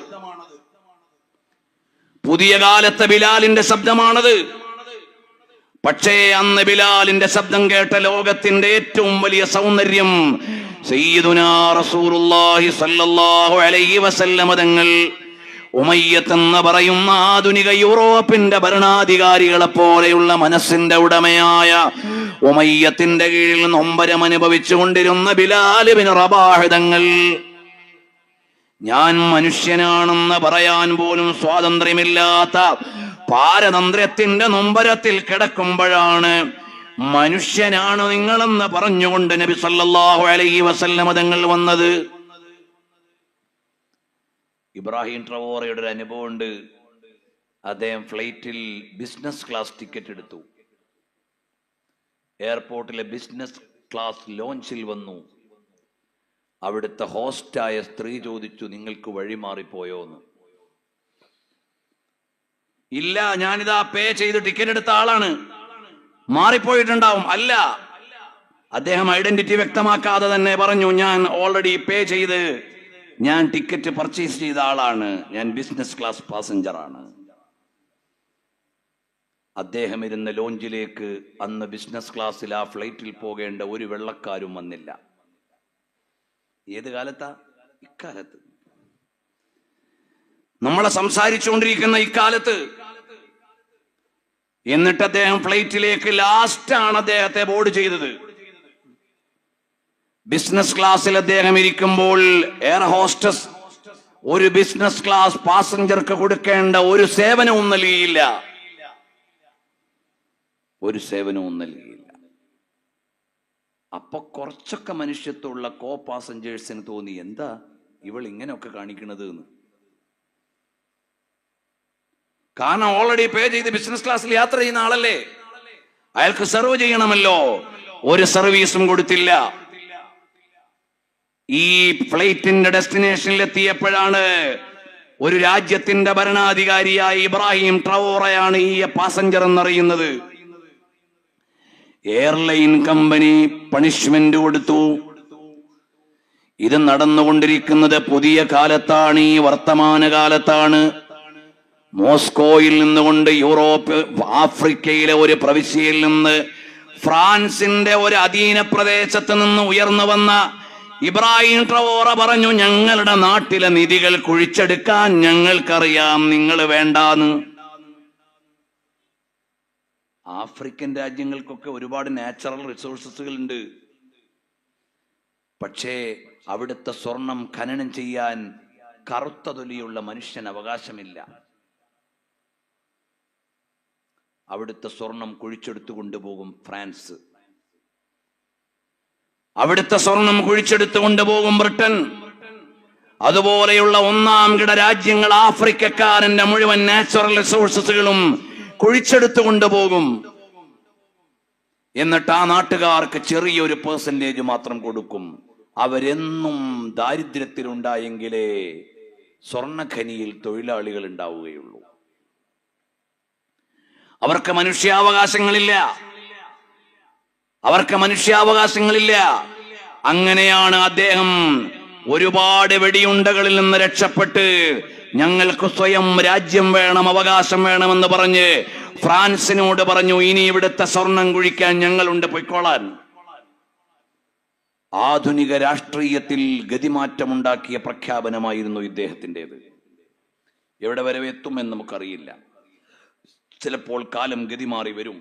പുതിയ കാലത്തെ ബിലാലിന്റെ ശബ്ദമാണത്. പക്ഷേ അന്ന് ബിലാലിന്റെ ശബ്ദം കേട്ട ലോകത്തിന്റെ ഏറ്റവും വലിയ സൗന്ദര്യം സയ്യിദുനാ റസൂലുള്ളാഹി സ്വല്ലല്ലാഹു അലൈഹി വസല്ലമ തങ്ങൾ ഉമയ്യത്ത് എന്ന് പറയുന്ന ആധുനിക യൂറോപ്പിന്റെ ഭരണാധികാരികളെ പോലെയുള്ള മനസ്സിന്റെ ഉടമയായ ഉമയ്യത്തിന്റെ കീഴിൽ നൊമ്പരം അനുഭവിച്ചു കൊണ്ടിരുന്ന ബിലാൽ ഇബ്നു റബാഹ് തങ്ങൾ ഞാൻ മനുഷ്യനാണെന്ന് പറയാൻ പോലും സ്വാതന്ത്ര്യമില്ലാത്ത പാരതന്ത്ര്യത്തിന്റെ നൊമ്പരത്തിൽ കിടക്കുമ്പോഴാണ് മനുഷ്യനാണ് നിങ്ങളെന്ന് പറഞ്ഞുകൊണ്ട് നബി സല്ലല്ലാഹു അലൈഹി വസല്ലമ തങ്ങൾ വന്നത്. ഇബ്രാഹിം ട്രവോറയുടെ ഒരു അനുഭവമുണ്ട്. അദ്ദേഹം ഫ്ലൈറ്റിൽ ബിസിനസ് ക്ലാസ് ടിക്കറ്റ് എടുത്തു. എയർപോർട്ടിലെ ബിസിനസ് ക്ലാസ് ലോഞ്ചിൽ വന്നു. അവിടുത്തെ ഹോസ്റ്റായ സ്ത്രീ ചോദിച്ചു, നിങ്ങൾക്ക് വഴി മാറിപ്പോയോ എന്ന്. ഇല്ല, ഞാനിതാ പേ ചെയ്ത് ടിക്കറ്റ് എടുത്ത ആളാണ്, മാറിപ്പോയിട്ടുണ്ടാവും. അല്ല, അദ്ദേഹം ഐഡന്റിറ്റി വ്യക്തമാക്കാതെ തന്നെ പറഞ്ഞു, ഞാൻ ഓൾറെഡി പേ ചെയ്ത് ഞാൻ ടിക്കറ്റ് പർച്ചേസ് ചെയ്ത ആളാണ്, ഞാൻ ബിസിനസ് ക്ലാസ് പാസഞ്ചർ ആണ്. അദ്ദേഹം ഇരുന്ന ലോഞ്ചിലേക്ക് അന്ന് ബിസിനസ് ക്ലാസ്സിൽ ആ ഫ്ലൈറ്റിൽ പോകേണ്ട ഒരു വെള്ളക്കാരും വന്നില്ല. ഏത് കാലത്താ? ഇക്കാലത്ത്, നമ്മളെ സംസാരിച്ചുകൊണ്ടിരിക്കുന്ന ഇക്കാലത്ത്. എന്നിട്ട് അദ്ദേഹം ഫ്ലൈറ്റിലേക്ക് ലാസ്റ്റാണ് അദ്ദേഹത്തെ ബോർഡ് ചെയ്തത്. ബിസിനസ് ക്ലാസ്സിൽ അദ്ദേഹം ഇരിക്കുമ്പോൾ എയർ ഹോസ്റ്റസ് ഒരു ബിസിനസ് ക്ലാസ് പാസഞ്ചർക്ക് കൊടുക്കേണ്ട ഒരു സേവനവും നൽകിയില്ല. ഒരു സേവനവും നൽകിയില്ല. അപ്പൊ കുറച്ചൊക്കെ മനുഷ്യത്വമുള്ള കോ പാസഞ്ചേഴ്സിന് തോന്നി, എന്താ ഇവൾ ഇങ്ങനെയൊക്കെ കാണിക്കണത് എന്ന്. കാരണം ഓൾറെഡി പേ ചെയ്ത് ബിസിനസ് ക്ലാസ്സിൽ യാത്ര ചെയ്യുന്ന ആളല്ലേ, അയാൾക്ക് സെർവ് ചെയ്യണമല്ലോ. ഒരു സർവീസും കൊടുത്തില്ല. ഈ ഫ്ലൈറ്റിന്റെ ഡെസ്റ്റിനേഷനിൽ എത്തിയപ്പോഴാണ് ഒരു രാജ്യത്തിന്റെ ഭരണാധികാരിയായ ഇബ്രാഹിം ട്രവോറയാണ് ഈ പാസഞ്ചർ എന്നറിയുന്നത്. എയർലൈൻ കമ്പനി പണിഷ്മെന്റ് കൊടുത്തു. ഇത് നടന്നുകൊണ്ടിരിക്കുന്നത് പുതിയ കാലത്താണ്, ഈ വർത്തമാന കാലത്താണ്. മോസ്കോയിൽ നിന്നുകൊണ്ട് യൂറോപ്പ്, ആഫ്രിക്കയിലെ ഒരു പ്രവിശ്യയിൽ നിന്ന്, ഫ്രാൻസിന്റെ ഒരു അധീന പ്രദേശത്ത് നിന്ന് ഉയർന്നു വന്ന ഇബ്രാഹിം ട്രവോറ പറഞ്ഞു, ഞങ്ങളുടെ നാട്ടിലെ നിധികൾ കുഴിച്ചെടുക്കാൻ ഞങ്ങൾക്കറിയാം, നിങ്ങൾ വേണ്ടാന്ന്. ആഫ്രിക്കൻ രാജ്യങ്ങൾക്കൊക്കെ ഒരുപാട് നാച്ചുറൽ റിസോഴ്സസുകൾ ഉണ്ട്. പക്ഷേ അവിടുത്തെ സ്വർണം ഖനനം ചെയ്യാൻ കറുത്ത തൊലിയുള്ള മനുഷ്യന് അവകാശമില്ല. അവിടുത്തെ സ്വർണം കുഴിച്ചെടുത്തു കൊണ്ടുപോകും ഫ്രാൻസ്, അവിടുത്തെ സ്വർണം കുഴിച്ചെടുത്തു കൊണ്ടുപോകും ബ്രിട്ടൻ. അതുപോലെയുള്ള ഒന്നാം കിട രാജ്യങ്ങൾ ആഫ്രിക്കക്കാരന്റെ മുഴുവൻ നാച്ചുറൽ റിസോഴ്സസുകളും കുഴിച്ചെടുത്തു കൊണ്ടുപോകും. എന്നിട്ട് ആ നാട്ടുകാർക്ക് ചെറിയൊരു പെർസെന്റേജ് മാത്രം കൊടുക്കും. അവരെന്നും ദാരിദ്ര്യത്തിലുണ്ടായെങ്കിലേ സ്വർണ്ണഖനിയിൽ തൊഴിലാളികൾ ഉണ്ടാവുകയുള്ളൂ. അവർക്ക് മനുഷ്യാവകാശങ്ങളില്ല, അവർക്ക് മനുഷ്യാവകാശങ്ങളില്ല. അങ്ങനെയാണ് അദ്ദേഹം ഒരുപാട് വെടിയുണ്ടകളിൽ നിന്ന് രക്ഷപ്പെട്ട് ഞങ്ങൾക്ക് സ്വയം രാജ്യം വേണം, അവകാശം വേണമെന്ന് പറഞ്ഞ് ഫ്രാൻസിനോട് പറഞ്ഞു, ഇനി ഇവിടുത്തെ സ്വർണം കുഴിക്കാൻ ഞങ്ങളുണ്ട്, പൊയ്ക്കോളാൻ. ആധുനിക രാഷ്ട്രീയത്തിൽ ഗതിമാറ്റമുണ്ടാക്കിയ പ്രഖ്യാപനമായിരുന്നു ഇദ്ദേഹത്തിൻ്റെത്. എവിടെ വരെ എത്തുമെന്ന് നമുക്കറിയില്ല. ചിലപ്പോൾ കാലം ഗതിമാറി വരും.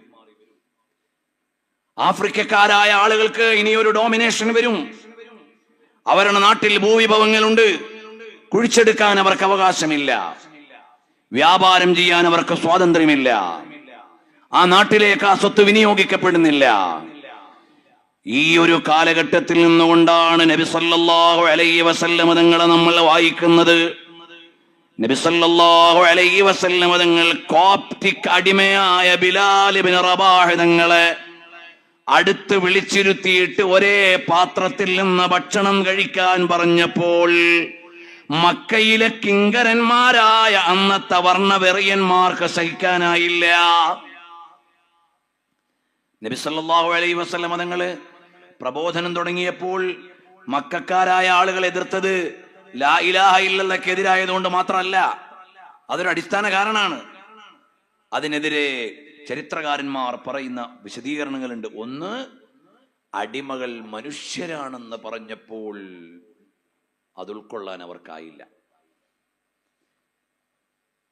ആഫ്രിക്കക്കാരായ ആളുകൾക്ക് ഇനിയൊരു ഡോമിനേഷൻ വരും. അവരുടെ നാട്ടിൽ ഭൂവിഭവങ്ങളുണ്ട്, കുഴിച്ചെടുക്കാൻ അവർക്ക് അവകാശമില്ല, വ്യാപാരം ചെയ്യാൻ അവർക്ക് സ്വാതന്ത്ര്യമില്ല, ആ നാട്ടിലേക്ക് ആ സ്വത്ത് വിനിയോഗിക്കപ്പെടുന്നില്ല. ഈ ഒരു കാലഘട്ടത്തിൽ നിന്നുകൊണ്ടാണ് നബി സല്ലല്ലാഹു അലൈഹി വസല്ലം തങ്ങളെ നമ്മൾ വായിക്കുന്നത്. നബി സല്ലല്ലാഹു അലൈഹി വസല്ലം തങ്ങൾ കോപ്റ്റിക് അടിമയായ ബിലാൽ ഇബ്നു റബാഹ് തങ്ങളെ അടുത്ത് വിളിച്ചിരുത്തിയിട്ട് ഒരേ പാത്രത്തിൽ നിന്ന് ഭക്ഷണം കഴിക്കാൻ പറഞ്ഞപ്പോൾ മക്കയിലെ കിങ്കരന്മാരായ അന്നത്തെ വർണ്ണവെറിയന്മാർക്ക് സഹിക്കാനായില്ല. നബി സല്ലല്ലാഹു അലൈഹി വസല്ലം തങ്ങള് പ്രബോധനം തുടങ്ങിയപ്പോൾ മക്കക്കാരായ ആളുകൾ എതിർത്തത് ലാ ഇലാഹ ഇല്ലല്ലാഹ്ക്ക് എതിരായതുകൊണ്ട് മാത്രമല്ല, അതൊരു അടിസ്ഥാന കാരണമാണ്. അതിനെതിരെ ചരിത്രകാരന്മാർ പറയുന്ന വിശദീകരണങ്ങളുണ്ട്. ഒന്ന്, അടിമകൾ മനുഷ്യരാണെന്ന് പറഞ്ഞപ്പോൾ അത് ഉൾക്കൊള്ളാൻ അവർക്കായില്ല.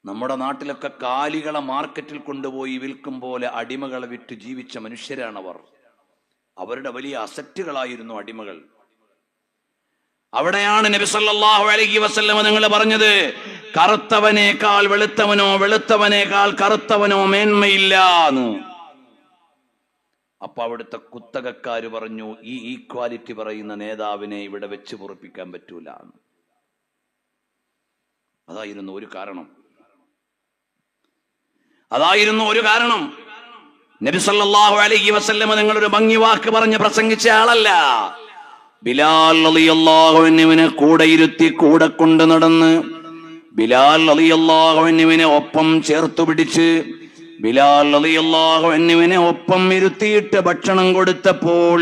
നമ്മുടെ നാട്ടിലൊക്കെ കാലികളെ മാർക്കറ്റിൽ കൊണ്ടുപോയി വിൽക്കും പോലെ അടിമകളെ വിറ്റ് ജീവിച്ച മനുഷ്യരാണവർ. അവരുടെ വലിയ അസറ്റുകളായിരുന്നു അടിമകൾ. അവിടെയാണ് നബി സല്ലല്ലാഹു അലൈഹി വസല്ലം നിങ്ങൾ പറഞ്ഞത്, കറുത്തവനേക്കാൾ വെളുത്തവനോ വെളുത്തവനേക്കാൾ കറുത്തവനോ മേന്മയില്ല എന്ന്. അപ്പൊ അവിടുത്തെ കുത്തകക്കാര് പറഞ്ഞു, ഈ ഈക്വാലിറ്റി പറയുന്ന നേതാവിനെ ഇവിടെ വെച്ച് പൊറുപ്പിക്കാൻ പറ്റൂല. അതായിരുന്നു ഒരു കാരണം. നബി സല്ലല്ലാഹു അലൈഹി വസല്ലം നിങ്ങളൊരു ഭംഗി വാക്ക് പറഞ്ഞ് പ്രസംഗിച്ച ആളല്ല. ബിലാൽ റളിയല്ലാഹു അൻഹുവിനെ കൂടെ ഇരുത്തി കൂടെ കൊണ്ട് നടന്ന് ബിലാൽ റളിയല്ലാഹു അൻഹുവിനെ ഒപ്പം ചേർത്തു പിടിച്ച് ബിലാൽ റളിയല്ലാഹു അൻഹുവിനെ ഒപ്പം ഇരുത്തിയിട്ട് ഭക്ഷണം കൊടുത്തപ്പോൾ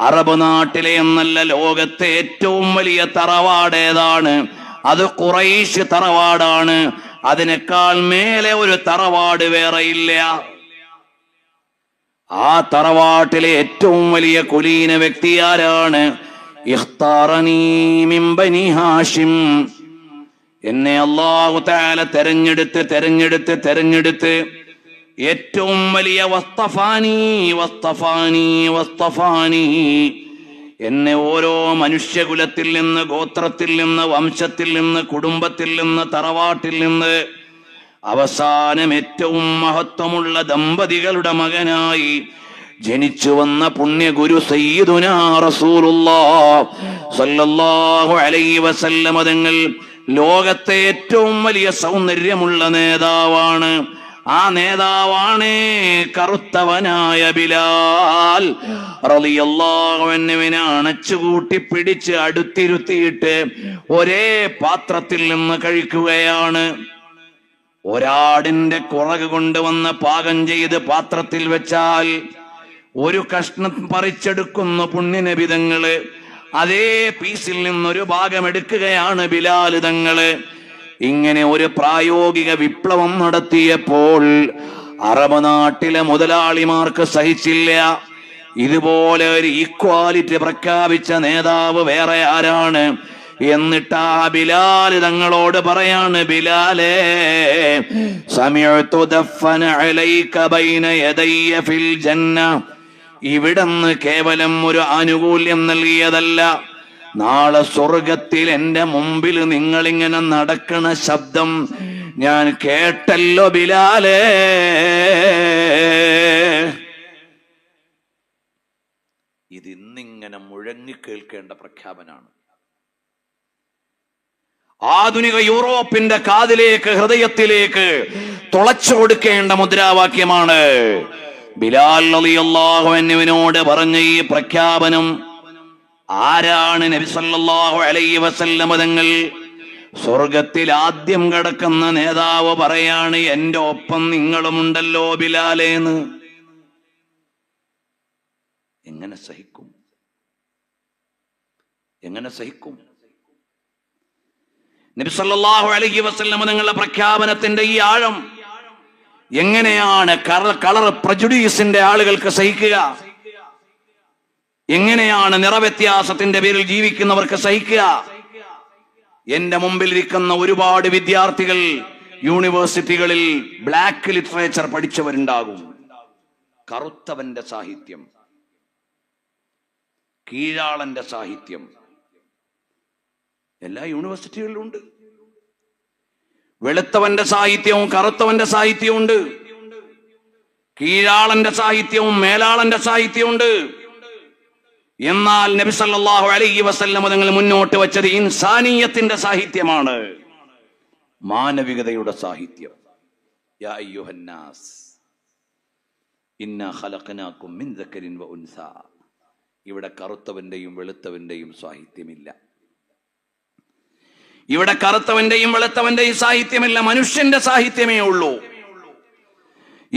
അറബ് നാട്ടിലെ എന്നല്ല ലോകത്തെ ഏറ്റവും വലിയ തറവാട് ഏതാണ്? അത് ഖുറൈശ് തറവാടാണ്. അതിനേക്കാൾ മേലെ ഒരു തറവാട് വേറെയില്ല. ആ തറവാട്ടിലെ ഏറ്റവും വലിയ കുലീന വ്യക്തി ആരാണ്? ഇഖ്താറനീ മിൻ ബനി ഹാഷിം, എന്നെ അല്ലാഹു തആല തെരഞ്ഞെടുത്ത് ഏറ്റവും വലിയ വസ്തഫാനി എന്നെ ഓരോ മനുഷ്യകുലത്തിൽ നിന്ന്, ഗോത്രത്തിൽ നിന്ന്, വംശത്തിൽ നിന്ന്, കുടുംബത്തിൽ നിന്ന്, തറവാട്ടിൽ നിന്ന് അവസാനം ഏറ്റവും മഹത്വമുള്ള ദമ്പതികളുടെ മകനായി ജനിച്ചു വന്ന പുണ്യഗുരു സയ്യിദുനാ റസൂലുള്ളാഹി സ്വല്ലല്ലാഹു അലൈഹി വസല്ലം തങ്ങൾ ലോകത്തെ ഏറ്റവും വലിയ സൗന്ദര്യമുള്ള നേതാവാണ്. ആ നേതാവാണ് കറുത്തവനായ ബിലാൽ റളിയല്ലാഹു അൻഹുവിനെ അണച്ചുകൂട്ടി പിടിച്ച് അടുത്തിരുത്തിയിട്ട് ഒരേ പാത്രത്തിൽ നിന്ന് കഴിക്കുകയാണ്. ഒരാടിന്റെ കുറക് കൊണ്ടുവന്ന് പാകം ചെയ്ത് പാത്രത്തിൽ വെച്ചാൽ ഒരു കഷ്ണം പറിച്ചെടുക്കുന്ന പുണ്യനബി തങ്ങള് അതേ പീസിൽ നിന്നൊരു ഭാഗം എടുക്കുകയാണ് ബിലാൽ തങ്ങള്. ഇങ്ങനെ ഒരു പ്രായോഗിക വിപ്ലവം നടത്തിയപ്പോൾ അറബ് നാട്ടിലെ മുതലാളിമാർക്ക് സഹിച്ചില്ല. ഇതുപോലെ ഒരു ഈക്വാലിറ്റി പ്രഖ്യാപിച്ച നേതാവ് വേറെ ആരാണ്? എന്നിട്ട് ആ ബിലാൽ തങ്ങളോട് പറയാണ്, ബിലാലേ സമിഅതു ദഫന അലൈക ബൈന യദയ്യ ഫിൽ ജന്ന, ഇവിടുന്ന് കേവലം ഒരു ആനുകൂല്യം നൽകിയതല്ല, നാളെ സ്വർഗത്തിൽ എന്റെ മുമ്പിൽ നിങ്ങളിങ്ങനെ നടക്കണ ശബ്ദം ഞാൻ കേട്ടല്ലോ ബിലാലേ. ഇത് ഇന്നിങ്ങനെ മുഴങ്ങി കേൾക്കേണ്ട പ്രഖ്യാപനാണ്. ആധുനിക യൂറോപ്പിന്റെ കാതിലേക്ക്, ഹൃദയത്തിലേക്ക് തുളച്ചു കൊടുക്കേണ്ട മുദ്രാവാക്യമാണ്. ബിലാൽ റളിയല്ലാഹു അൻഹുവിനോട് പറഞ്ഞ ഈ പ്രഖ്യാപനം ആരാണ്? നബി സല്ലല്ലാഹു അലൈഹി വസല്ലം തങ്ങൾ. സ്വർഗത്തിൽ ആദ്യം കിടക്കുന്ന നേതാവ് പറയാണ്, എന്റെ ഒപ്പം നിങ്ങളുമുണ്ടല്ലോ ബിലാലേന്ന്. എങ്ങനെ സഹിക്കും? നബി സല്ലല്ലാഹു അലൈഹി വസല്ലം തങ്ങളുടെ പ്രഖ്യാപനത്തിന്റെ ഈ ആഴം എങ്ങനെയാണ് കളർ പ്രജുഡീസിന്റെ ആളുകൾക്ക് സഹിക്കുക? എങ്ങനെയാണ് നിറവ്യത്യാസത്തിന്റെ പേരിൽ ജീവിക്കുന്നവർക്ക് സഹിക്കുക? എന്റെ മുമ്പിൽ ഇരിക്കുന്ന ഒരുപാട് വിദ്യാർത്ഥികൾ യൂണിവേഴ്സിറ്റികളിൽ ബ്ലാക്ക് ലിറ്ററേച്ചർ പഠിച്ചവരുണ്ടാകും. കറുത്തവന്റെ സാഹിത്യം, കീഴാളന്റെ സാഹിത്യം എല്ലാ യൂണിവേഴ്സിറ്റികളിലും ഉണ്ട്. വെളുത്തവന്റെ സാഹിത്യവും കറുത്തവന്റെ സാഹിത്യവും ഉണ്ട്. കീഴാളന്റെ സാഹിത്യവും മേലാളന്റെ സാഹിത്യവും ഉണ്ട്. എന്നാൽ നബി സല്ലല്ലാഹു അലൈഹി വസല്ലം തങ്ങൾ മുന്നോട്ട് വെച്ചത് ഇൻസാനിയത്തിന്റെ സാഹിത്യമാണ്, മാനവികതയുടെ സാഹിത്യം. യാ അയ്യുഹന്നാസ് ഇന്നാ ഖലഖനാകും മിൻ ദക്കരിൻ വ ഉൻസാ. ഇവിടെ കറുത്തവന്റെയും വെളുത്തവന്റെയും സാഹിത്യമില്ല. ഇവിടെ കറുത്തവന്റെയും വെളുത്തവന്റെയും സാഹിത്യമില്ല, മനുഷ്യന്റെ സാഹിത്യമേ ഉള്ളൂ.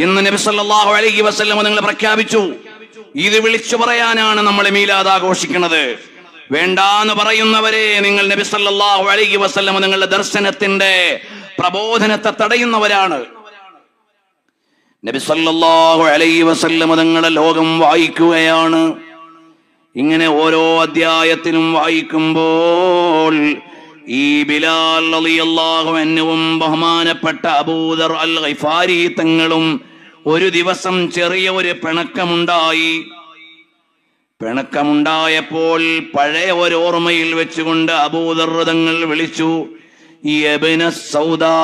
ഇന്ന് നബി സല്ലല്ലാഹു അലൈഹി വസല്ലം നിങ്ങൾ പ്രഖ്യാപിച്ചു, ഇത് വിളിച്ചു പറയാനാണ് നമ്മൾ മീലാദ് ആഘോഷിക്കുന്നത്. വേണ്ടാന്ന് പറയുന്നവരെ, നിങ്ങൾ നബി സല്ലല്ലാഹു അലൈഹി വസല്ലം നിങ്ങളുടെ ദർശനത്തിന്റെ പ്രബോധനത്തെ തടയുന്നവരാണ്. നബി സല്ലല്ലാഹു അലൈഹി വസല്ലം തങ്ങളുടെ ലോകം വായിക്കുകയാണ്. ഇങ്ങനെ ഓരോ അധ്യായത്തിലും വായിക്കുമ്പോൾ ഈ ബിലാൽ റളിയല്ലാഹു അൻഹുവും ബഹുമാനപ്പെട്ട അബൂദർ അൽ ഗിഫാരി തങ്ങളും ഒരു ദിവസം ചെറിയ ഒരു പിണക്കമുണ്ടായി. പിണക്കമുണ്ടായപ്പോൾ പഴയ ഒരു ഓർമ്മയിൽ വെച്ചുകൊണ്ട് അബൂദർ തങ്ങൾ വിളിച്ചു, യബ്ന സൗദാ,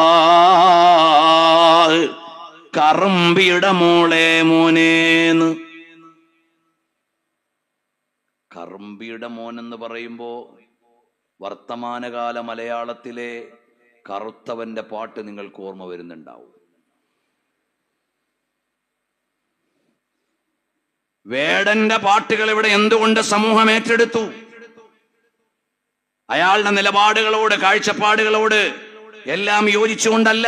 കറമ്പിയുടെ മോളെ, മോനേന്ന്. കറമ്പിയുടെ മോൻ എന്ന് പറയുമ്പോ വർത്തമാനകാല മലയാളത്തിലെ കറുത്തവന്റെ പാട്ട് നിങ്ങൾക്ക് ഓർമ്മ വരുന്നുണ്ടാവും. വേടന്റെ പാട്ടുകൾ ഇവിടെ എന്തുകൊണ്ട് സമൂഹം ഏറ്റെടുത്തു? അയാളുടെ നിലപാടുകളോട്, കാഴ്ചപ്പാടുകളോട് എല്ലാം യോജിച്ചുകൊണ്ടല്ല.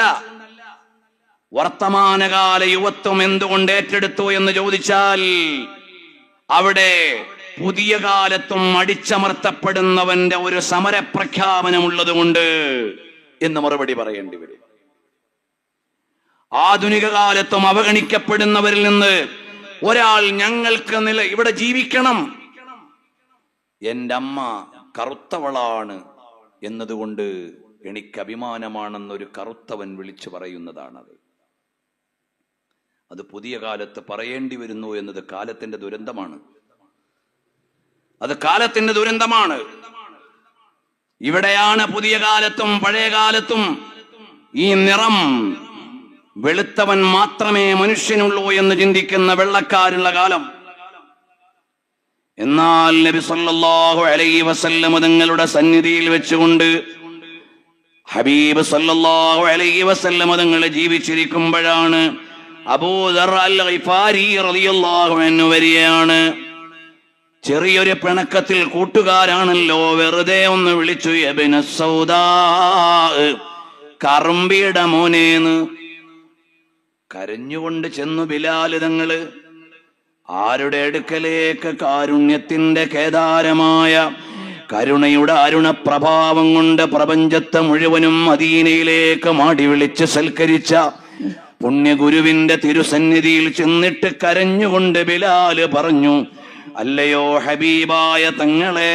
വർത്തമാനകാല യുവത്വം എന്തുകൊണ്ട് ഏറ്റെടുത്തു എന്ന് ചോദിച്ചാൽ, അവിടെ പുതിയ കാലത്തും അടിച്ചമർത്തപ്പെടുന്നവന്റെ ഒരു സമരപ്രഖ്യാപനമുള്ളത് കൊണ്ട് എന്ന് മറുപടി പറയേണ്ടി വരും. ആധുനിക കാലത്തും അവഗണിക്കപ്പെടുന്നവരിൽ നിന്ന് ഒരാൾ ഞങ്ങൾക്ക് ഇവിടെ ജീവിക്കണം, എൻ്റെ അമ്മ കറുത്തവളാണ് എന്നതുകൊണ്ട് എനിക്ക് അഭിമാനമാണെന്നൊരു കറുത്തവൻ വിളിച്ചു പറയുന്നതാണത്. അത് പുതിയ കാലത്ത് പറയേണ്ടി വരുന്നു എന്നത് കാലത്തിന്റെ ദുരന്തമാണ്. അത് കാലത്തിന്റെ ദുരന്തമാണ്. ഇവിടെയാണ് പുതിയ കാലത്തും പഴയ കാലത്തും ഈ നിറം വെളുത്തവൻ മാത്രമേ മനുഷ്യനുള്ളൂ എന്ന് ചിന്തിക്കുന്ന വെള്ളക്കാരുള്ള കാലം. എന്നാൽ നബി സല്ലല്ലാഹു അലൈഹി വസല്ലം തങ്ങളുടെ സന്നിധിയിൽ വെച്ചുകൊണ്ട് ഹബീബ് സല്ലല്ലാഹു അലൈഹി വസല്ലം തങ്ങൾ ജീവിച്ചിരിക്കുമ്പോഴാണ് അബൂദർ അൽ ഗിഫാരി റളിയല്ലാഹു അൻഹു വരികയാണ്. ചെറിയൊരു പിണക്കത്തിൽ കൂട്ടുകാരാണല്ലോ, വെറുതെ ഒന്ന് വിളിച്ചു, യബ്ന സൗദാ, കറമ്പിയുടെ മോനേന്ന്. കരഞ്ഞുകൊണ്ട് ചെന്നു ബിലാൽ തങ്ങള് ആരുടെ അടുക്കലേക്ക്? കാരുണ്യത്തിന്റെ കേദാരമായ കരുണയുടെ അരുണപ്രഭാവം കൊണ്ട് പ്രപഞ്ചത്തെ മുഴുവനും മദീനയിലേക്ക് മാടി വിളിച്ച് സൽക്കരിച്ച പുണ്യഗുരുവിന്റെ തിരുസന്നിധിയിൽ ചെന്നിട്ട് കരഞ്ഞുകൊണ്ട് ബിലാല് പറഞ്ഞു, അല്ലയോ ഹബീബായ തങ്ങളെ,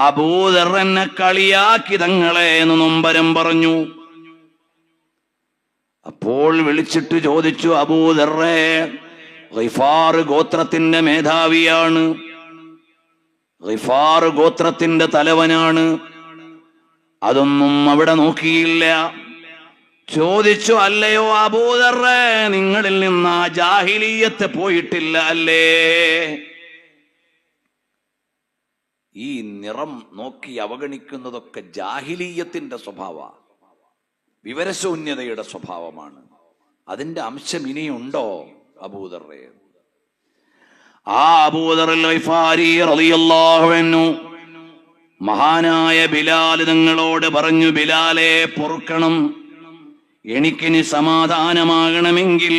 അബൂദർ എന്നെ കളിയാക്കി തങ്ങളെ എന്ന് നൊമ്പരം പറഞ്ഞു. അപ്പോൾ വിളിച്ചിട്ട് ചോദിച്ചു, അബൂദർറെ, ഗിഫാർ ഗോത്രത്തിന്റെ മേധാവിയാണ്, ഗിഫാർ ഗോത്രത്തിന്റെ തലവനാണ്. അതൊന്നും അവിടെ നോക്കിയില്ല. ചോദിച്ചു, അല്ലയോ അബൂദർറെ, നിങ്ങളിൽ നിന്ന് ആ ജാഹിലിയ്യത്ത് പോയിട്ടില്ല അല്ലേ? ഈ നിറം നോക്കി അവഗണിക്കുന്നതൊക്കെ ജാഹിലിയ്യത്തിന്റെ സ്വഭാവ, വിവരശൂന്യതയുടെ സ്വഭാവമാണ്. അതിന്റെ അംശം ഇനിയുണ്ടോ അബൂദർറെ? ആ അബൂദർ അൽ ഗിഫാരി റളിയല്ലാഹു അൻഹു മഹാനായ ബിലാൽ തങ്ങളോട് പറഞ്ഞു, ബിലാലെ, പൊറുക്കണം, എനിക്കിനി സമാധാനമാകണമെങ്കിൽ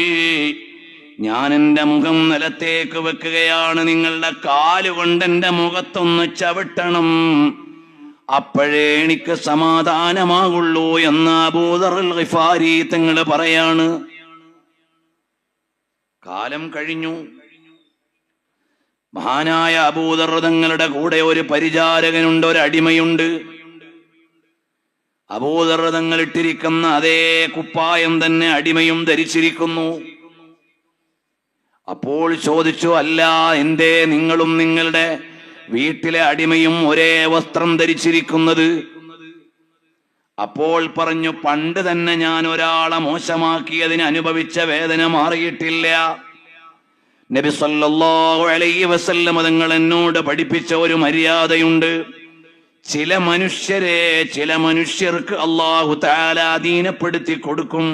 ഞാൻ എൻ്റെ മുഖം നിലത്തേക്ക് വെക്കുകയാണ്, നിങ്ങളുടെ കാലുകൊണ്ട് എൻ്റെ മുഖത്തൊന്ന് ചവിട്ടണം, അപ്പോഴേ എനിക്ക് സമാധാനമാകുള്ളൂ എന്ന് അബൂദർ അൽ ഗിഫാരി തങ്ങൾ പറയാണ്. കാലം കഴിഞ്ഞു. മഹാനായ അബൂദർ തങ്ങളുടെ കൂടെ ഒരു പരിചാരകനുണ്ട്, ഒരു അടിമയുണ്ട്. അബൂദർ തങ്ങൾ ഇട്ടിരിക്കുന്ന അതേ കുപ്പായം തന്നെ അടിമയും ധരിച്ചിരിക്കുന്നു. അപ്പോൾ ചോദിച്ചു, അല്ല, എന്തേ നിങ്ങളും നിങ്ങളുടെ വീട്ടിലെ അടിമയും ഒരേ വസ്ത്രം ധരിച്ചിരിക്കുന്നത്? അപ്പോൾ പറഞ്ഞു, പണ്ട് തന്നെ ഞാൻ ഒരാളെ മോശമാക്കിയതിന് അനുഭവിച്ച വേദന മാറിയിട്ടില്ല. നബി സല്ലല്ലാഹു അലൈഹി വസല്ലം തങ്ങൾ എന്നോട് പഠിപ്പിച്ച ഒരു മര്യാദയുണ്ട്. ചില മനുഷ്യർക്ക് അല്ലാഹു തആല അധീനപ്പെടുത്തി കൊടുക്കും.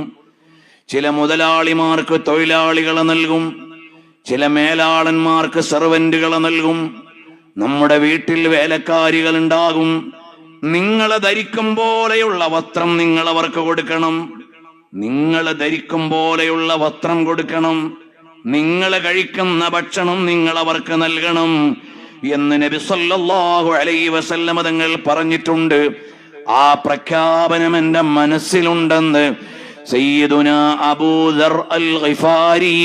ചില മുതലാളിമാർക്ക് തൊഴിലാളികളെ നൽകും, ചില മേലാളന്മാർക്ക് സെർവന്റുകളെ നൽകും, നമ്മുടെ വീട്ടിൽ വേലക്കാരികൾ ഉണ്ടാകും. നിങ്ങളെ ധരിക്കും പോലെയുള്ള വസ്ത്രം നിങ്ങൾ അവർക്ക് കൊടുക്കണം. നിങ്ങൾ ധരിക്കും പോലെയുള്ള വസ്ത്രം കൊടുക്കണം, നിങ്ങൾ കഴിക്കുന്ന ഭക്ഷണം നിങ്ങൾ അവർക്ക് നൽകണം എന്ന് നബി സല്ലല്ലാഹു അലൈഹി വസല്ലം തങ്ങൾ പറഞ്ഞിട്ടുണ്ട്. ആ പ്രഖ്യാപനം എന്റെ മനസ്സിലുണ്ടെന്ന് സയ്യിദുനാ അബൂദർ അൽ ഗിഫാരി,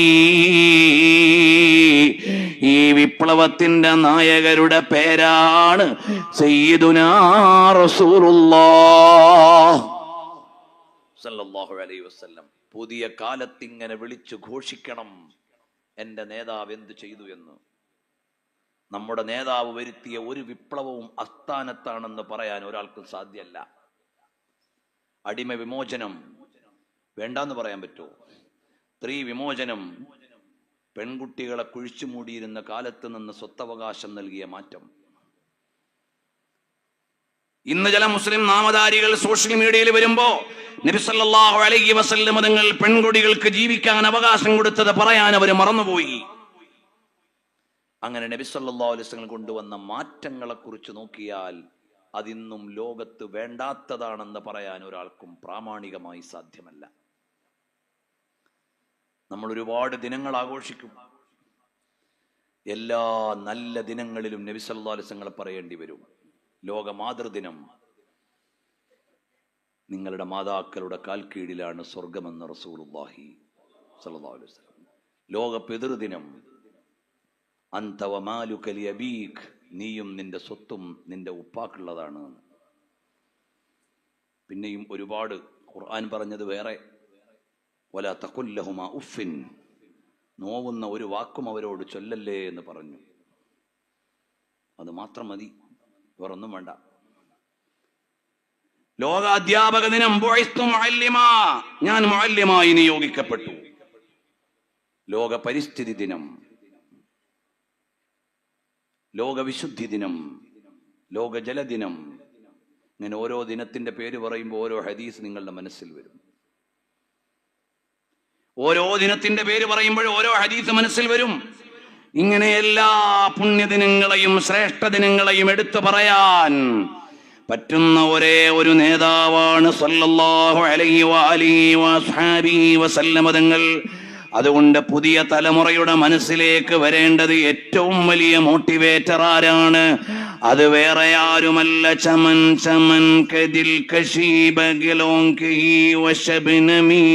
ഈ വിപ്ലവത്തിന്റെ നായകരുടെ പേരാണ് സയ്യിദുനാ റസൂലുള്ളാഹ് സല്ലല്ലാഹു അലൈഹി വസല്ലം. പുതിയ കാലത്തിങ്ങനെ വിളിച്ചു ഘോഷിക്കണം, എന്റെ നേതാവ് എന്ത് ചെയ്തു എന്ന്. നമ്മുടെ നേതാവ് വരുത്തിയ ഒരു വിപ്ലവവും അസ്ഥാനത്താണെന്ന് പറയാൻ ഒരാൾക്കും സാധ്യമല്ല. അടിമ വിമോചനം വേണ്ടാന്ന് പറയാൻ പറ്റുമോ? സ്ത്രീ വിമോചനം, പെൺകുട്ടികളെ കുഴിച്ചു മൂടിയിരുന്ന കാലത്ത് നിന്ന് സ്വത്തവകാശം നൽകിയ മാറ്റം. ഇന്ന് ചില മുസ്ലിം നാമധാരികൾ സോഷ്യൽ മീഡിയയിൽ വരുമ്പോ നബി സല്ലല്ലാഹു അലൈഹി വസല്ലം തങ്ങൾ പെൺകുട്ടികൾക്ക് ജീവിക്കാൻ അവകാശം കൊടുത്തത് പറയാൻ അവർ മറന്നുപോയി. അങ്ങനെ നബി സല്ലല്ലാഹു അലൈഹി വസല്ലം കൊണ്ടുവന്ന മാറ്റങ്ങളെ കുറിച്ച് നോക്കിയാൽ അതിന്നും ലോകത്ത് വേണ്ടാത്തതാണെന്ന് പറയാൻ ഒരാൾക്കും പ്രാമാണികമായി സാധ്യമല്ല. നമ്മൾ ഒരുപാട് ദിനങ്ങൾ ആഘോഷിക്കും. എല്ലാ നല്ല ദിനങ്ങളിലും നബി സല്ലല്ലാഹു അലൈഹി വസല്ലം പറയേണ്ടി വരും. ലോക മാതൃദിനം, നിങ്ങളുടെ മാതാക്കളുടെ കാൽ കീഴിലാണ് സ്വർഗമെന്ന് റസൂലുള്ളാഹി സ്വല്ലല്ലാഹു അലൈഹി വസല്ലം. ലോക പിതൃദിനം, അൻത വമാലുക ലിഅബീക്, നീയും നിന്റെ സ്വത്തും നിന്റെ ഉപ്പാക്കുള്ളതാണ്. പിന്നെയും ഒരുപാട് ഖുർആൻ പറഞ്ഞത് വേറെ, വലാ തഖുൽ ലഹുമാ ഉഫിൻ, നോവുന്ന ഒരു വാക്കും അവരോട് ചൊല്ലല്ലേ എന്ന് പറഞ്ഞു. അത് മാത്രം മതി, വേറൊന്നും വേണ്ട. ലോക അധ്യാപക ദിനം, ഞാൻ മുഅല്ലിമായി നിയോഗിക്കപ്പെട്ടു. ലോക പരിസ്ഥിതി ദിനം, ലോക വിശുദ്ധി ദിനം, ലോക ജലദിനം. ഇങ്ങനെ ഓരോ ദിനത്തിന്റെ പേര് പറയുമ്പോൾ ഓരോ ഹദീസ് നിങ്ങളുടെ മനസ്സിൽ വരും. ഓരോ ദിനത്തിന്റെ പേര് പറയുമ്പോൾ ഓരോ ഹദീസ് മനസ്സിൽ വരും. ഇങ്ങനെ എല്ലാ പുണ്യദിനങ്ങളെയും ശ്രേഷ്ഠ ദിനങ്ങളെയും എടുത്തു പറയാൻ പറ്റുന്ന ഒരേ ഒരു നേതാവാണ് സല്ലല്ലാഹു അലൈഹി വഅലിഹി വസല്ലം തങ്ങൾ. അതുകൊണ്ട് പുതിയ തലമുറയുടെ മനസ്സിലേക്ക് വരേണ്ടത് ഏറ്റവും വലിയ മോട്ടിവേറ്റർ ആരാണ്? അത് വേറെ ആരുമല്ല, ചമൻ ചമൻ കദിൽ കശീബ ഗലോങ്കി വശബ്നമി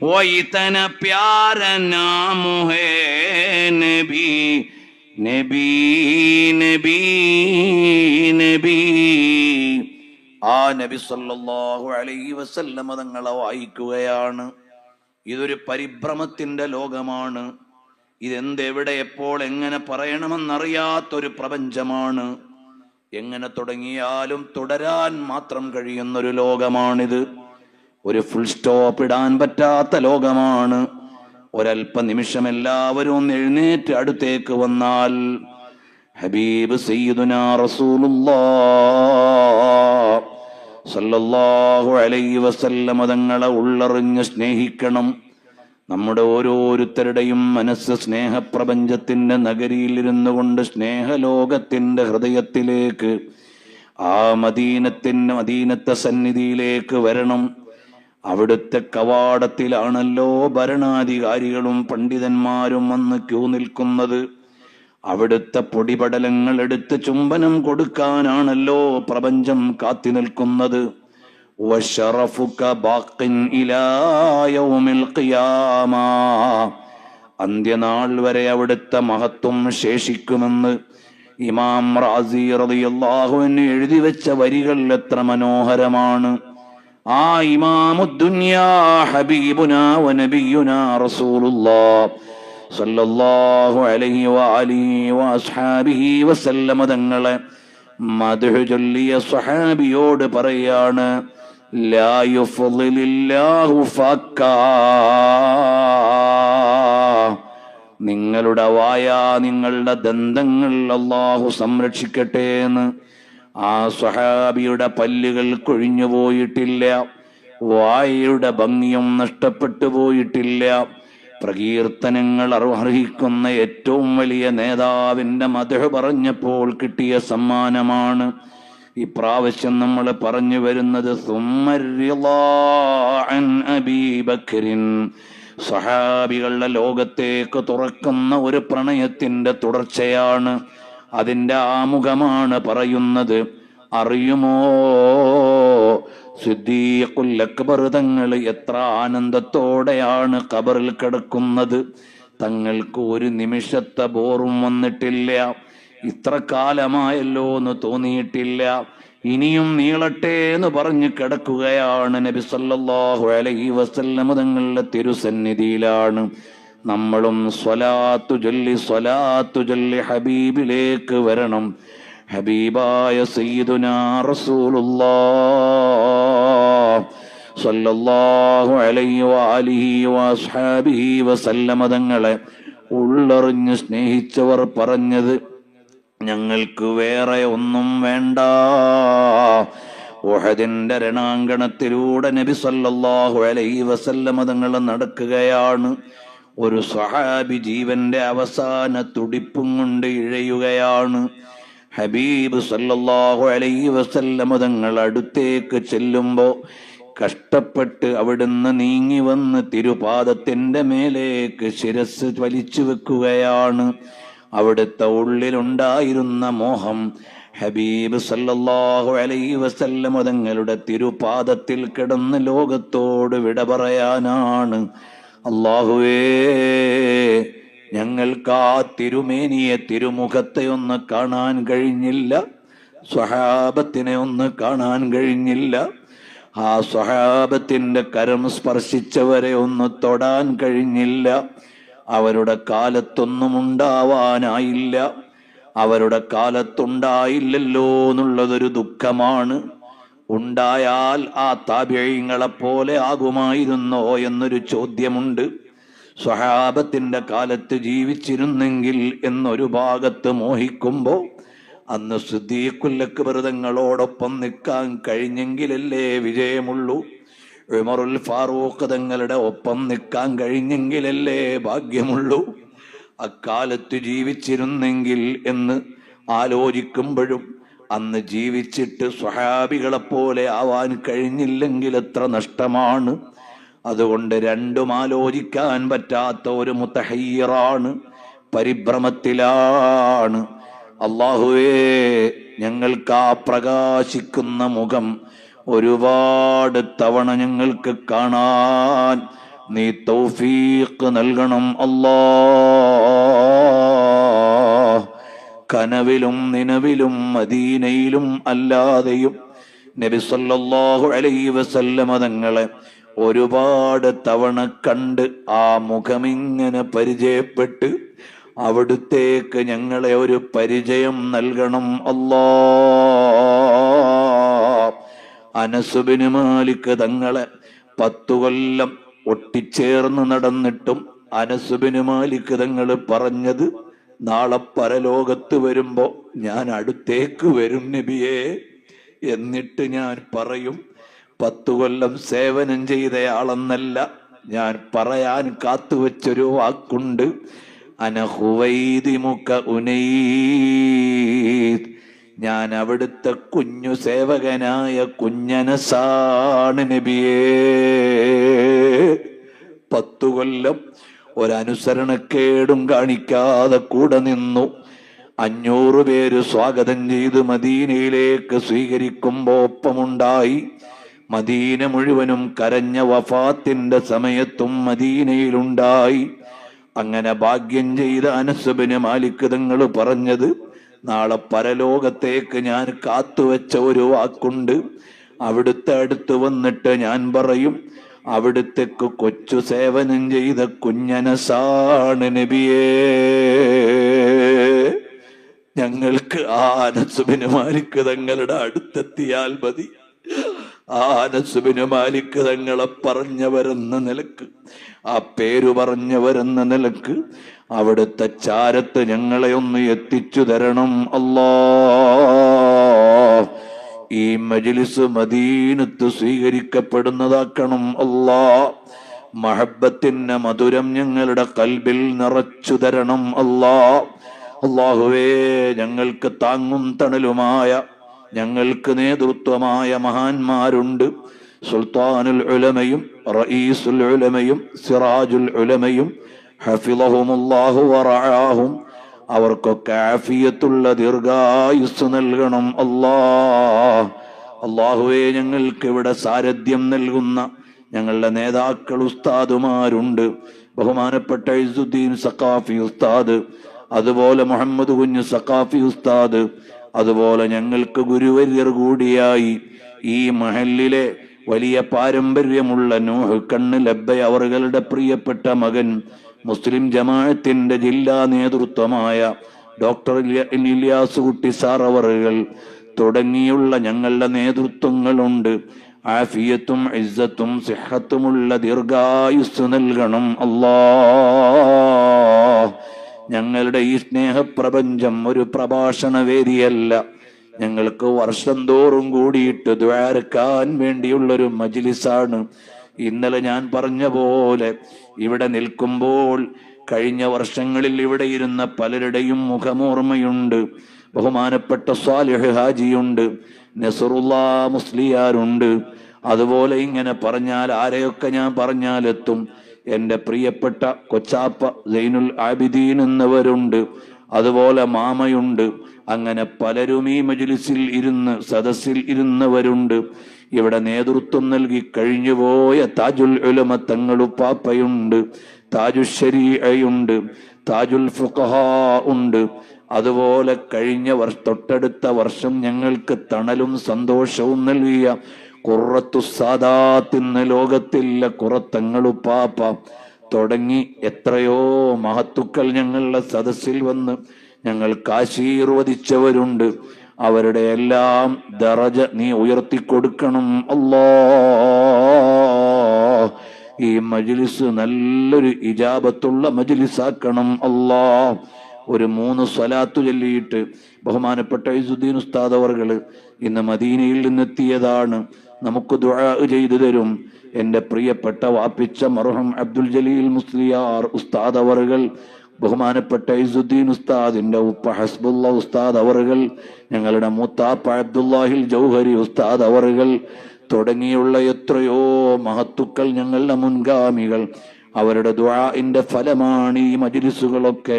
വൈതന പ്യാര നാമു ഹേ നബി നബി നബി നബി. ആ നബി സല്ലല്ലാഹു അലൈഹി വസല്ലം തങ്ങളെ വായിക്കുകയാണ്. ഇതൊരു പരിഭ്രമത്തിന്റെ ലോകമാണ്. ഇതെന്ത്, എവിടെ, എപ്പോൾ, എങ്ങനെ പറയണമെന്നറിയാത്തൊരു പ്രപഞ്ചമാണ്. എങ്ങനെ തുടങ്ങിയാലും തുടരാൻ മാത്രം കഴിയുന്നൊരു ലോകമാണിത്. ഒരു ഫുൾ സ്റ്റോപ്പ് ഇടാൻ പറ്റാത്ത ലോകമാണ്. ഒരല്പ നിമിഷം എല്ലാവരും എഴുന്നേറ്റ് അടുത്തേക്ക് വന്നാൽ ഹബീബ് സയ്യിദുനാ റസൂലുള്ളാഹ് സല്ലല്ലാഹു അലൈഹി വസല്ലം തങ്ങളെ ഉള്ളറിഞ്ഞ് സ്നേഹിക്കണം. നമ്മുടെ ഓരോരുത്തരുടെയും മനസ്സ് സ്നേഹപ്രപഞ്ചത്തിന്റെ നഗരിയിൽ ഇരുന്നു കൊണ്ട് സ്നേഹലോകത്തിന്റെ ഹൃദയത്തിലേക്ക്, ആ മദീനത്തെ സന്നിധിയിലേക്ക് വരണം. അവിടുത്തെ കവാടത്തിലാണല്ലോ ഭരണാധികാരികളും പണ്ഡിതന്മാരും വന്ന് ക്യൂ നിൽക്കുന്നത്. അവിടുത്തെ പൊടിപടലങ്ങൾ എടുത്ത് ചുംബനം കൊടുക്കാനാണല്ലോ പ്രപഞ്ചം കാത്തി നിൽക്കുന്നത്. അന്ത്യനാൾ വരെ അവിടുത്തെ മഹത്വം ശേഷിക്കുമെന്ന് ഇമാം റാസി റളിയല്ലാഹു അൻഹു എഴുതി വെച്ച വരികൾ എത്ര മനോഹരമാണ്. ആ ഇമാമുദ്ദുനിയാ ഹബീബുനാ വനബിയുനാ റസൂലുള്ളാഹ് സല്ലല്ലാഹു അലൈഹി വഅലിഹി വഅസ്ഹാബിഹി വസല്ലം തങ്ങളെ മദ്ഹ് ചൊല്ലിയ സ്വഹാബിയോട് പറയാണ്, ലാ യുഫ്ളിലില്ലാഹു ഫക്കാ, നിങ്ങളുടെ വായ, നിങ്ങളുടെ ദന്തങ്ങൾ അല്ലാഹു സംരക്ഷിക്കട്ടെ എന്ന്. ആ സ്വഹാബിയുടെ പല്ലുകൾ കൊഴിഞ്ഞു പോയിട്ടില്ല, വായയുടെ ഭംഗിയും നഷ്ടപ്പെട്ടു പോയിട്ടില്ല. പ്രകീർത്തനങ്ങൾ അർഹിക്കുന്ന ഏറ്റവും വലിയ നേതാവിന്റെ മദ്ഹ് പറഞ്ഞപ്പോൾ കിട്ടിയ സമ്മാനമാണ്. ഇപ്രാവശ്യം നമ്മൾ പറഞ്ഞു വരുന്നത് സഹാബികളുടെ ലോകത്തേക്ക് തുറക്കുന്ന ഒരു പ്രണയത്തിന്റെ തുടർച്ചയാണ്. അതിന്റെ ആമുഖമാണ് പറയുന്നത്. അറിയുമോ സിദ്ദീഖുൽ അക്ബർ തങ്ങൾ എത്ര ആനന്ദത്തോടെയാണ് ഖബറിൽ കിടക്കുന്നത്. തങ്ങൾക്ക് ഒരു നിമിഷത്തെ ബോറും വന്നിട്ടില്ല. ഇത്ര കാലമായല്ലോ എന്ന് തോന്നിയിട്ടില്ല. ഇനിയും നീളട്ടെ എന്ന് പറഞ്ഞ് കിടക്കുകയാണ്. നബി സല്ലല്ലാഹു അലൈഹി വസല്ലം തങ്ങളുടെ തിരുസന്നിധിയിലാണ്. നമ്മളും സ്വലാത്തു ചൊല്ലി ഹബീബിലേക്ക് വരണം. ഹബീബായ സയ്യിദുനാ റസൂലുള്ളാഹ് സല്ലല്ലാഹു അലൈഹി വആലിഹി വഅസ്ഹാബിഹി വസല്ലമ തങ്ങളെ ഉള്ളറിഞ്ഞ് സ്നേഹിച്ചവർ പറഞ്ഞത്, ഞങ്ങൾക്ക് വേറെ ഒന്നും വേണ്ട. ഉഹദിന്റെ രണാങ്കണത്തിലൂടെ നബി സല്ലല്ലാഹു അലൈഹി വസല്ലമ തങ്ങൾ നടക്കുകയാണ്. ഒരു സ്വഹാബി ജീവന്റെ അവസാന തുടിപ്പും കൊണ്ട് ഇഴയുകയാണ്. ഹബീബ് സല്ലല്ലാഹു അലൈഹി വസല്ലമ തങ്ങൾ അടുത്തേക്ക് ചെല്ലുമ്പോ കഷ്ടപ്പെട്ട് അവിടുന്ന് നീങ്ങി വന്ന് തിരുപാദത്തിന്റെ മേലേക്ക് ശിരസ് വലിച്ചു വെക്കുകയാണ്. അവിടുത്തെ ഉള്ളിലുണ്ടായിരുന്ന മോഹം ഹബീബ് സല്ലല്ലാഹു അലൈഹി വസല്ലമ തങ്ങളുടെ തിരുപാദത്തിൽ കിടന്ന് ലോകത്തോട് വിട പറയാനാണ്. അല്ലാഹുവേ, ഞങ്ങൾക്ക് ആ തിരുമേനിയെ, തിരുമുഖത്തെ ഒന്ന് കാണാൻ കഴിഞ്ഞില്ല. സ്വഹാബത്തിനെ ഒന്ന് കാണാൻ കഴിഞ്ഞില്ല. ആ സ്വഹാബത്തിന്റെ കരം സ്പർശിച്ചവരെ ഒന്ന് തൊടാൻ കഴിഞ്ഞില്ല. അവരുടെ കാലത്തൊന്നും ഉണ്ടാവാനായില്ല. അവരുടെ കാലത്തുണ്ടായില്ലല്ലോ എന്നുള്ളതൊരു ദുഃഖമാണ്. ഉണ്ടായാൽ ആ താബിഈങ്ങളെ പോലെ ആകുമായിരുന്നോ എന്നൊരു ചോദ്യമുണ്ട്. സ്വഹാബത്തിന്റെ കാലത്ത് ജീവിച്ചിരുന്നെങ്കിൽ എന്നൊരു ഭാഗത്ത് മോഹിക്കുമ്പോ, അന്ന് സിദ്ദീഖുൽ അക്ബർ തങ്ങളോടൊപ്പം നിൽക്കാൻ കഴിഞ്ഞെങ്കിലല്ലേ വിജയമുള്ളൂ. ഉമറുൽ ഫാറൂഖ് തങ്ങളുടെ ഒപ്പം നിൽക്കാൻ കഴിഞ്ഞെങ്കിലല്ലേ ഭാഗ്യമുള്ളൂ. അക്കാലത്ത് ജീവിച്ചിരുന്നെങ്കിൽ എന്ന് ആലോചിക്കുമ്പോഴും, അന്ന് ജീവിച്ചിട്ട് സ്വഹാബികളെപ്പോലെ ആവാൻ കഴിഞ്ഞില്ലെങ്കിൽ എത്ര നഷ്ടമാണ്. അതുകൊണ്ട് രണ്ടും ആലോചിക്കാൻ പറ്റാത്ത ഒരു മുതഹയ്യിറാണ്, പരിഭ്രമത്തിലാണ്. അല്ലാഹുവേ, ഞങ്ങൾക്ക് ആ പ്രകാശിക്കുന്ന മുഖം ഒരുപാട് തവണ ഞങ്ങൾക്ക് കാണാൻ നീ തൗഫീഖ് നൽകണം അല്ലാഹ്. കനവിലും നിലവിലും മദീനയിലും അല്ലാതെയും നബി സല്ലല്ലാഹു അലൈഹി വസല്ലമ തങ്ങളെ ഒരുപാട് തവണ കണ്ട് ആ മുഖമിങ്ങനെ പരിചയപ്പെട്ട് അവിടുത്തേക്ക് ഞങ്ങളെ ഒരു പരിചയം നൽകണം അല്ലാഹ്. അനസ് ബിൻ മാലിക് തങ്ങളെ 10 കൊല്ലം ഒട്ടിച്ചേർന്ന് നടന്നിട്ടും അനസ് ബിൻ മാലിക് തങ്ങൾ പറഞ്ഞത്, നാളെ പരലോകത്ത് വരുമ്പോ ഞാൻ അടുത്തേക്ക് വരും നബിയേ. എന്നിട്ട് ഞാൻ പറയും, 10 കൊല്ലം സേവനം ചെയ്തയാളെന്നല്ല, ഞാൻ പറയാൻ കാത്തുവെച്ചൊരു വാക്കുണ്ട്. അനഹുവൈദിമുക ഉനൈദ്, ഞാൻ അവിടുത്തെ കുഞ്ഞു സേവകനായ കുഞ്ഞനസാണ് നബിയേ. 10 കൊല്ലം ഒരനുസരണക്കേടും കാണിക്കാതെ കൂടെ നിന്നു. 500 പേര് സ്വാഗതം ചെയ്ത് മദീനയിലേക്ക് സ്വീകരിക്കുമ്പോ ഒപ്പമുണ്ടായി. മദീന മുഴുവനും കരഞ്ഞ വഫാത്തിന്റെ സമയത്തും മദീനയിലുണ്ടായി. അങ്ങനെ ഭാഗ്യം ചെയ്ത അനസ് ബിൻ മാലിക് തങ്ങൾ പറഞ്ഞത്, നാളെ പരലോകത്തേക്ക് ഞാൻ കാത്തുവെച്ച ഒരു വാക്കുണ്ട്. അവിടുത്തെ അടുത്ത് വന്നിട്ട് ഞാൻ പറയും, അവിടുത്തേക്ക് കൊച്ചു സേവനം ചെയ്ത കുഞ്ഞനസാണ് നബിയേ. ഞങ്ങൾക്ക് ആ അനസ് ബിൻ മാലിക് തങ്ങളുടെ അടുത്തെത്തിയാൽ മതി. ആ അനസ് ബിൻ മാലിക് തങ്ങളെ പറഞ്ഞവരെന്ന നിലക്ക്, ആ പേരു പറഞ്ഞവരെന്ന നിലക്ക് അവിടുത്തെ ചാരത്ത് ഞങ്ങളെ ഒന്ന് എത്തിച്ചു തരണം അല്ലാഹ്. ഈ മജ്ലിസ് മദീനത്ത് സ്വീകരിക്കപ്പെടുന്നതാക്കണം അല്ലാഹ്. മഹബ്ബത്തിന്റെ മധുരം ഞങ്ങളുടെ കൽബിൽ നിറച്ചു തരണം അല്ലാഹ്. അല്ലാഹുവേ, ഞങ്ങൾക്ക് താങ്ങും തണലുമായ ഞങ്ങൾക്ക് നേതൃത്വമായ മഹാന്മാരുണ്ട്. സുൽത്താനുൽ ഉലമയും റഈസുൽ ഉലമയും സിറാജുൽ ഉലമയും ഹഫിളഹുമുല്ലാഹു വറആഹും. അവർക്കൊക്കെ ആഫിയത്തുള്ള ദീർഘായുസ് നൽകണം അല്ലാഹ്. അല്ലാഹുവേ, ഞങ്ങൾക്ക് ഇവിടെ സാരഥ്യം നൽകുന്ന ഞങ്ങളുടെ നേതാക്കൾ ഉസ്താദുമാരുണ്ട്. ബഹുമാനപ്പെട്ട ഇസുദ്ദീൻ സഖാഫി ഉസ്താദ്, അതുപോലെ മുഹമ്മദ് കുഞ്ഞ് സഖാഫി ഉസ്താദ്, അതുപോലെ ഞങ്ങൾക്ക് ഗുരുവര്യർ കൂടിയായി ഈ മഹല്ലിലെ വലിയ പാരമ്പര്യമുള്ള നൂഹ് കണ്ണ് ലബ്ബ അവറുകളുടെ പ്രിയപ്പെട്ട മകൻ മുസ്ലിം ജമാഅത്തിന്റെ ജില്ലാ നേതൃത്വമായ ഡോക്ടർ ഇലിയാസ് കുട്ടി സാർ അവറുകൾ തുടങ്ങിയുള്ള ഞങ്ങളുടെ നേതൃത്വങ്ങളുണ്ട്. ആഫിയത്തും ഇസ്സത്തും സിഹത്തുമുള്ള ദീർഘായുസ് നൽകണം അല്ലാഹ്. ഞങ്ങളുടെ ഈ സ്നേഹപ്രപഞ്ചം ഒരു പ്രഭാഷണ വേദിയല്ല. ഞങ്ങൾക്ക് വർഷം തോറും കൂടിയിട്ട് ദ്വാരക്കാൻ വേണ്ടിയുള്ളൊരു മജ്ലിസാണ്. ഇന്നലെ ഞാൻ പറഞ്ഞ പോലെ ഇവിടെ നിൽക്കുമ്പോൾ കഴിഞ്ഞ വർഷങ്ങളിൽ ഇവിടെ ഇരുന്ന പലരുടെയും മുഖമോർമ്മയുണ്ട്. ബഹുമാനപ്പെട്ട സ്വാലിഹ് ഹാജിയുണ്ട്, നസറുല്ലാ മുസ്ലിയാരുണ്ട്. അതുപോലെ ഇങ്ങനെ പറഞ്ഞാൽ ആരെയൊക്കെ ഞാൻ പറഞ്ഞാലെത്തും. എൻ്റെ പ്രിയപ്പെട്ട കൊച്ചാപ്പ സൈനുൽ ആബിദീൻ എന്നവരുണ്ട്, അതുപോലെ മാമയുണ്ട്. അങ്ങനെ പലരും ഈ മജ്ലിസിൽ ഇരുന്ന് സദസ്സിൽ ഇരുന്നവരുണ്ട്. ഇവിടെ നേതൃത്വം നൽകി കഴിഞ്ഞുപോയ താജുൽ ഉലമ തങ്ങളുപ്പാപ്പയുണ്ട്, താജുൽ ശരീഅയുണ്ട്, താജുൽ ഫുഖഹാ ഉണ്ട്. അതുപോലെ കഴിഞ്ഞ തൊട്ടടുത്ത വർഷം ഞങ്ങൾക്ക് തണലും സന്തോഷവും നൽകിയ ഖുറത്തു സാദാത്ത് ഇന്ന് ലോകത്തില്ല ഖുറത്തങ്ങളുപ്പാപ്പ തുടങ്ങി എത്രയോ മഹത്തുക്കൾ ഞങ്ങളുടെ സദസ്സിൽ വന്ന് ഞങ്ങൾക്ക് ആശീർവദിച്ചവരുണ്ട്. അവരുടെ എല്ലാം ദറജ നീ ഉയർത്തിക്കൊടുക്കണം അല്ലാഹ്. ഈ മജ്ലിസ് നല്ലൊരു ഇജാബത്തുള്ള മജ്ലിസാക്കണം അല്ലാഹ്. ഒരു 3 സ്വലാത്തു ചൊല്ലിയിട്ട് ബഹുമാനപ്പെട്ട ഇസുദ്ദീൻ ഉസ്താദ് അവർകൾ ഇന്ന് മദീനയിൽ നിന്നെത്തിയതാണ്. നമുക്ക് ദുആ ചെയ്തു തരും. എൻ്റെ പ്രിയപ്പെട്ട വാപ്പിച്ച മർഹൂം അബ്ദുൽ ജലീൽ മുസ്ലിയാർ ഉസ്താദ് അവർകൾ, ബഹുമാനപ്പെട്ട ഇസുദ്ദീൻ ഉസ്താദിന്റെ ഉപ്പ ഹസ്ബുള്ള ഉസ്താദ് അവർകൾ, ഞങ്ങളുടെ മൂത്താപ്പ അബ്ദുല്ലാഹിൽ ജൗഹരി ഉസ്താദ് അവർകൾ തുടങ്ങിയുള്ള എത്രയോ മഹത്തുക്കൾ ഞങ്ങളുടെ മുൻഗാമികൾ. അവരുടെ ദുആഇന്റെ ഫലമാണ് ഈ മജ്ലിസുകളൊക്കെ.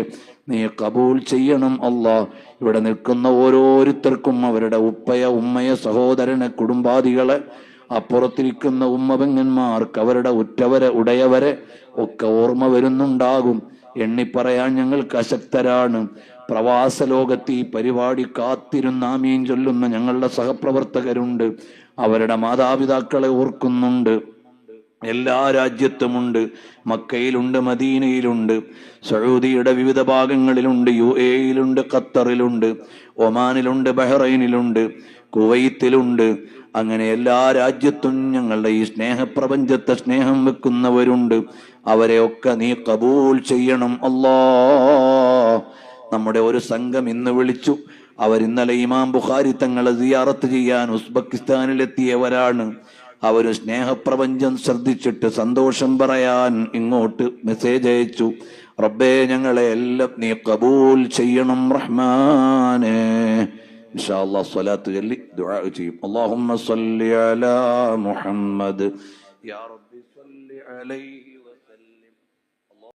നീ കബൂൽ ചെയ്യണം അല്ലാഹ്. ഇവിടെ നിൽക്കുന്ന ഓരോരുത്തർക്കും അവരുടെ ഉപ്പയ ഉമ്മയ സഹോദരനെ കുടുംബാദികളെ അപ്പുറത്തിരിക്കുന്ന ഉമ്മപെങ്ങന്മാർക്ക് അവരുടെ ഉറ്റവരെ ഉടയവരെ ഒക്കെ ഓർമ്മ വരുന്നുണ്ടാകും. എണ്ണിപ്പറയാൻ ഞങ്ങൾക്ക് അശക്തരാണ്. പ്രവാസ ലോകത്ത് ഈ പരിപാടി കാത്തിരുന്ന് ആമീൻ ചൊല്ലുന്ന ഞങ്ങളുടെ സഹപ്രവർത്തകരുണ്ട്. അവരുടെ മാതാപിതാക്കളെ ഓർക്കുന്നുണ്ട്. എല്ലാ രാജ്യത്തുമുണ്ട്. മക്കയിലുണ്ട്, മദീനയിലുണ്ട്, സൗദിയുടെ വിവിധ ഭാഗങ്ങളിലുണ്ട്, UAE-യിലുണ്ട്, ഖത്തറിലുണ്ട്, ഒമാനിലുണ്ട്, ബഹ്റൈനിലുണ്ട്, കുവൈത്തിലുണ്ട്. അങ്ങനെ എല്ലാ രാജ്യത്തും ഞങ്ങളുടെ ഈ സ്നേഹപ്രപഞ്ചത്തെ സ്നേഹം വെക്കുന്നവരുണ്ട്. അവരെയൊക്കെ നീ കബൂൽ ചെയ്യണം അല്ലാഹ്. നമ്മുടെ ഒരു സംഘം ഇന്ന് വിളിച്ചു. അവരിന്നലെ ഇമാം ബുഖാരി തങ്ങളെ സിയാറത്ത് ചെയ്യാൻ ഉസ്ബെക്കിസ്ഥാനിലെത്തിയവരാണ്. അവർ സ്നേഹപ്രപഞ്ചം ശ്രദ്ധിച്ചിട്ട് സന്തോഷം പറയാൻ ഇങ്ങോട്ട് മെസ്സേജ് അയച്ചു. റബ്ബേ, ഞങ്ങളെ എല്ലാം നീ കബൂൽ ചെയ്യണം റഹ്മാനേ. ഇൻഷാ അല്ലാഹ് സ്വലാത്ത് ചൊല്ലി ദുആ ചെയ്യും. അല്ലാഹുമ്മ സ്വല്ലി അലാ മുഹമ്മദ് യാ റബ്ബി സ്വല്ലി അലൈഹി